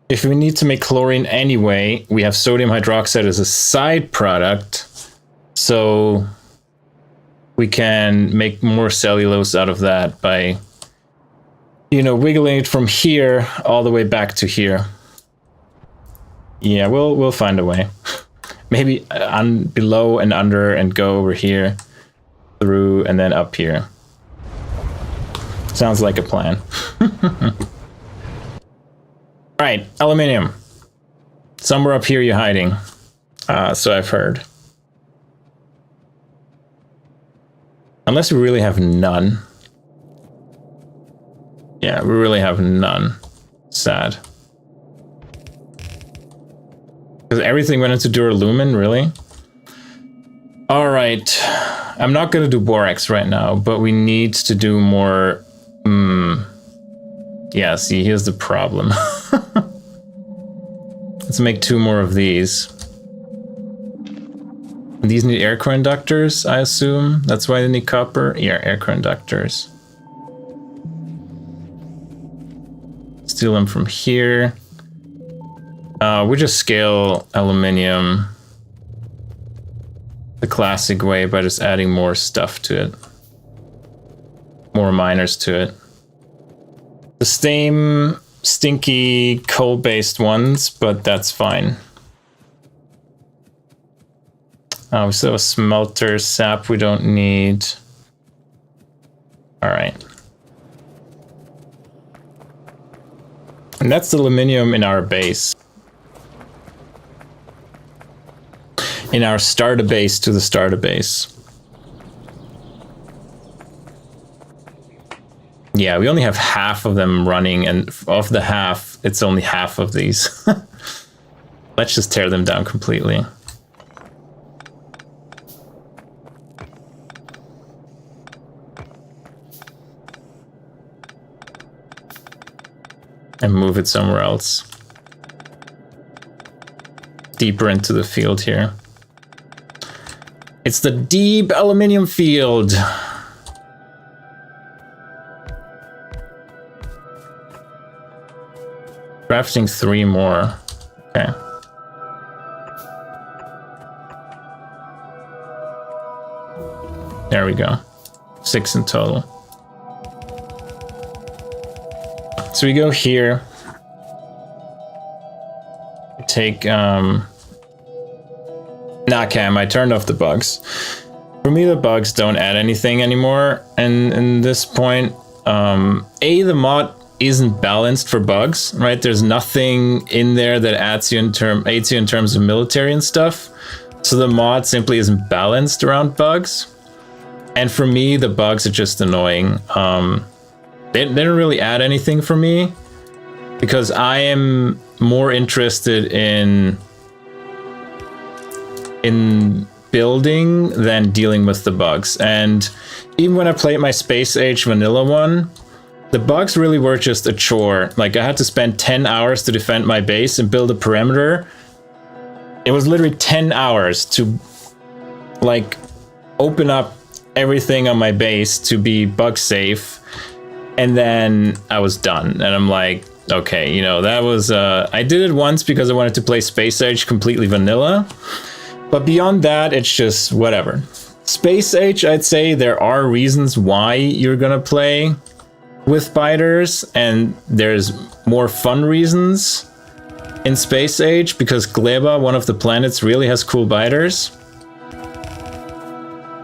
If we need to make chlorine anyway, we have sodium hydroxide as a side product. So we can make more cellulose out of that by, you know, wiggling it from here all the way back to here. Yeah, we'll find a way. Maybe below and under and go over here, through and then up here. Sounds like a plan. Right, aluminium. Somewhere up here you're hiding. So I've heard. Unless we really have none. Yeah, we really have none. Sad. Because everything went into duralumin, really? Alright. I'm not going to do borax right now, but we need to do more... Yeah, see, here's the problem. Let's make 2 more of these. These need air conductors, I assume. That's why they need copper. Yeah, air conductors. Steal them from here. We just scale aluminium the classic way by just adding more stuff to it. More miners to it. The same stinky coal-based ones, but that's fine. We still have a smelter, sap we don't need. Alright. And that's the aluminium in our base. In our starter base to the starter base. Yeah, we only have half of them running, and of the half, it's only half of these. Let's just tear them down completely. And move it somewhere else. Deeper into the field here. It's the deep aluminium field. Crafting 3 more. Okay. There we go. 6 in total. So we go here. Take, Nah, Cam, I turned off the bugs. For me, the bugs don't add anything anymore. And in this point, the mod isn't balanced for bugs, right? There's nothing in there that aids you in terms of military and stuff. So the mod simply isn't balanced around bugs. And for me, the bugs are just annoying. They don't really add anything for me because I am more interested in building than dealing with the bugs. And even when I played my Space Age vanilla one, the bugs really were just a chore. Like, I had to spend 10 hours to defend my base and build a perimeter. It was literally 10 hours to, like, open up everything on my base to be bug safe. And then I was done. And I'm like, okay, you know, that was... I did it once because I wanted to play Space Age completely vanilla. But beyond that, it's just whatever. Space Age, I'd say there are reasons why you're gonna play with biters, and there's more fun reasons in Space Age because Gleba, one of the planets, really has cool biters.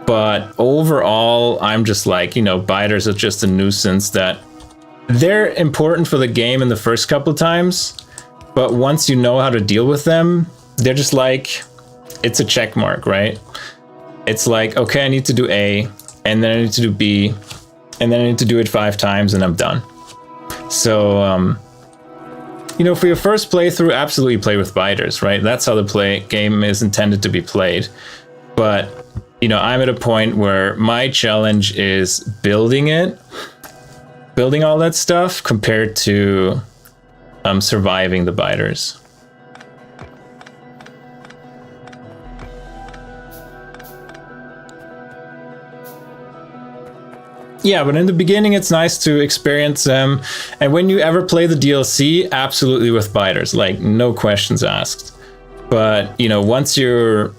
But overall, I'm just like, you know, biters are just a nuisance that they're important for the game in the first couple times, but once you know how to deal with them, they're just like, it's a check mark, right? It's like, okay, I need to do A. and then I need to do B, and then I need to do it 5 times, and I'm done. So, you know, for your first playthrough, absolutely play with biters, right? That's how the game is intended to be played. But, you know, I'm at a point where my challenge is building all that stuff compared to surviving the biters. Yeah, but in the beginning, it's nice to experience them. And when you ever play the DLC, absolutely with biters, like no questions asked. But, you know, once you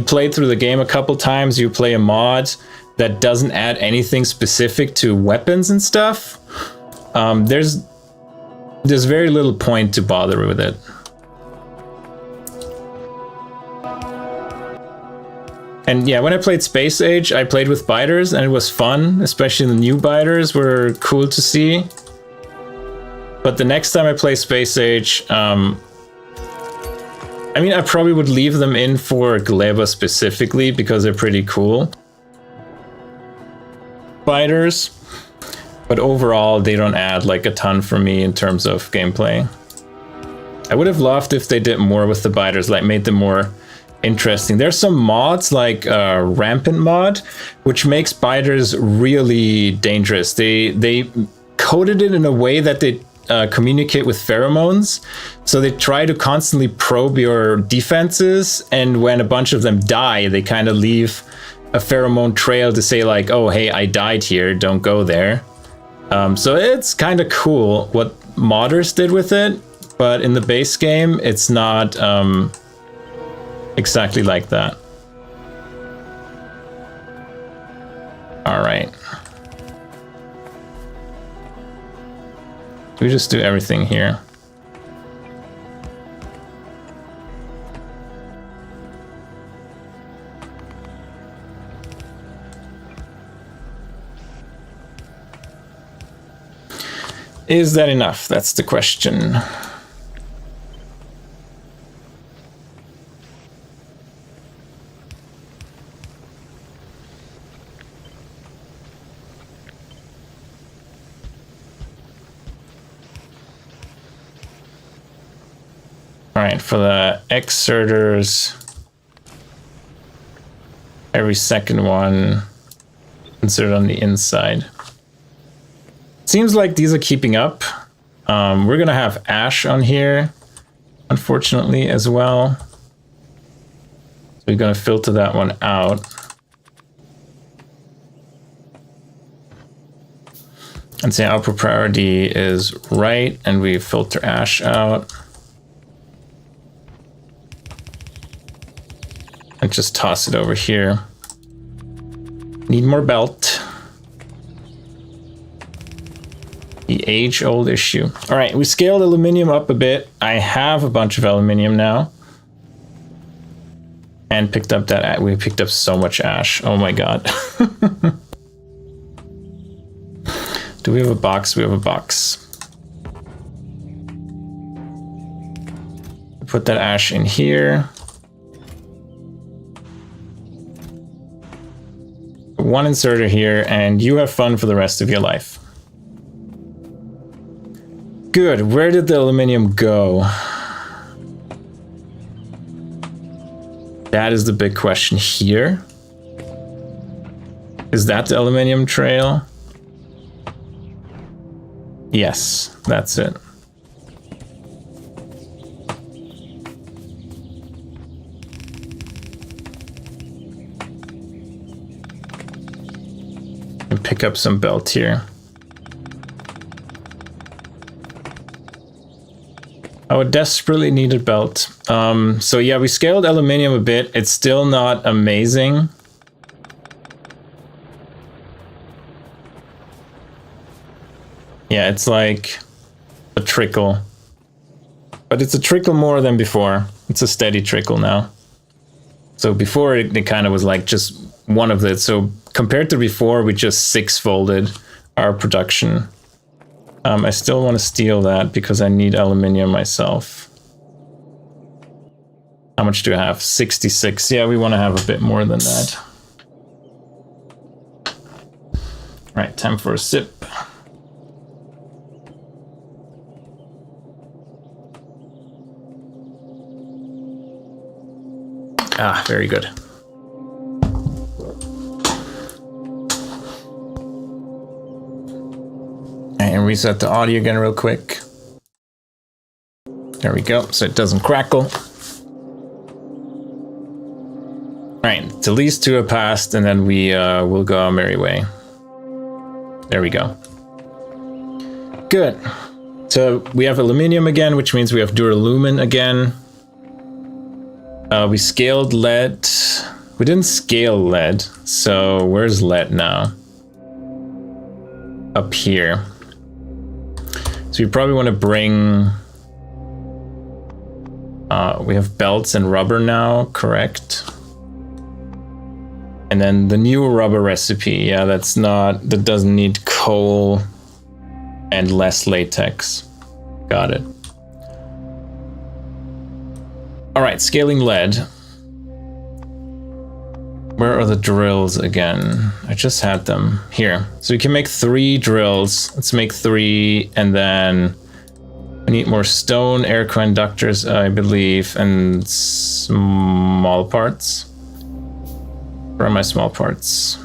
played through the game a couple times, you play a mod that doesn't add anything specific to weapons and stuff, there's very little point to bother with it. And yeah, when I played Space Age, I played with biters and it was fun, especially the new biters were cool to see. But the next time I play Space Age, I mean, I probably would leave them in for Gleba specifically because they're pretty cool biters. But overall, they don't add like a ton for me in terms of gameplay. I would have loved if they did more with the biters, like made them more interesting. There's some mods like Rampant mod, which makes biters really dangerous. They coded it in a way that they communicate with pheromones. So they try to constantly probe your defenses, and when a bunch of them die, they kind of leave a pheromone trail to say like, oh, hey, I died here, don't go there. So it's kind of cool what modders did with it, but in the base game, it's not exactly like that. All right. We just do everything here. Is that enough? That's the question. All right, for the exerters, every second one, insert on the inside. Seems like these are keeping up. We're gonna have ash on here, unfortunately, as well. So we're gonna filter that one out. And say output priority is right, and we filter ash out. And just toss it over here. Need more belt. The age-old issue. All right, we scaled aluminum up a bit. I have a bunch of aluminum now. And picked up that, we picked up so much ash. Oh my God. Do we have a box? We have a box. Put that ash in here. One inserter here, and you have fun for the rest of your life. Good. Where did the aluminum go? That is the big question here. Is that the aluminum trail? Yes, that's it. And pick up some belt here. I would desperately need a belt. So yeah, we scaled aluminum a bit. It's still not amazing. Yeah, it's like a trickle. But it's a trickle more than before. It's a steady trickle now. So before it kind of was like just one of the... So compared to before, we just 6-folded our production. I still want to steal that because I need aluminum myself. How much do I have? 66. Yeah, we want to have a bit more than that. time for a sip. Ah, very good. And reset the audio again real quick. There we go, so it doesn't crackle. Right, till these two are passed, and then we will go our merry way. There we go. Good. So we have aluminium again, which means we have duralumin again. We scaled lead. We didn't scale lead, so where's lead now? Up here. So you probably want to bring... we have belts and rubber now, correct? And then the new rubber recipe, yeah, that doesn't need coal and less latex. Got it. All right, scaling lead. Where are the drills again? I just had them here. So we can make 3 drills. Let's make 3, and then we need more stone, air conductors, I believe, and small parts. Where are my small parts?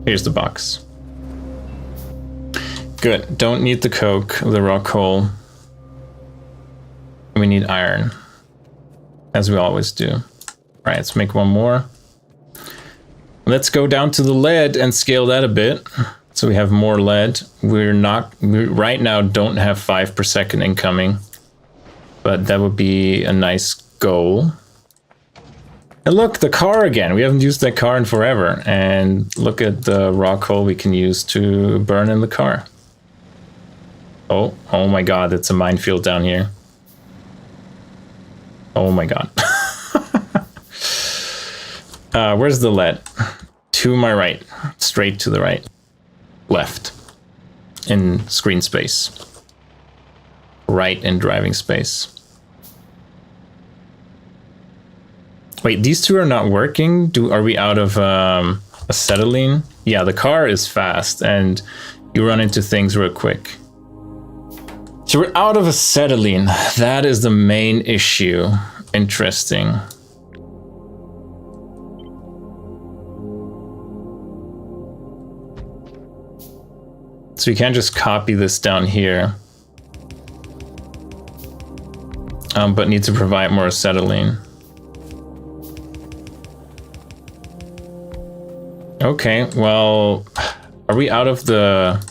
Here's the box. Good. Don't need the coke, the raw coal. We need iron, as we always do. All right, let's make one more. Let's go down to the lead and scale that a bit. So we have more lead. We right now don't have 5 per second incoming, but that would be a nice goal. And look, the car again. We haven't used that car in forever. And look at the raw coal we can use to burn in the car. Oh my God, it's a minefield down here. Oh my God. Where's the lead? To my right. Straight to the right. Left. In screen space. Right in driving space. Wait, these two are not working? Are we out of acetylene? Yeah, the car is fast and you run into things real quick. So we're out of acetylene. That is the main issue. Interesting. So you can't just copy this down here. But need to provide more acetylene. Okay, well, are we out of the...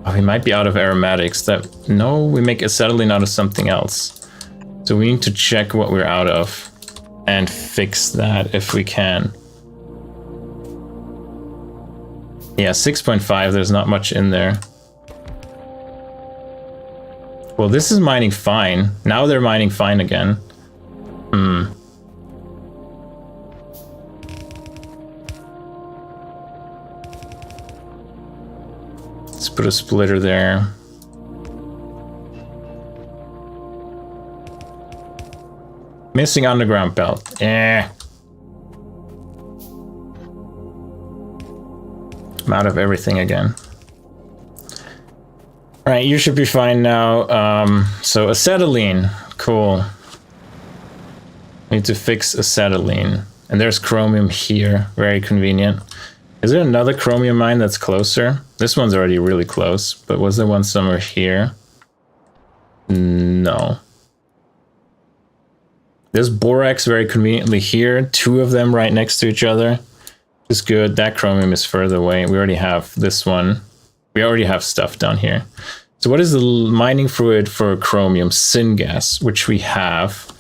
Oh, we might be out of aromatics. No, we make acetylene out of something else. So we need to check what we're out of and fix that if we can. Yeah, 6.5, there's not much in there. Well, this is mining fine. Now they're mining fine again. Let's put a splitter there. Missing underground belt. I'm out of everything again. All right, you should be fine now. So acetylene, cool. Need to fix acetylene. And there's chromium here, very convenient. Is there another chromium mine that's closer? This one's already really close, but was there one somewhere here? No. There's borax very conveniently here. 2 of them right next to each other. Is good. That chromium is further away. We already have this one. We already have stuff down here. So what is the mining fluid for chromium? Syngas, which we have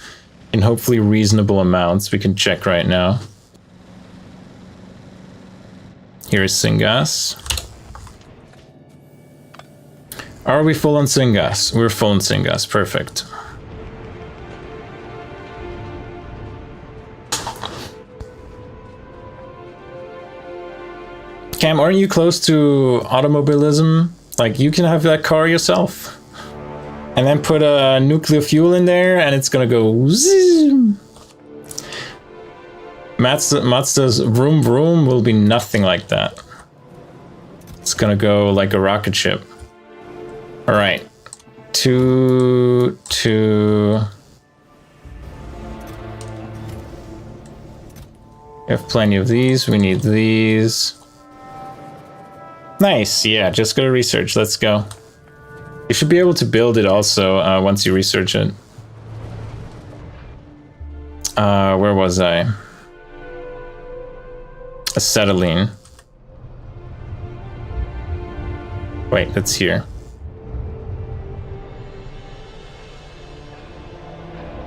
in hopefully reasonable amounts. We can check right now. Here is syngas. Are we full on syngas? We're full on syngas. Perfect. Cam, aren't you close to automobilism? Like, you can have that car yourself. And then put a nuclear fuel in there and it's gonna go zoom. Mazda's vroom vroom will be nothing like that. It's gonna go like a rocket ship. All right, 2, 2. We have plenty of these. We need these. Nice. Yeah, just go to research. Let's go. You should be able to build it also once you research it. Where was I? Acetylene. Wait, that's here.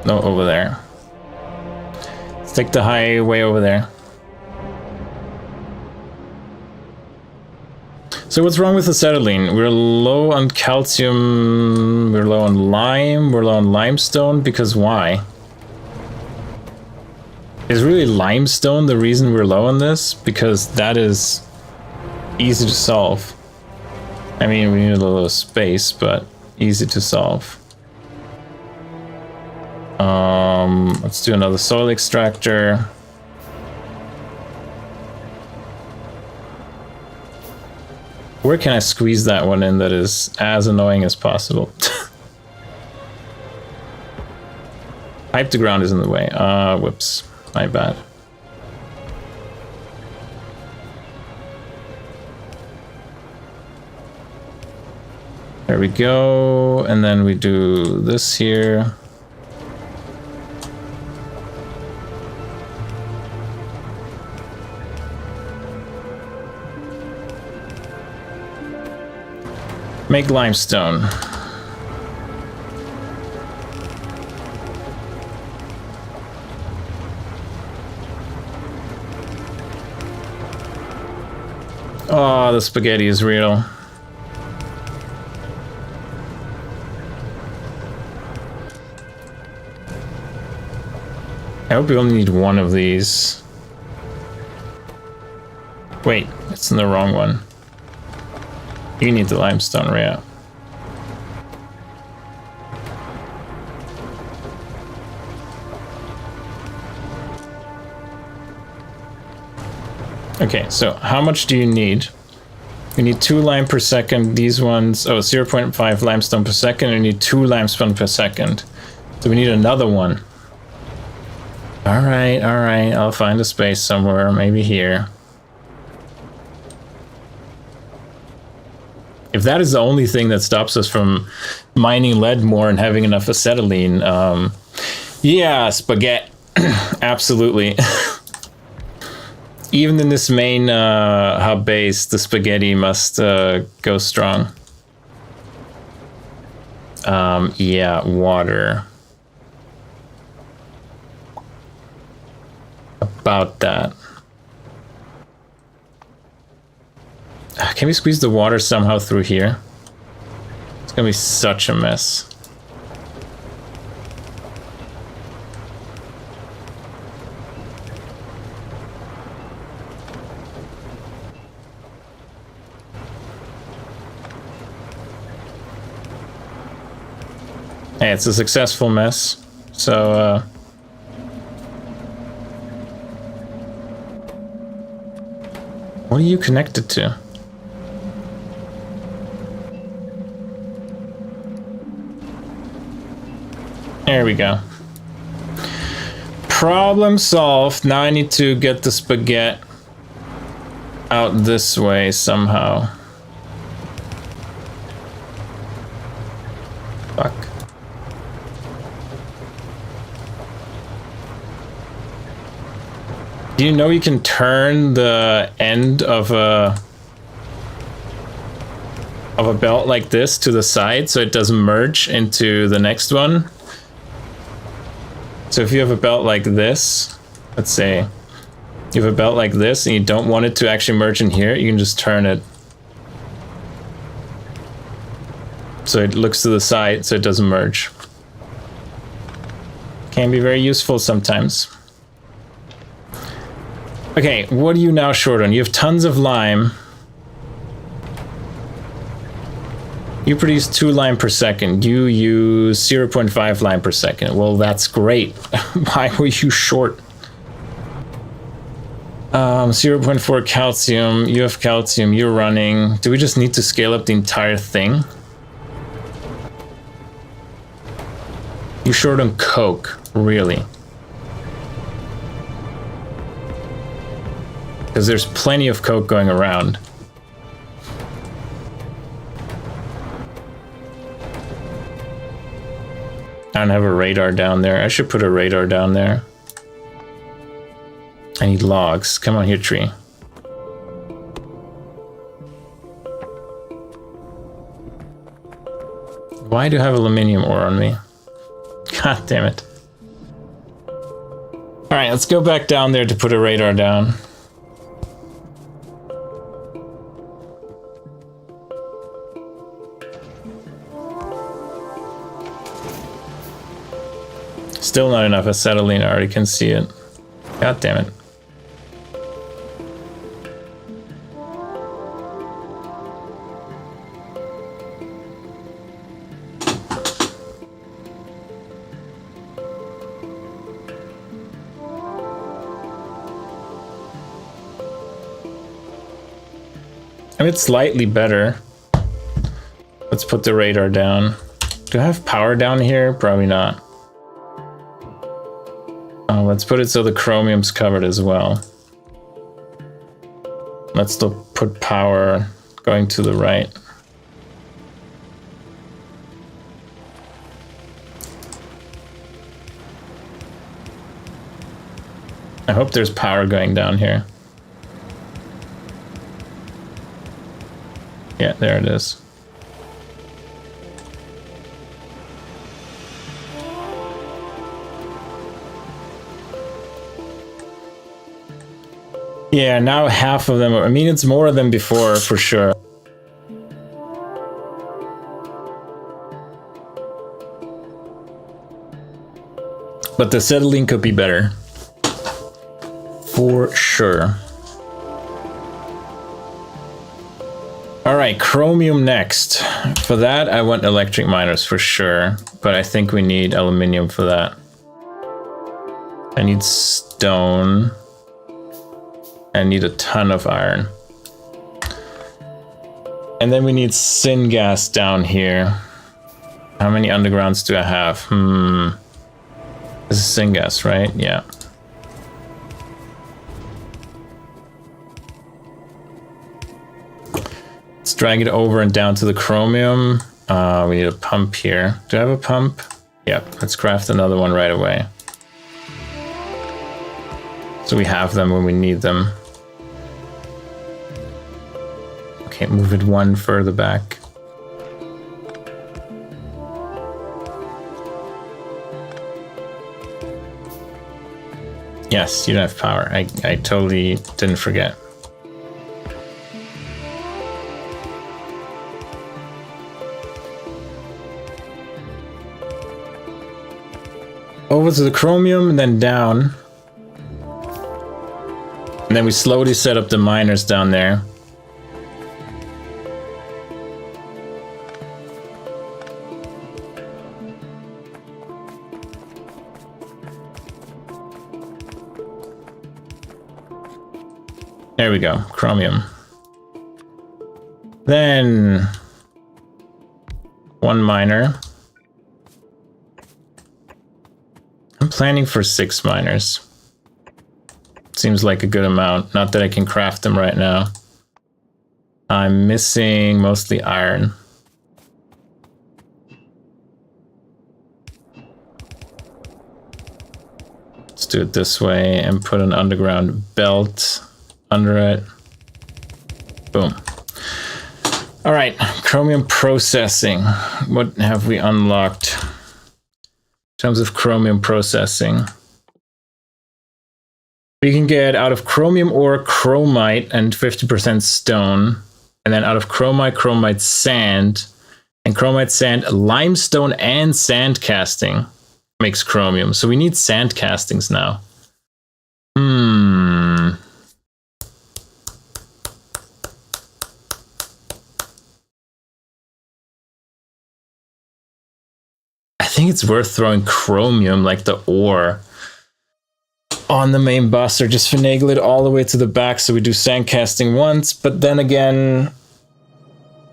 No, over there. Let's take the highway over there. So what's wrong with acetylene? We're low on calcium, we're low on lime, we're low on limestone, because why? Is really limestone the reason we're low on this? Because that is easy to solve. I mean, we need a little space, but easy to solve. Let's do another soil extractor. Where can I squeeze that one in that is as annoying as possible? Pipe to ground is in the way. Whoops. My bad. There we go. And then we do this here. Make limestone. Oh, the spaghetti is real. I hope we only need one of these. Wait, it's in the wrong one. You need the limestone, right? Okay, so how much do you need? You need 2 lime per second. These ones, 0.5 limestone per second. And you need 2 limestone per second. So we need another one. All right, I'll find a space somewhere, maybe here. If that is the only thing that stops us from mining lead more and having enough acetylene, yeah, spaghetti, absolutely. Even in this main hub base, the spaghetti must go strong. Yeah, water. About that. Can we squeeze the water somehow through here? It's gonna be such a mess. Hey, it's a successful mess. So, what are you connected to? There we go. Problem solved. Now I need to get the spaghetti out this way somehow. Fuck. Do you know you can turn the end of a belt like this to the side so it doesn't merge into the next one? So if you have a belt like this, let's say you have a belt like this and you don't want it to actually merge in here, you can just turn it so it looks to the side so it doesn't merge. Can be very useful sometimes. Okay, what are you now short on? You have tons of lime. You produce 2 lime per second. You use 0.5 lime per second. Well, that's great. Why were you short? 0.4 calcium. You have calcium. You're running. Do we just need to scale up the entire thing? You short on coke, really? Because there's plenty of coke going around. I don't have a radar down there. I should put a radar down there. I need logs. Come on here, tree. Why do I have aluminium ore on me? God damn it. Alright, let's go back down there to put a radar down. Still not enough acetylene, I already can see it. God damn it. I mean, it's slightly better. Let's put the radar down. Do I have power down here? Probably not. Oh, let's put it so the chromium's covered as well. Let's still put power going to the right. I hope there's power going down here. Yeah, there it is. Yeah, now half of them. I mean, it's more than before, for sure. But the acetylene could be better. For sure. Alright, chromium next. For that, I want electric miners for sure. But I think we need aluminium for that. I need stone. I need a ton of iron. And then we need syngas down here. How many undergrounds do I have? This is syngas, right? Yeah. Let's drag it over and down to the chromium. We need a pump here. Do I have a pump? Yep, let's craft another one right away. So we have them when we need them. Okay, move it one further back. Yes, you don't have power. I totally didn't forget. Over to the chromium and then down. And then we slowly set up the miners down there. There we go, chromium. Then one miner. I'm planning for 6 miners. Seems like a good amount. Not that I can craft them right now. I'm missing mostly iron. Let's do it this way and put an underground belt under it. Boom. All right, chromium processing. What have we unlocked in terms of chromium processing? We can get out of chromium ore, chromite and 50% stone. And then out of chromite sand. And chromite sand, limestone and sand casting makes chromium. So we need sand castings now. I think it's worth throwing chromium, like the ore, on the main bus or just finagle it all the way to the back so we do sand casting once. But then again,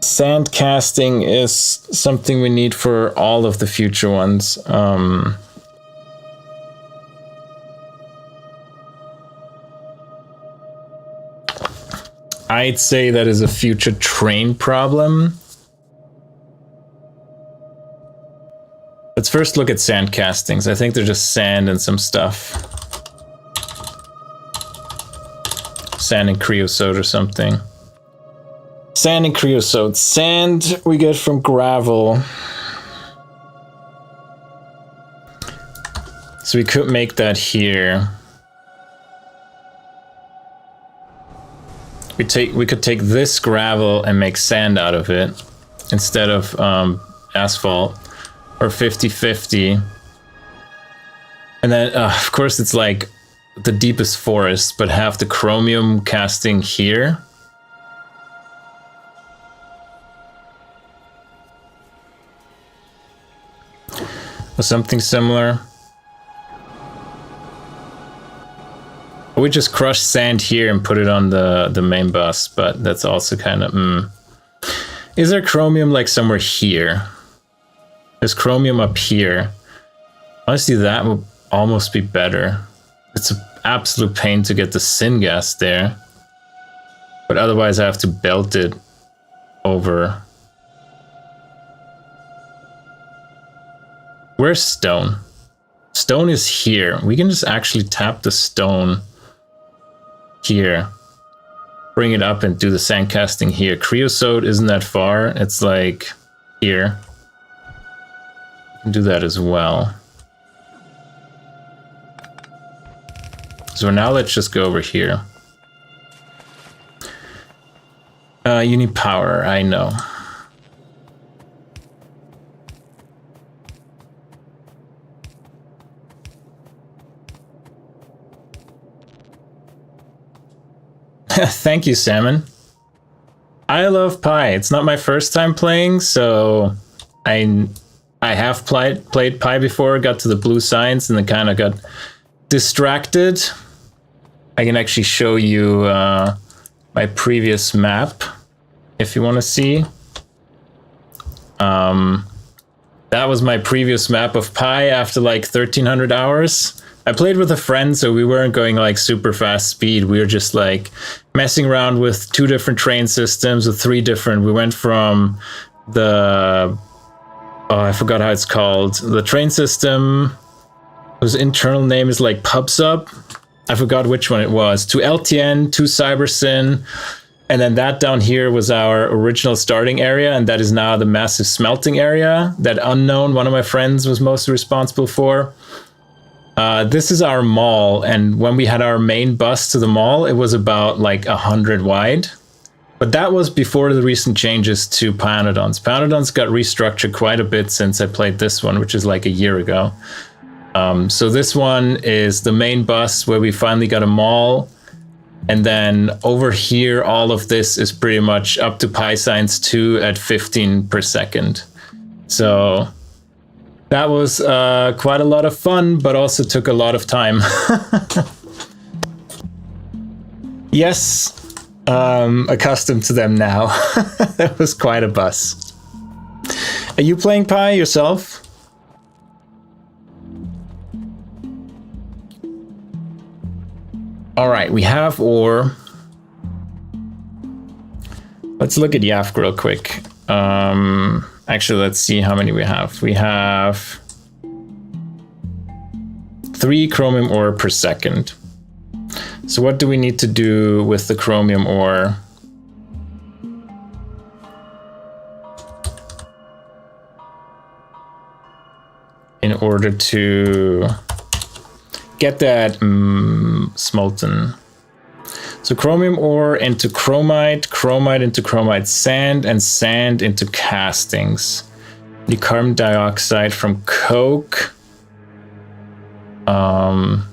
sand casting is something we need for all of the future ones. I'd say that is a future train problem. Let's first look at sand castings. I think they're just sand and some stuff. Sand and creosote or something. Sand and creosote. Sand we get from gravel. So we could make that here. We could take this gravel and make sand out of it instead of asphalt, or 50-50. And then of course it's like the deepest forest, but have the chromium casting here. Or something similar. We just crush sand here and put it on the main bus, but that's also kind of Is there chromium like somewhere here? There's chromium up here. Honestly, that would almost be better. It's an absolute pain to get the syngas there, but otherwise I have to belt it over. Where's stone? Stone is here. We can just actually tap the stone here, bring it up and do the sand casting here. Creosote isn't that far. It's like here. You can do that as well. So now let's just go over here. You need power, I know. Thank you, Salmon. I love Pi. It's not my first time playing, so I have played Pi before, got to the blue signs, and then kind of got distracted. I can actually show you my previous map if you want to see. That was my previous map of Pi after like 1300 hours. I played with a friend, so we weren't going like super fast speed. We were just like messing around with 2 different train systems, with 3 different. We went from the, oh, I forgot how it's called. The train system whose internal name is like PubSub. I forgot which one it was. To LTN, to Cybersyn. And then that down here was our original starting area, and that is now the massive smelting area that Unknown, one of my friends, was mostly responsible for. This is our mall, and when we had our main bus to the mall, it was about like 100 wide. But that was before the recent changes to Pyanodons. Pyanodons got restructured quite a bit since I played this one, which is like a year ago. So this one is the main bus where we finally got a mall. And then over here, all of this is pretty much up to pi science 2 at 15 per second. So that was quite a lot of fun, but also took a lot of time. Yes, accustomed to them now. That was quite a bus. Are you playing Pi yourself? All right, we have ore. Let's look at Yafk real quick. Actually, let's see how many we have. We have 3 chromium ore per second. So what do we need to do with the chromium ore? In order to get that smolten. So chromium ore into chromite, chromite into chromite sand, and sand into castings. The carbon dioxide from coke. Oh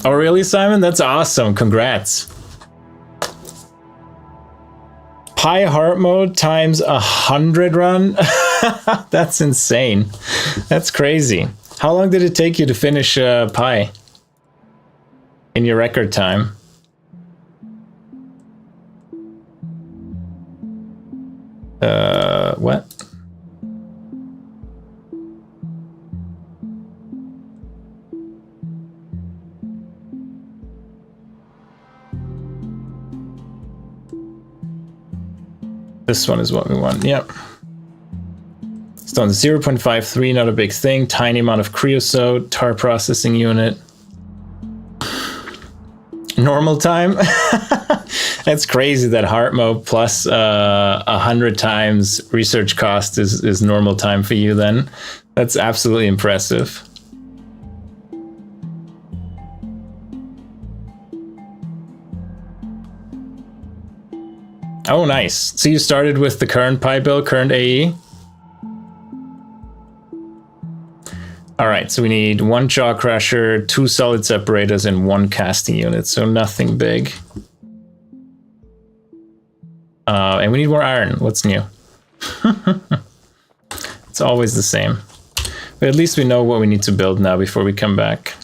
really, Simon? That's awesome. Congrats. Pi heart mode times 100 run? That's insane. That's crazy. How long did it take you to finish Pi? in your record time. What? This one is what we want. Yep. Stone 0.53, not a big thing. Tiny amount of creosote, tar processing unit. Normal time. That's crazy that hard mode plus 100 times research cost is normal time for you then. That's absolutely impressive. Oh, nice. So you started with the current Pi build, current AE? All right, so we need 1 jaw crusher, 2 solid separators, and 1 casting unit, so nothing big. And we need more iron. What's new? It's always the same. But at least we know what we need to build now before we come back.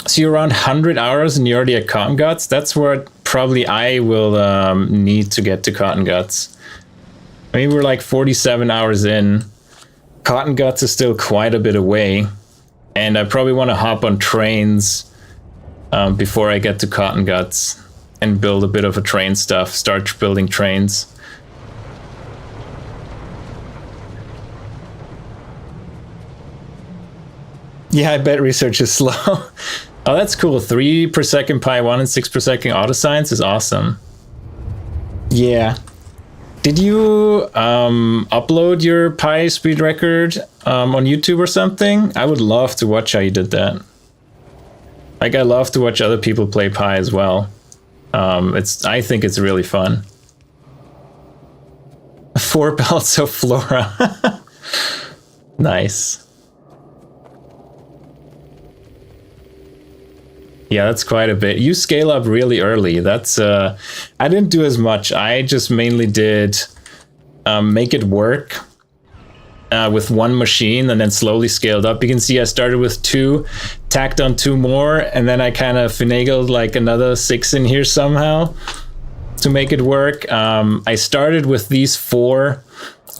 So you're around 100 hours and you're already at Cotton Guts? That's what probably I will need to get to Cotton Guts. I mean, we're like 47 hours in. Cotton Guts is still quite a bit away. And I probably want to hop on trains before I get to Cotton Guts and build a bit of a train stuff, start building trains. Yeah, I bet research is slow. Oh, that's cool. 3 per second Pi 1 and 6 per second autoscience is awesome. Yeah. Did you upload your Pi speed record on YouTube or something? I would love to watch how you did that. Like, I love to watch other people play Pi as well. I think it's really fun. 4 belts of flora. Nice. Yeah, that's quite a bit. You scale up really early. That's I didn't do as much. I just mainly did make it work with 1 machine and then slowly scaled up. You can see I started with 2, tacked on 2 more, and then I kind of finagled like another 6 in here somehow to make it work. I started with these 4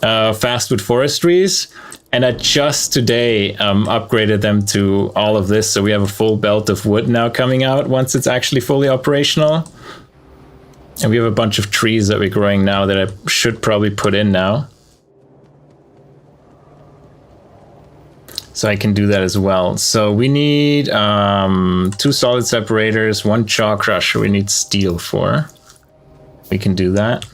fastwood forestries, and I just today upgraded them to all of this, so we have a full belt of wood now coming out once it's actually fully operational. And we have a bunch of trees that we're growing now that I should probably put in now. So I can do that as well. So we need 2 solid separators, 1 jaw crusher we need steel for. We can do that.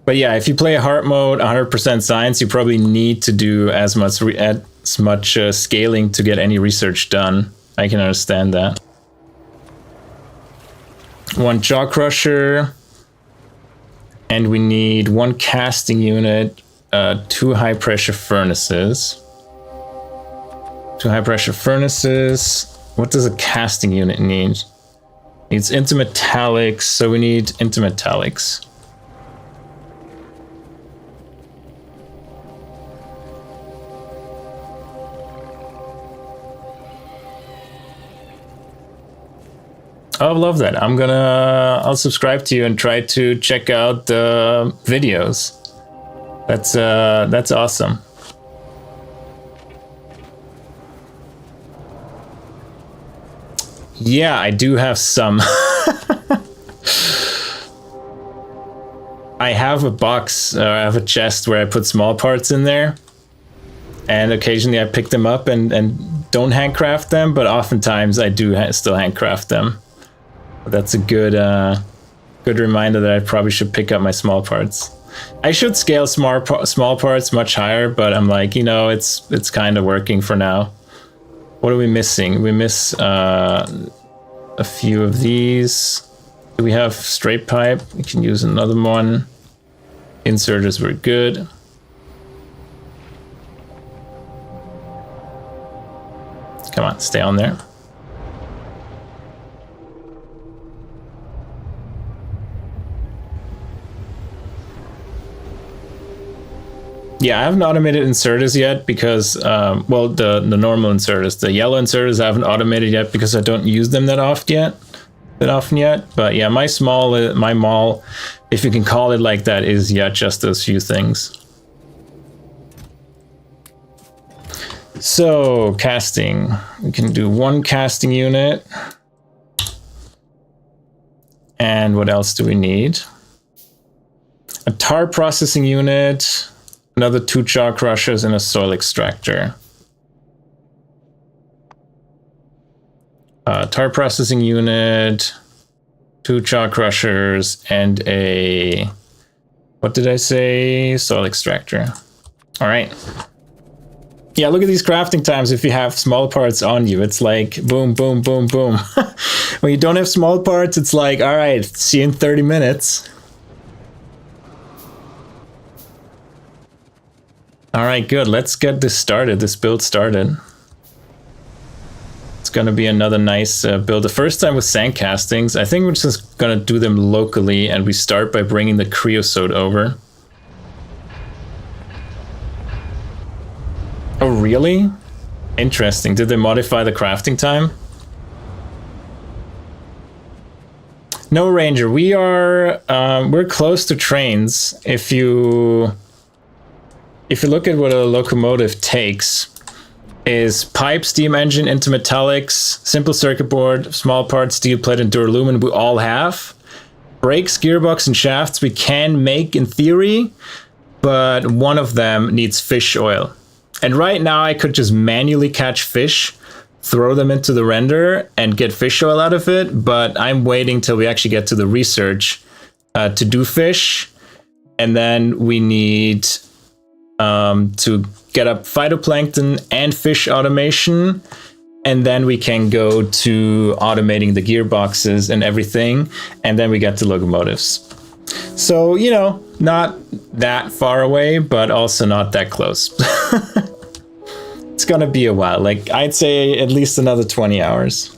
But yeah, if you play a hard mode, 100% science, you probably need to do as much scaling to get any research done. I can understand that. 1 jaw crusher, and we need 1 casting unit, 2 high pressure furnaces. 2 high pressure furnaces. What does a casting unit need? It needs intermetallics, so we need intermetallics. Oh, I love that. I'll subscribe to you and try to check out the videos. That's awesome. Yeah, I do have some. I have a box, I have a chest where I put small parts in there. And occasionally I pick them up and don't handcraft them, but oftentimes I do still handcraft them. That's a good good reminder that I probably should pick up my small parts. I should scale small parts much higher, but I'm like, you know, it's kind of working for now. What are we missing? We miss a few of these. Do we have straight pipe? We can use another one. Inserters were good. Come on, stay on there. Yeah, I haven't automated inserters yet because, well, the normal inserters, the yellow inserters I haven't automated yet because I don't use them that often yet. But yeah, my mall, if you can call it like that, is just those few things. So casting, we can do 1 casting unit. And what else do we need? A tar processing unit, another 2 jaw crushers, and a soil extractor. Tar processing unit, 2 jaw crushers, and a, what did I say? Soil extractor. All right. Yeah, look at these crafting times if you have small parts on you. It's like boom, boom, boom, boom. When you don't have small parts, it's like, all right, see you in 30 minutes. All right, good. Let's get this started, this build started. It's going to be another nice build. The first time with sand castings, I think we're just going to do them locally, and we start by bringing the creosote over. Oh, really? Interesting. Did they modify the crafting time? No, Ranger. We're close to trains. If you look at what a locomotive takes, is pipe, steam engine, into metallics, simple circuit board, small parts, steel plate, and duralumin. We all have brakes, gearbox, and shafts. We can make in theory, but one of them needs fish oil. And right now I could just manually catch fish, throw them into the render, and get fish oil out of it. But I'm waiting till we actually get to the research to do fish. And then we need to get up phytoplankton and fish automation. And then we can go to automating the gearboxes and everything. And then we get to locomotives. So, you know, not that far away, but also not that close. It's gonna be a while. Like, I'd say at least another 20 hours.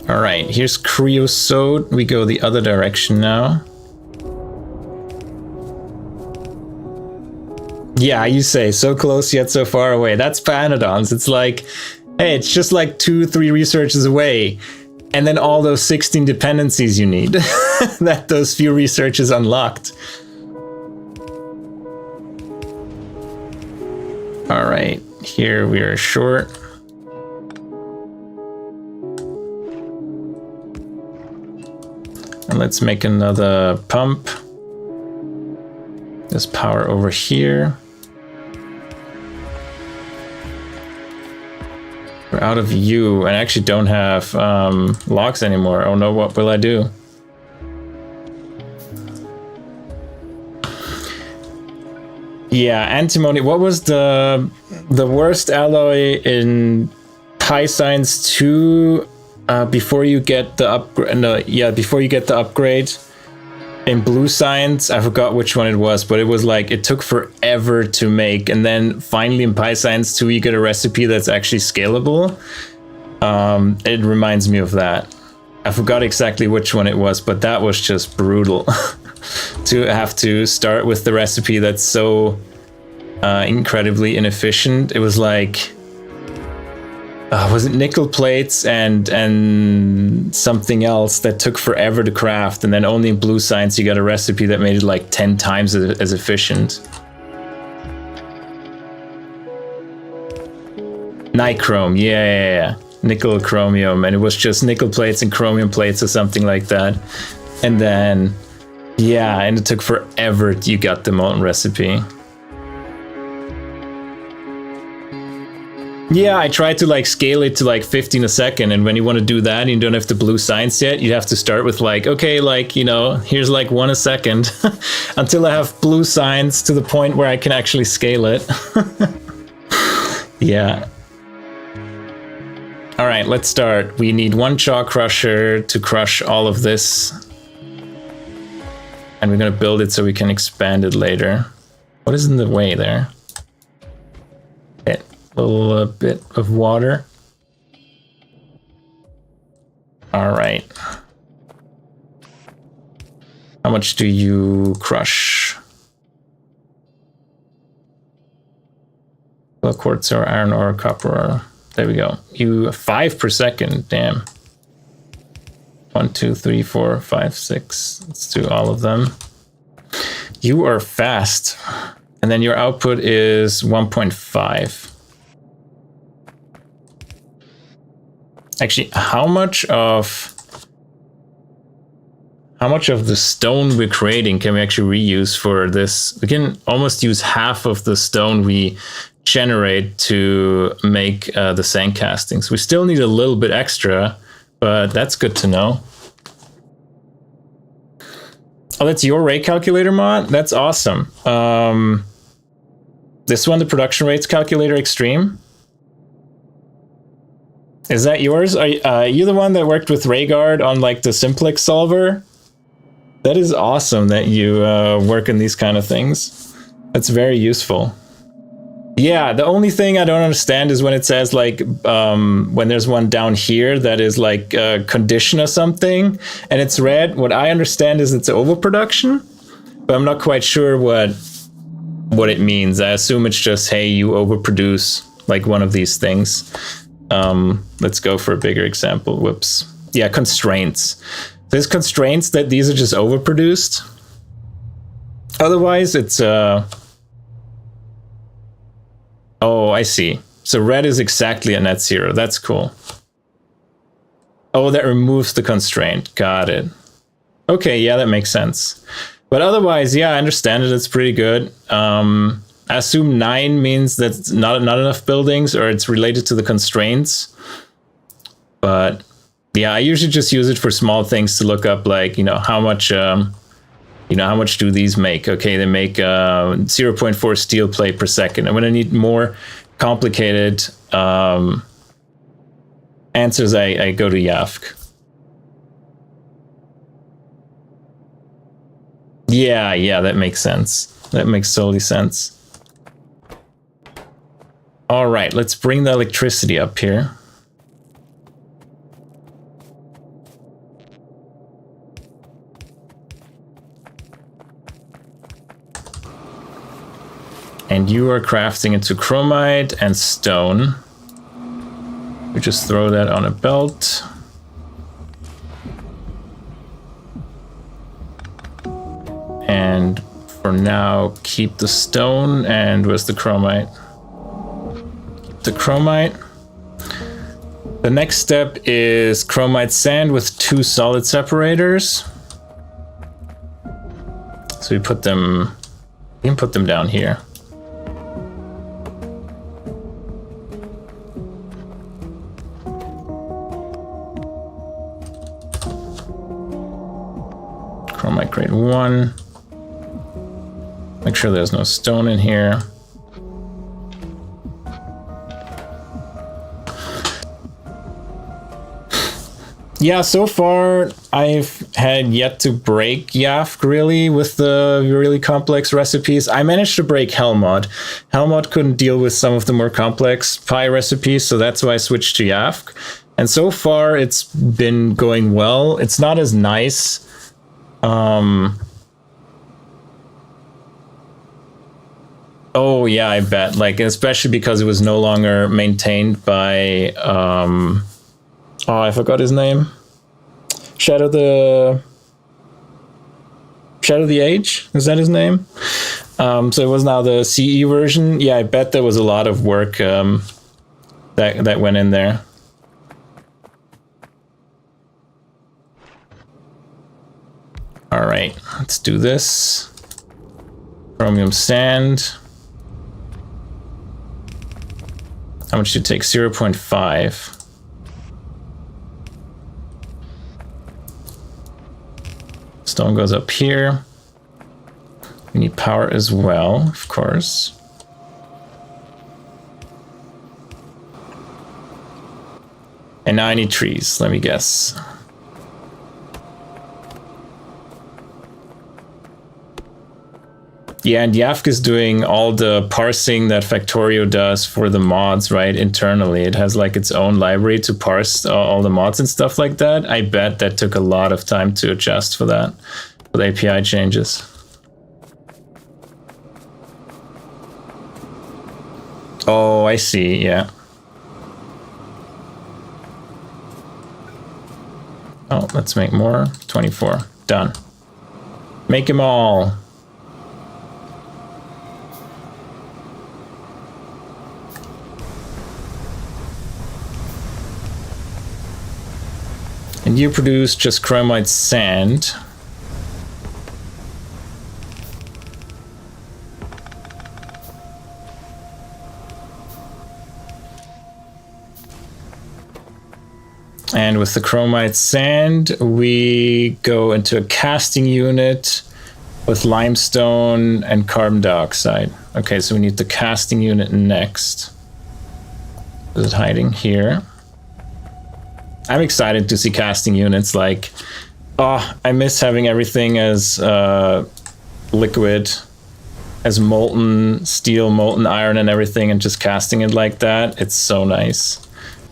All right, here's creosote. We go the other direction now. Yeah, you say, so close yet so far away. That's Pyanodons. It's like, hey, it's just like 2-3 researches away. And then all those 16 dependencies you need that those few researches unlocked. All right, here we are short. And let's make another pump. There's power over here. We're out of U, and I actually don't have logs anymore. Oh no, what will I do? Yeah, antimony. What was the worst alloy in Pi Science 2 before you get the upgrade? No, yeah, before you get the upgrade in Blue Science. I forgot which one it was, but it was like it took forever to make, and then finally in Pi Science 2 you get a recipe that's actually scalable. It reminds me of that. I forgot exactly which one it was, but that was just brutal. To have to start with the recipe that's so incredibly inefficient. It was like, was it nickel plates and something else that took forever to craft, and then only in Blue Science you got a recipe that made it like 10 times as efficient. Nichrome, yeah. Nickel chromium, and it was just nickel plates and chromium plates or something like that. And then, yeah, and it took forever you got the molten recipe. Yeah, I tried to like scale it to like 15 a second, and when you want to do that and you don't have the Blue Science yet, you have to start with like, okay, like, you know, here's like 1 a second until I have Blue Science to the point where I can actually scale it. Yeah. All right, let's start. We need 1 jaw crusher to crush all of this. And we're gonna build it so we can expand it later. What is in the way there? Okay, a little bit of water. All right. How much do you crush? Well, quartz ore, iron ore, copper ore. There we go. You 5 per second. Damn. 1, 2, 3, 4, 5, 6. Let's do all of them. You are fast. And then your output is 1.5. Actually, how much of the stone we're creating can we actually reuse for this? We can almost use half of the stone we generate to make the sand castings. We still need a little bit extra, but that's good to know. Oh, that's your rate calculator mod? That's awesome. This one, the production rates calculator extreme. Is that yours? Are you the one that worked with Rhaegar on like the simplex solver? That is awesome that you work in these kind of things. That's very useful. Yeah, the only thing I don't understand is when it says like when there's one down here that is like a condition or something and it's red. What I understand is it's overproduction, but I'm not quite sure what it means. I assume it's just, hey, you overproduce like one of these things. Let's go for a bigger example. Whoops. Yeah, constraints. There's constraints that these are just overproduced. Otherwise, it's oh, I see. So red is exactly a net zero. That's cool. Oh, that removes the constraint. Got it. Okay, yeah, that makes sense. But otherwise, yeah, I understand it. It's pretty good. I assume 9 means that's not enough buildings, or it's related to the constraints. But yeah, I usually just use it for small things to look up, like, how much, how much do these make? Okay, they make 0.4 steel plate per second. And when I need more complicated answers, I go to YAFC. Yeah, that makes sense. That makes totally sense. All right, let's bring the electricity up here. And you are crafting into chromite and stone. We just throw that on a belt. And for now, keep the stone. And where's the chromite? The chromite. The next step is chromite sand with 2 solid separators. So we can put them down here. Chromite grade 1. Make sure there's no stone in here. Yeah, so far I've had yet to break YAFC really with the really complex recipes. I managed to break Helmod. Helmod couldn't deal with some of the more complex pie recipes, so that's why I switched to YAFC. And so far it's been going well. It's not as nice. Oh yeah, I bet. Like, especially because it was no longer maintained by oh, I forgot his name. Shadow the Age? Is that his name? So it was now the CE version. Yeah, I bet there was a lot of work that went in there. All right, let's do this. Chromium sand. How much should it take? 0.5. Stone goes up here. We need power as well, of course. And now I need trees, let me guess. Yeah, and YAFC is doing all the parsing that Factorio does for the mods, right, internally. It has like its own library to parse all the mods and stuff like that. I bet that took a lot of time to adjust for that. with API changes. Oh, I see, yeah. Oh, let's make more. 24. Done. Make them all. And you produce just chromite sand. And with the chromite sand, we go into a casting unit with limestone and carbon dioxide. Okay, so we need the casting unit next. Is it hiding here? I'm excited to see casting units. Like, oh, I miss having everything as liquid, as molten steel, molten iron and everything, and just casting it like that. It's so nice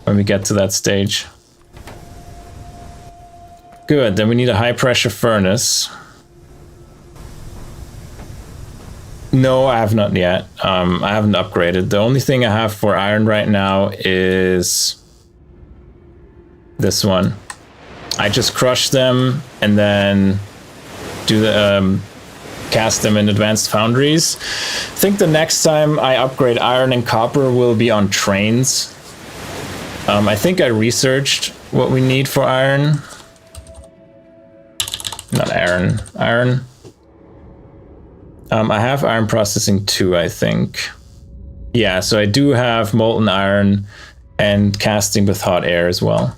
when we get to that stage. Good, then we need a high pressure furnace. No, I have not yet. I haven't upgraded. The only thing I have for iron right now is this one. I just crush them and then do the cast them in advanced foundries. I think the next time I upgrade iron and copper will be on trains. I think I researched what we need for iron. Not iron. Iron. I have iron processing 2, I think. Yeah, so I do have molten iron and casting with hot air as well.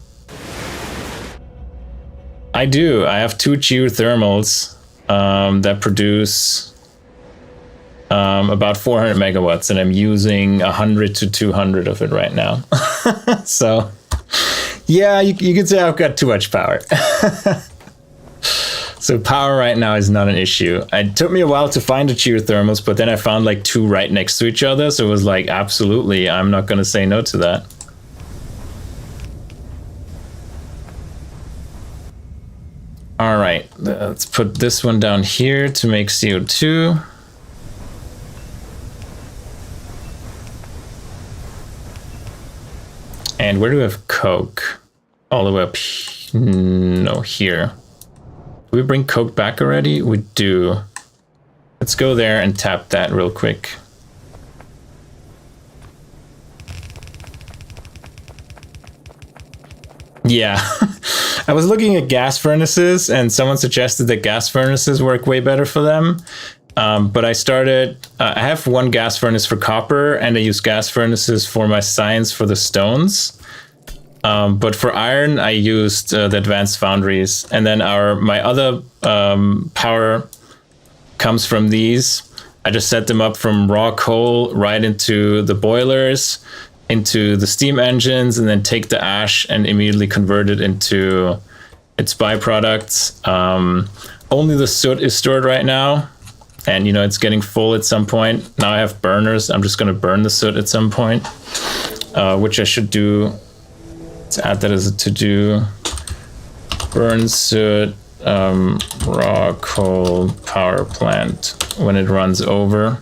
I do. I have 2 geothermals that produce about 400 megawatts, and I'm using 100 to 200 of it right now. So, yeah, you could say I've got too much power. So power right now is not an issue. It took me a while to find the geothermals, but then I found like 2 right next to each other. So it was like, absolutely, I'm not going to say no to that. All right, let's put this one down here to make CO2. And where do we have coke? All the way up, no, here. Do we bring coke back already? We do. Let's go there and tap that real quick. Yeah, I was looking at gas furnaces and someone suggested that gas furnaces work way better for them. But I started, I have 1 gas furnace for copper and I use gas furnaces for my science for the stones. But for iron, I used the advanced foundries, and then my other power comes from these. I just set them up from raw coal right into the boilers, into the steam engines, and then take the ash and immediately convert it into its byproducts. Only the soot is stored right now, and you know it's getting full at some point. Now I have burners. I'm just going to burn the soot at some point, which I should do. Let's add that as a to-do. Burn soot, raw coal power plant when it runs over.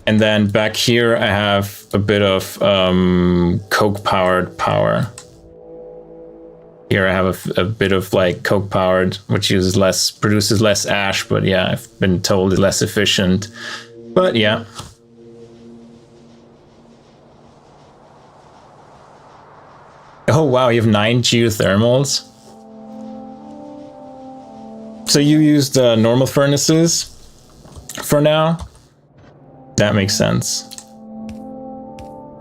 And then back here I have a bit of coke-powered power. Here I have a bit of like coke-powered, which uses less, produces less ash, but yeah, I've been told it's less efficient. But yeah. Oh wow, you have 9 geothermals. So you used normal furnaces for now? That makes sense.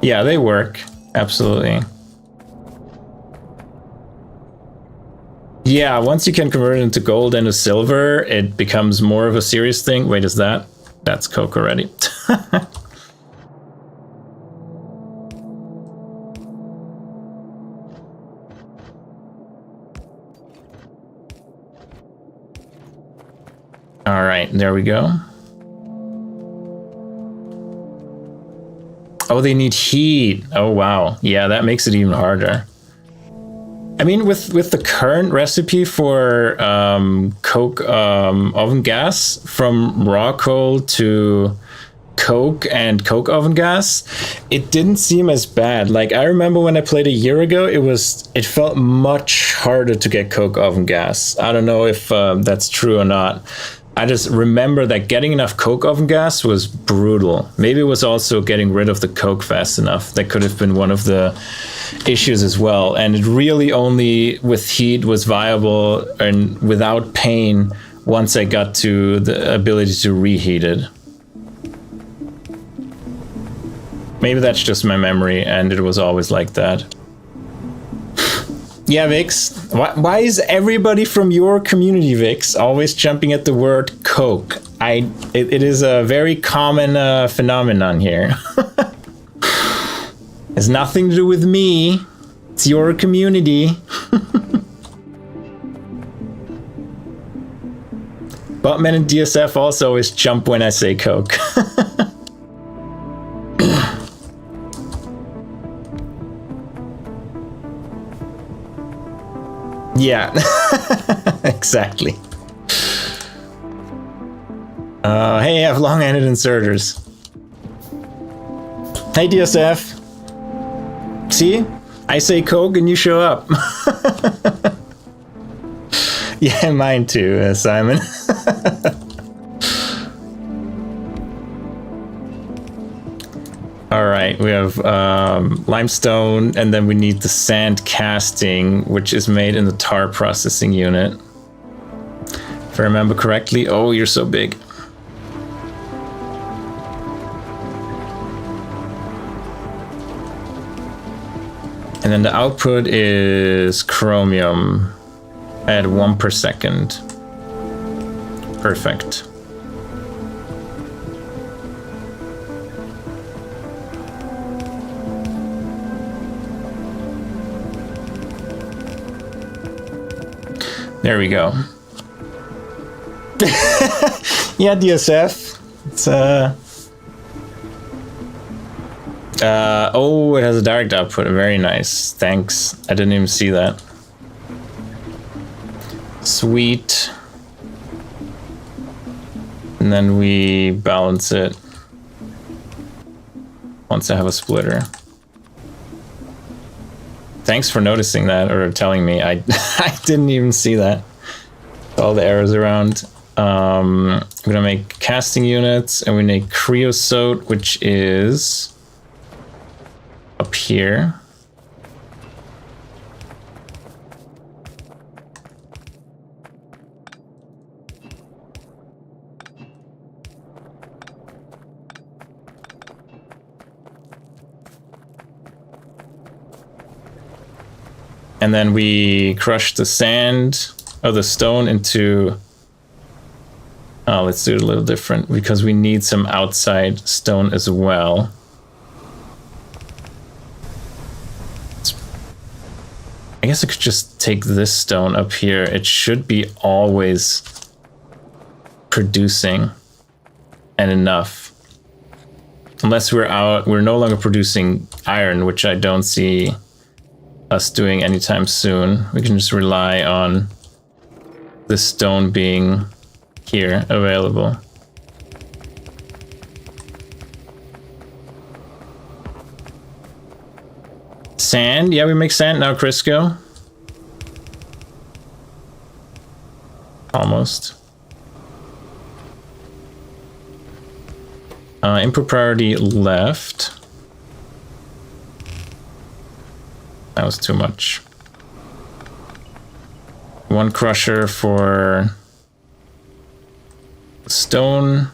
Yeah, they work. Absolutely. Yeah, once you can convert it into gold and into silver, it becomes more of a serious thing. Wait, is that? That's coke already. All right, there we go. Oh, they need heat. Oh, wow. Yeah, that makes it even harder. I mean, with the current recipe for coke oven gas, from raw coal to coke and coke oven gas, it didn't seem as bad. Like, I remember when I played a year ago, it felt much harder to get coke oven gas. I don't know if that's true or not. I just remember that getting enough coke oven gas was brutal. Maybe it was also getting rid of the coke fast enough. That could have been one of the issues as well. And it really only with heat was viable and without pain once I got to the ability to reheat it. Maybe that's just my memory and it was always like that. Yeah, Vix. Why is everybody from your community, Vix, always jumping at the word coke? It is a very common phenomenon here. Has nothing to do with me. It's your community. Buttman and DSF also always jump when I say coke. Yeah, exactly. Hey, I have long-handed inserters. Hey, DSF. See? I say coke and you show up. Yeah, mine too, Simon. All right, we have limestone, and then we need the sand casting, which is made in the tar processing unit. If I remember correctly. Oh, you're so big. And then the output is chromium at 1 per second. Perfect. There we go. Yeah, DSF. It's oh, it has a direct output. Very nice. Thanks. I didn't even see that. Sweet. And then we balance it once I have a splitter. Thanks for noticing that or telling me. I didn't even see that. All the arrows around. I'm gonna make casting units, and we make creosote, which is up here. And then we crush the sand or the stone into, oh, let's do it a little different because we need some outside stone as well. I guess I could just take this stone up here. It should be always producing and enough. Unless we're no longer producing iron, which I don't see us doing anytime soon. We can just rely on this stone being here available. Sand, yeah, we make sand now, Crisco. Almost. Input priority left. That was too much. One crusher for stone.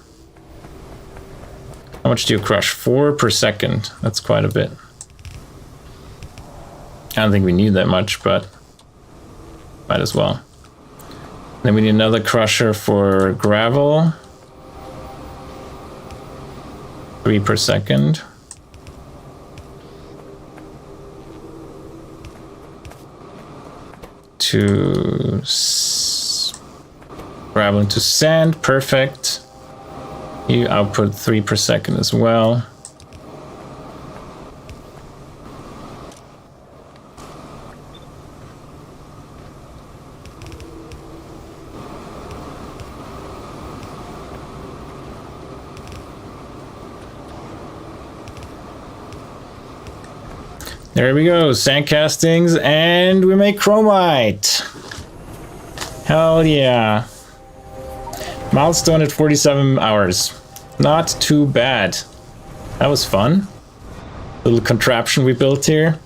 How much do you crush? 4 per second. That's quite a bit. I don't think we need that much, but might as well. Then we need another crusher for gravel. 3 per second. To gravel into sand, perfect. You output 3 per second as well. There we go, sand castings, and we make chromite. Hell yeah. Milestone at 47 hours. Not too bad. That was fun. Little contraption we built here.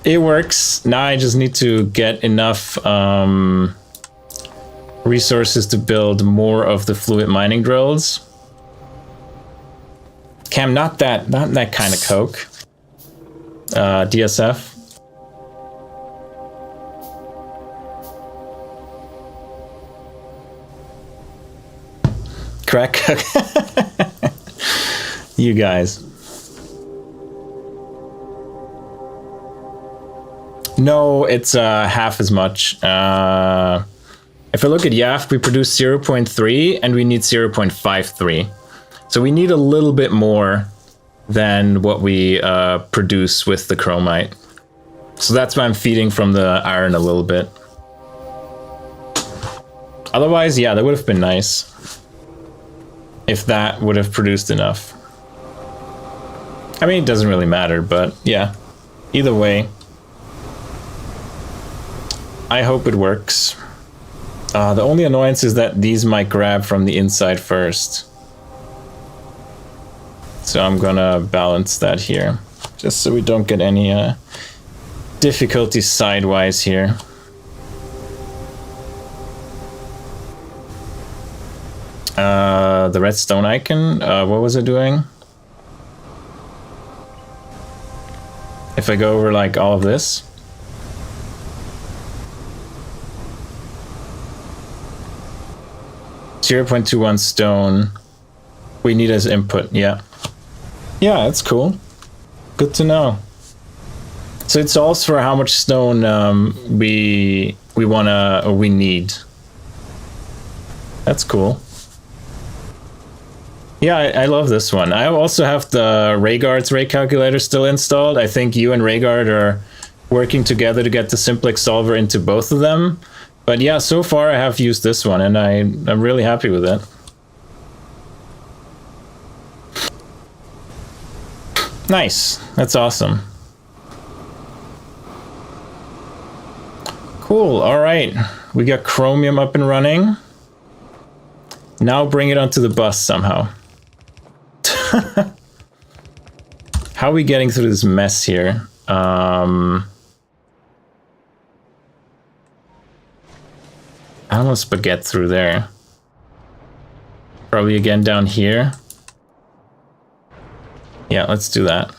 It works. Now I just need to get enough resources to build more of the fluid mining drills. Cam, not that kind of coke. DSF. Crack. You guys. No, it's half as much. If I look at YAF, we produce 0.3 and we need 0.53. So we need a little bit more than what we produce with the chromite. So that's why I'm feeding from the iron a little bit. Otherwise, yeah, that would have been nice. If that would have produced enough. I mean, it doesn't really matter, but yeah. Either way. I hope it works. The only annoyance is that these might grab from the inside first. So I'm gonna balance that here. Just so we don't get any difficulty sidewise here. The redstone icon, what was it doing? If I go over like all of this. .21 stone. We need as input, yeah. Yeah, that's cool. Good to know. So it solves for how much stone we wanna or we need. That's cool. Yeah, I love this one. I also have the Rhaegar's ray calculator still installed. I think you and Rhaegar are working together to get the simplex solver into both of them. But yeah, so far I have used this one and I'm really happy with it. Nice, that's awesome. Cool, all right. We got chromium up and running. Now bring it onto the bus somehow. How are we getting through this mess here? I almost baguette through there. Probably again down here. Yeah, let's do that.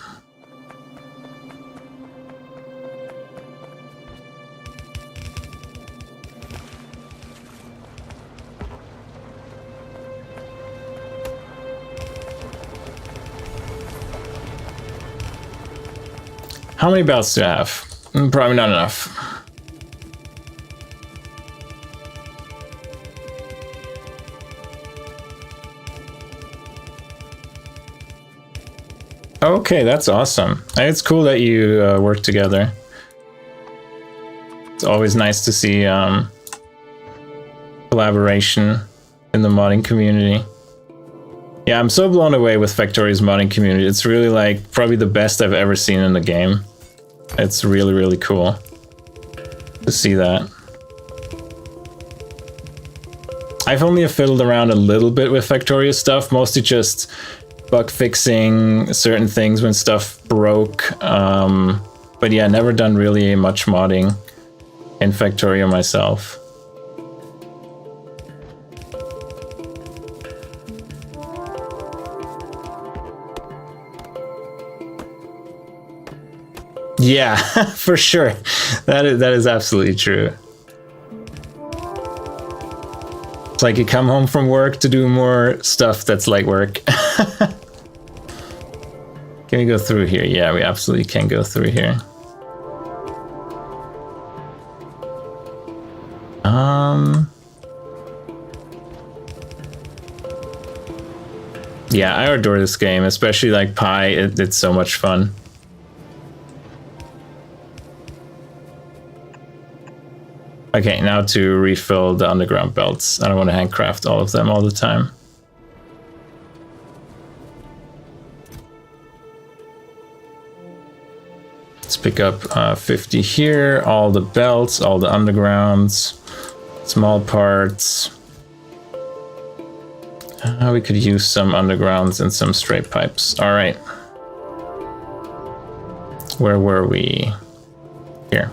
How many belts do I have? Probably not enough. Okay, that's awesome. It's cool that you work together. It's always nice to see collaboration in the modding community. Yeah, I'm so blown away with Factorio's modding community. It's really like probably the best I've ever seen in the game. It's really, really cool to see that. I've only fiddled around a little bit with Factorio stuff, mostly just bug fixing certain things when stuff broke. But yeah, never done really much modding in Factorio myself. Yeah, for sure. That is absolutely true. It's like you come home from work to do more stuff that's like work. Can we go through here? Yeah, we absolutely can go through here. Yeah, I adore this game, especially like Pi. It's so much fun. Okay, now to refill the underground belts. I don't want to handcraft all of them all the time. pick up 50 here, all the belts, all the undergrounds, small parts. We could use some undergrounds and some straight pipes. All right. Where were we? Here.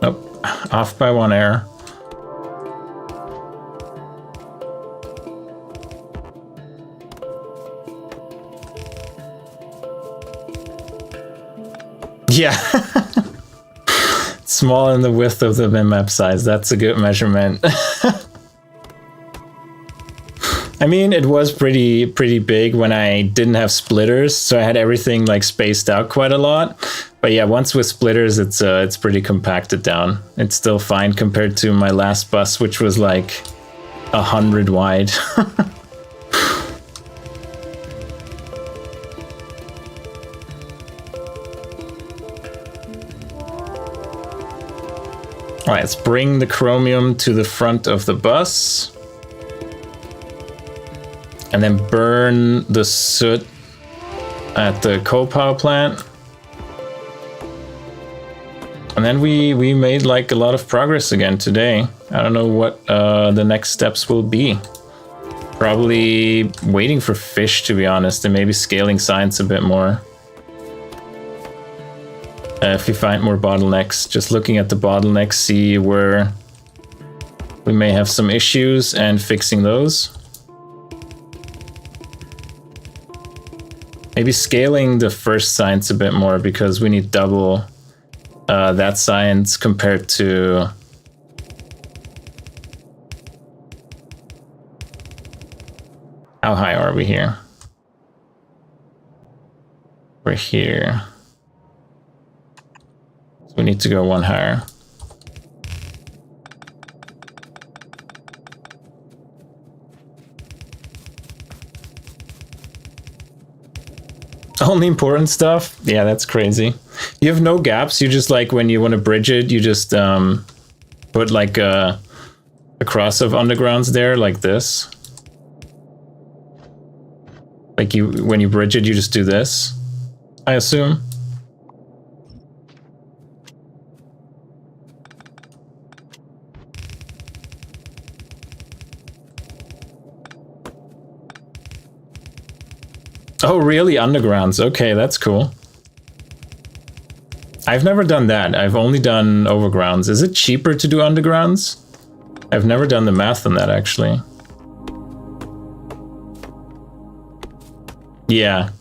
Nope. Off by 1 air. Yeah. Small in the width of the min-map size. That's a good measurement. I mean, it was pretty big when I didn't have splitters, so I had everything like spaced out quite a lot. But yeah, once with splitters, it's pretty compacted down. It's still fine compared to my last bus, which was like 100 wide. All right, let's bring the chromium to the front of the bus. And then burn the soot at the coal power plant. And then we made like a lot of progress again today. I don't know what the next steps will be. Probably waiting for fish, to be honest, and maybe scaling science a bit more. If we find more bottlenecks, just looking at the bottlenecks, see where we may have some issues and fixing those. Maybe scaling the first science a bit more because we need double that science compared to how high are we here? We're here. So we need to go 1 higher. Only important stuff? Yeah, that's crazy. You have no gaps. You just like when you want to bridge it, you just put like a cross of undergrounds there like this. Like when you bridge it, you just do this, I assume. Oh, really? Undergrounds. Okay, that's cool. I've never done that. I've only done overgrounds. Is it cheaper to do undergrounds? I've never done the math on that, actually. Yeah,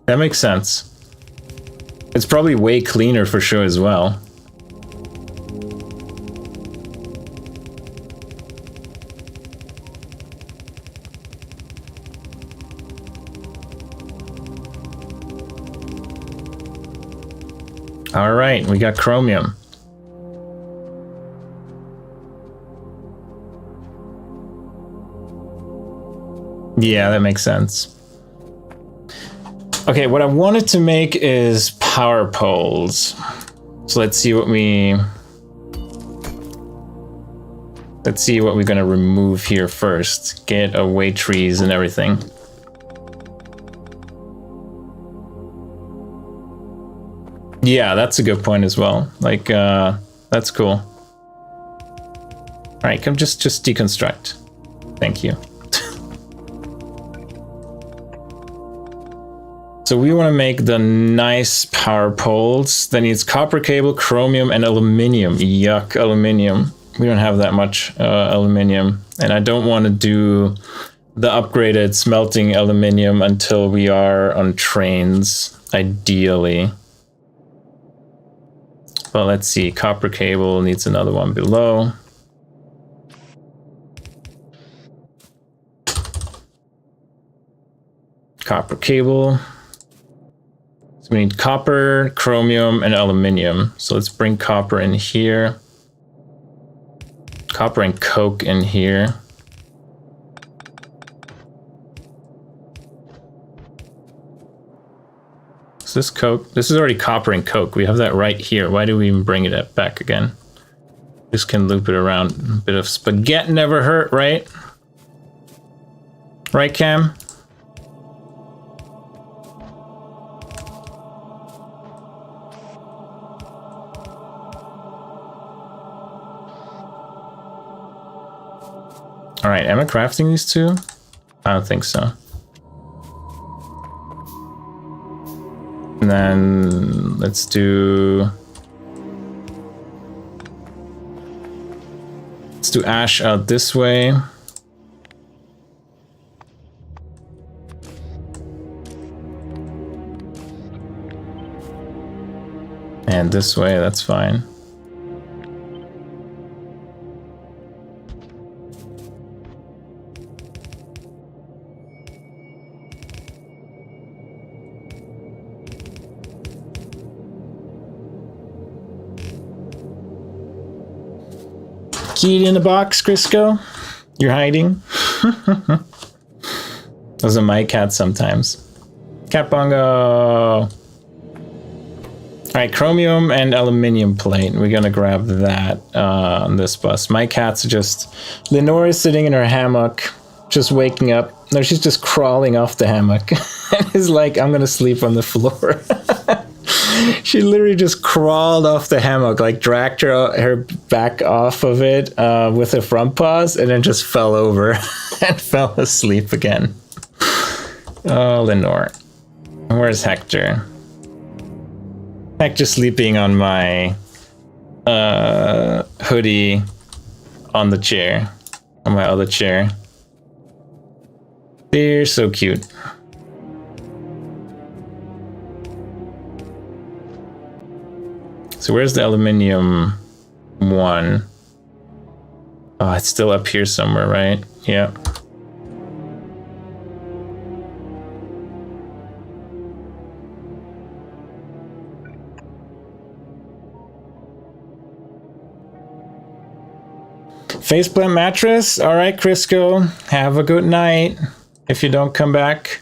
that makes sense. It's probably way cleaner for sure as well. All right, we got chromium. Yeah, that makes sense. Okay, what I wanted to make is power poles. So let's see what we're gonna remove here first. Get away trees and everything. Yeah, that's a good point as well. Like, that's cool. All right, come just deconstruct. Thank you. So we want to make the nice power poles. That needs copper cable, chromium, and aluminum. Yuck, aluminum. We don't have that much aluminum. And I don't want to do the upgraded smelting aluminum until we are on trains, ideally. Well, let's see. Copper cable needs another one below. Copper cable. So we need copper, chromium, and aluminum. So let's bring copper in here. Copper and coke in here. Is this coke? This is already copper and coke. We have that right here. Why do we even bring it back again? Just can loop it around. A bit of spaghetti never hurt, right? Right, Cam? All right, am I crafting these two? I don't think so. And then let's do ash out this way. And this way, that's fine. Key in the box, Crisco. You're hiding. Those are my cats sometimes. Cat bongo. All right, chromium and aluminium plate. We're gonna grab that on this bus. My cat's just... Lenore is sitting in her hammock, just waking up. No, she's just crawling off the hammock. And is like, I'm gonna sleep on the floor. She literally just crawled off the hammock, like dragged her back off of it with her front paws, and then just fell over and fell asleep again. Oh, Lenore. Where's Hector? Hector's sleeping on my hoodie on the chair, on my other chair. They're so cute. So where's the aluminium one? Oh, it's still up here somewhere, right? Yeah. Faceplant mattress. All right, Crisco. Have a good night. If you don't come back.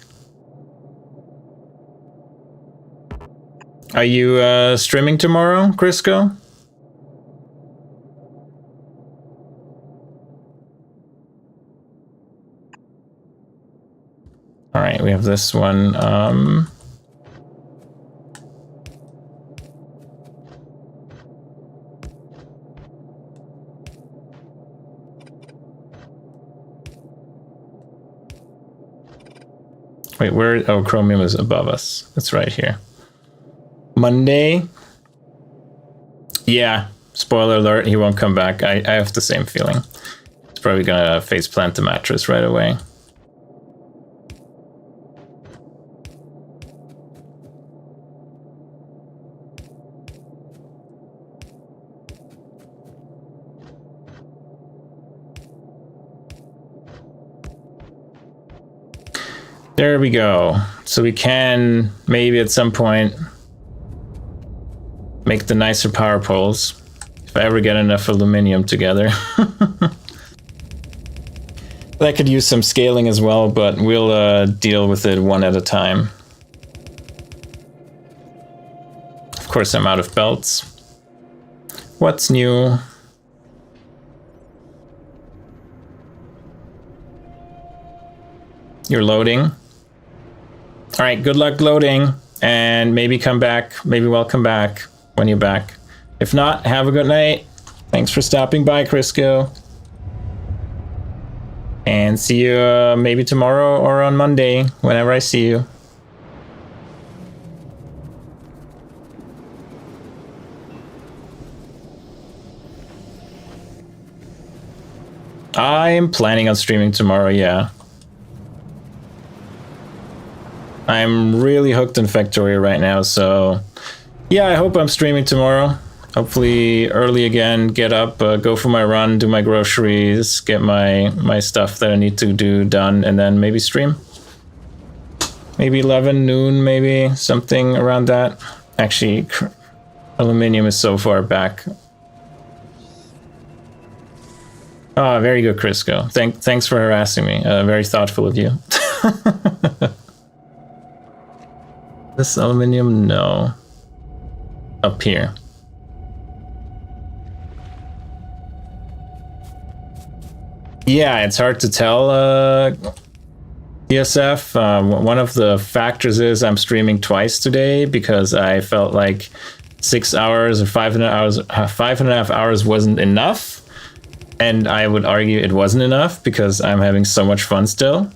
Are you streaming tomorrow, Crisco? All right, we have this one. Wait, where? Oh, chromium is above us. It's right here. Monday. Yeah, spoiler alert, he won't come back. I have the same feeling. He's probably gonna faceplant the mattress right away. There we go. So we can maybe at some point make the nicer power poles if I ever get enough aluminum together. I could use some scaling as well, but we'll deal with it one at a time. Of course, I'm out of belts. What's new? You're loading. All right, good luck loading, and maybe come back. Maybe welcome back when you're back. If not, have a good night. Thanks for stopping by, Crisco. And see you maybe tomorrow or on Monday, whenever I see you. I'm planning on streaming tomorrow, yeah. I'm really hooked on Factorio right now, so yeah, I hope I'm streaming tomorrow. Hopefully early again, get up, go for my run, do my groceries, get my stuff that I need to do done, and then maybe stream. Maybe 11 noon, maybe something around that. Actually, aluminum is so far back. Oh, very good, Crisco. Thanks for harassing me. Very thoughtful of you. This aluminum, no. Up here. Yeah, it's hard to tell, DSF. One of the factors is I'm streaming twice today because I felt like 6 hours or 5.5 hours wasn't enough. And I would argue it wasn't enough because I'm having so much fun still.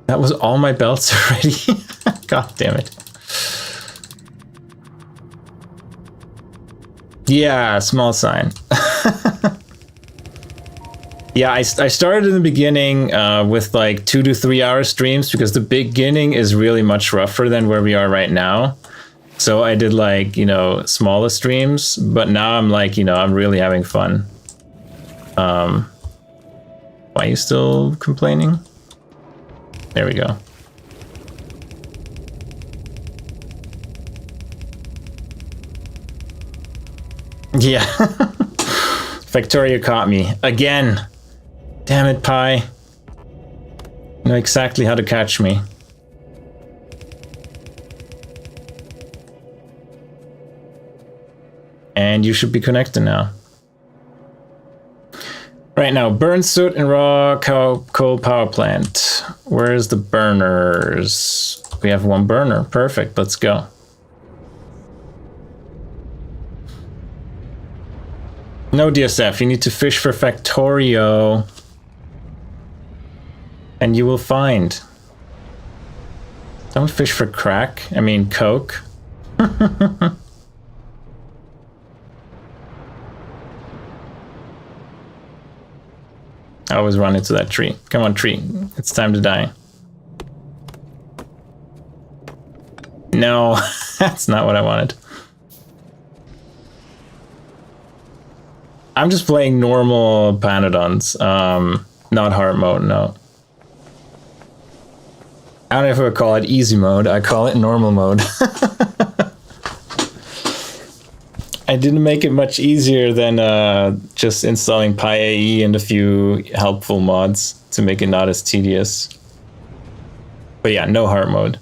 That was all my belts already. God damn it. Yeah, small sign. Yeah, I started in the beginning with like 2 to 3 hour streams because the beginning is really much rougher than where we are right now. So I did like, you know, smaller streams, but now I'm like, you know, I'm really having fun. Why are you still complaining? There we go. Yeah. Factorio caught me again. Damn it, Pi. You know exactly how to catch me. And you should be connected now. Right now, burn soot and raw coal power plant. Where's the burners? We have one burner. Perfect. Let's go. No DSF. You need to fish for Factorio. And you will find. Don't fish for crack. I mean, coke. I always run into that tree. Come on, tree. It's time to die. No, that's not what I wanted. I'm just playing normal Pyanodons. Not hard mode, no. I don't know if I would call it easy mode. I call it normal mode. I didn't make it much easier than just installing pyAE and a few helpful mods to make it not as tedious. But yeah, no hard mode.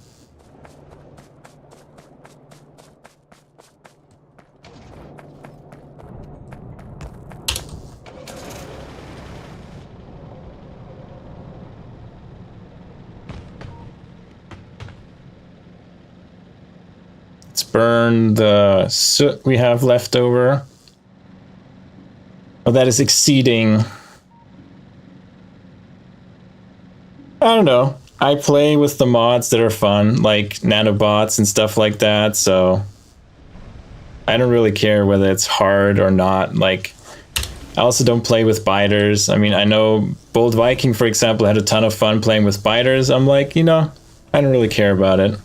Burn the soot we have left over. Oh, that is exceeding. I don't know. I play with the mods that are fun, like Nanobots and stuff like that, so I don't really care whether it's hard or not. Like, I also don't play with biters. I mean, I know Bold Viking, for example, had a ton of fun playing with biters. I'm like, you know, I don't really care about it.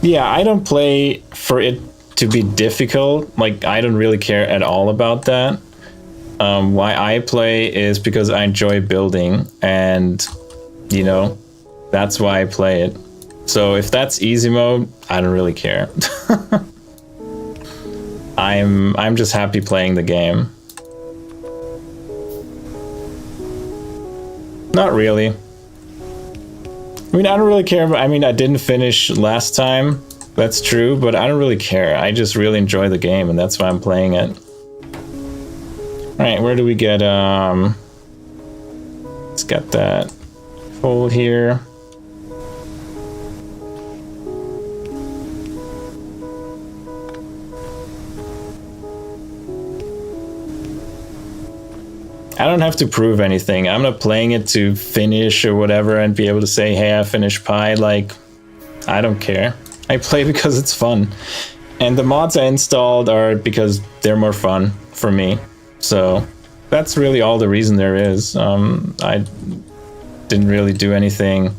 Yeah, I don't play for it to be difficult. Like, I don't really care at all about that. Why I play is because I enjoy building, and, you know, that's why I play it. So if that's easy mode, I don't really care. I'm just happy playing the game. Not really. I mean, I don't really care. I mean, I didn't finish last time. That's true, but I don't really care. I just really enjoy the game, and that's why I'm playing it. All right, where do we get, let's get that fold here. I don't have to prove anything. I'm not playing it to finish or whatever and be able to say, hey, I finished Pi. Like, I don't care. I play because it's fun. And the mods I installed are because they're more fun for me. So that's really all the reason there is. I didn't really do anything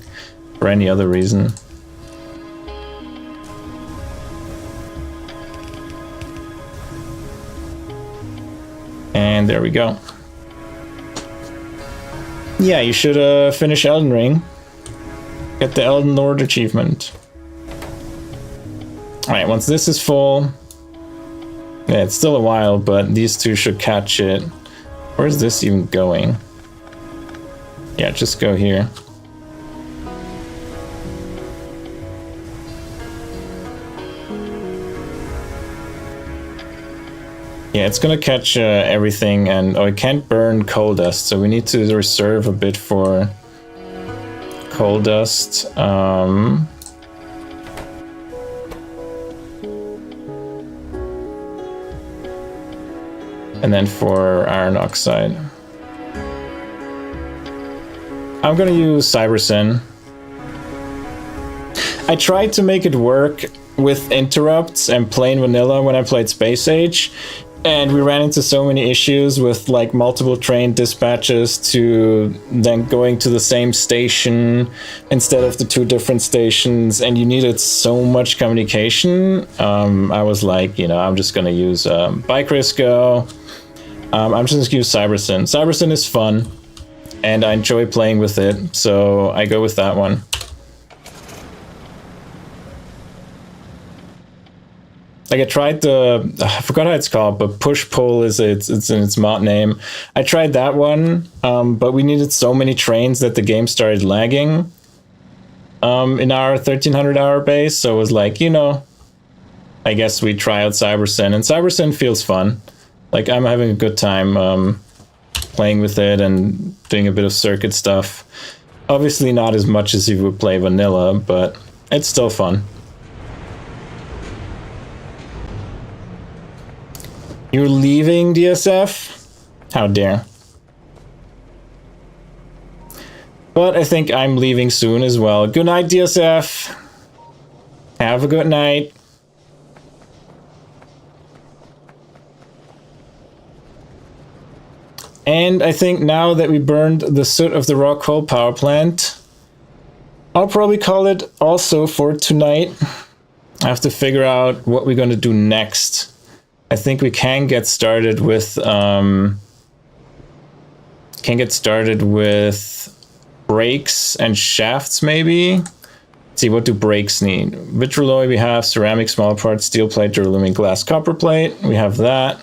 for any other reason. And there we go. Yeah, you should finish Elden Ring. Get the Elden Lord achievement. Alright, once this is full... Yeah, it's still a while, but these two should catch it. Where's this even going? Yeah, just go here. Yeah, it's gonna catch everything, and oh, it can't burn coal dust, so we need to reserve a bit for coal dust. And then for iron oxide. I'm gonna use Cybersyn. I tried to make it work with interrupts and plain vanilla when I played Space Age, and we ran into so many issues with like multiple train dispatches to then going to the same station instead of the 2 different stations, and you needed so much communication. I was like, you know, I'm just gonna use Bike Risco. I'm just gonna use Cybersyn. Cybersyn is fun, and I enjoy playing with it, so I go with that one. Like I tried the, I forgot how it's called, but push pull is it's in its mod name. I tried that one, but we needed so many trains that the game started lagging in our 1300 hour base. So it was like, you know, I guess we try out Cybersyn, and Cybersyn feels fun. Like I'm having a good time playing with it and doing a bit of circuit stuff. Obviously not as much as you would play vanilla, but it's still fun. You're leaving, DSF? How dare. But I think I'm leaving soon as well. Good night, DSF. Have a good night. And I think now that we burned the soot of the raw coal power plant, I'll probably call it also for tonight. I have to figure out what we're going to do next. I think we can get started with brakes and shafts, maybe. Let's see, what do brakes need? Vitrolloy we have, ceramic small parts, steel plate, duralumin, glass, copper plate. We have that.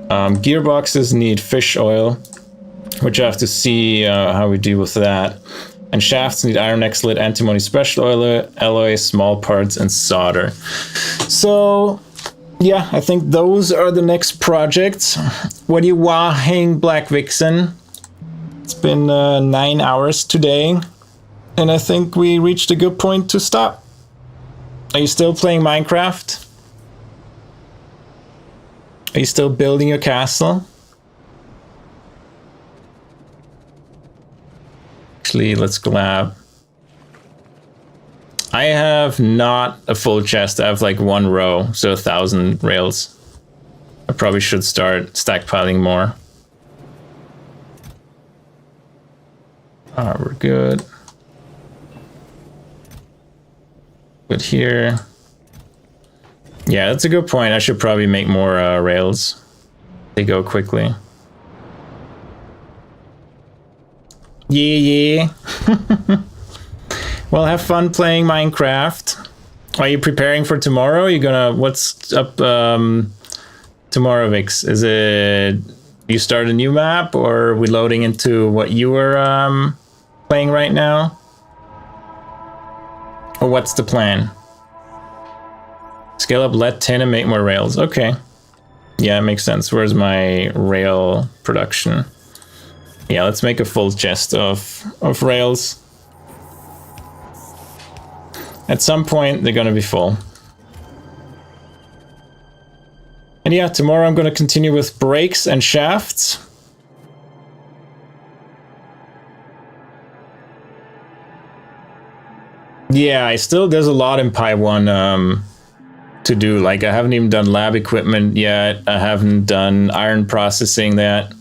Gearboxes need fish oil, which I have to see how we deal with that. And shafts need iron X-lit, antimony special oil, alloy, small parts, and solder. So, yeah, I think those are the next projects. What do you wahing, Black Vixen? It's been 9 hours today, and I think we reached a good point to stop. Are you still playing Minecraft? Are you still building your castle? Actually, let's grab. I have not a full chest. I have like 1 row, so 1,000 rails. I probably should start stockpiling more. We're good. Good here. Yeah, that's a good point. I should probably make more rails. They go quickly. Yeah. Well, have fun playing Minecraft. Are you preparing for tomorrow? You're gonna, what's up tomorrow, Vix? Is it you start a new map, or are we loading into what you were playing right now? Or what's the plan? Scale up lead, tin, and make more rails. Okay. Yeah, it makes sense. Where's my rail production? Yeah, let's make a full chest of rails. At some point, they're gonna be full. And yeah, tomorrow I'm gonna continue with brakes and shafts. Yeah, there's a lot in Pi 1 to do. Like, I haven't even done lab equipment yet. I haven't done iron processing that.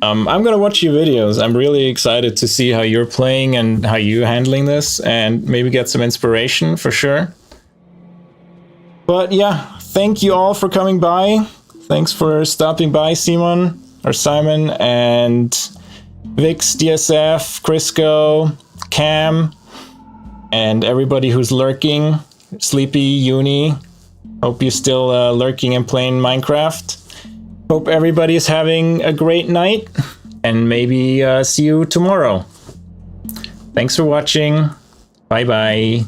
I'm gonna watch your videos. I'm really excited to see how you're playing and how you're handling this, and maybe get some inspiration for sure. But yeah, thank you all for coming by. Thanks for stopping by, Simon, and Vix, DSF, Crisco, Cam, and everybody who's lurking. Sleepy, Uni. Hope you're still lurking and playing Minecraft. Hope everybody is having a great night, and maybe see you tomorrow. Thanks for watching. Bye bye.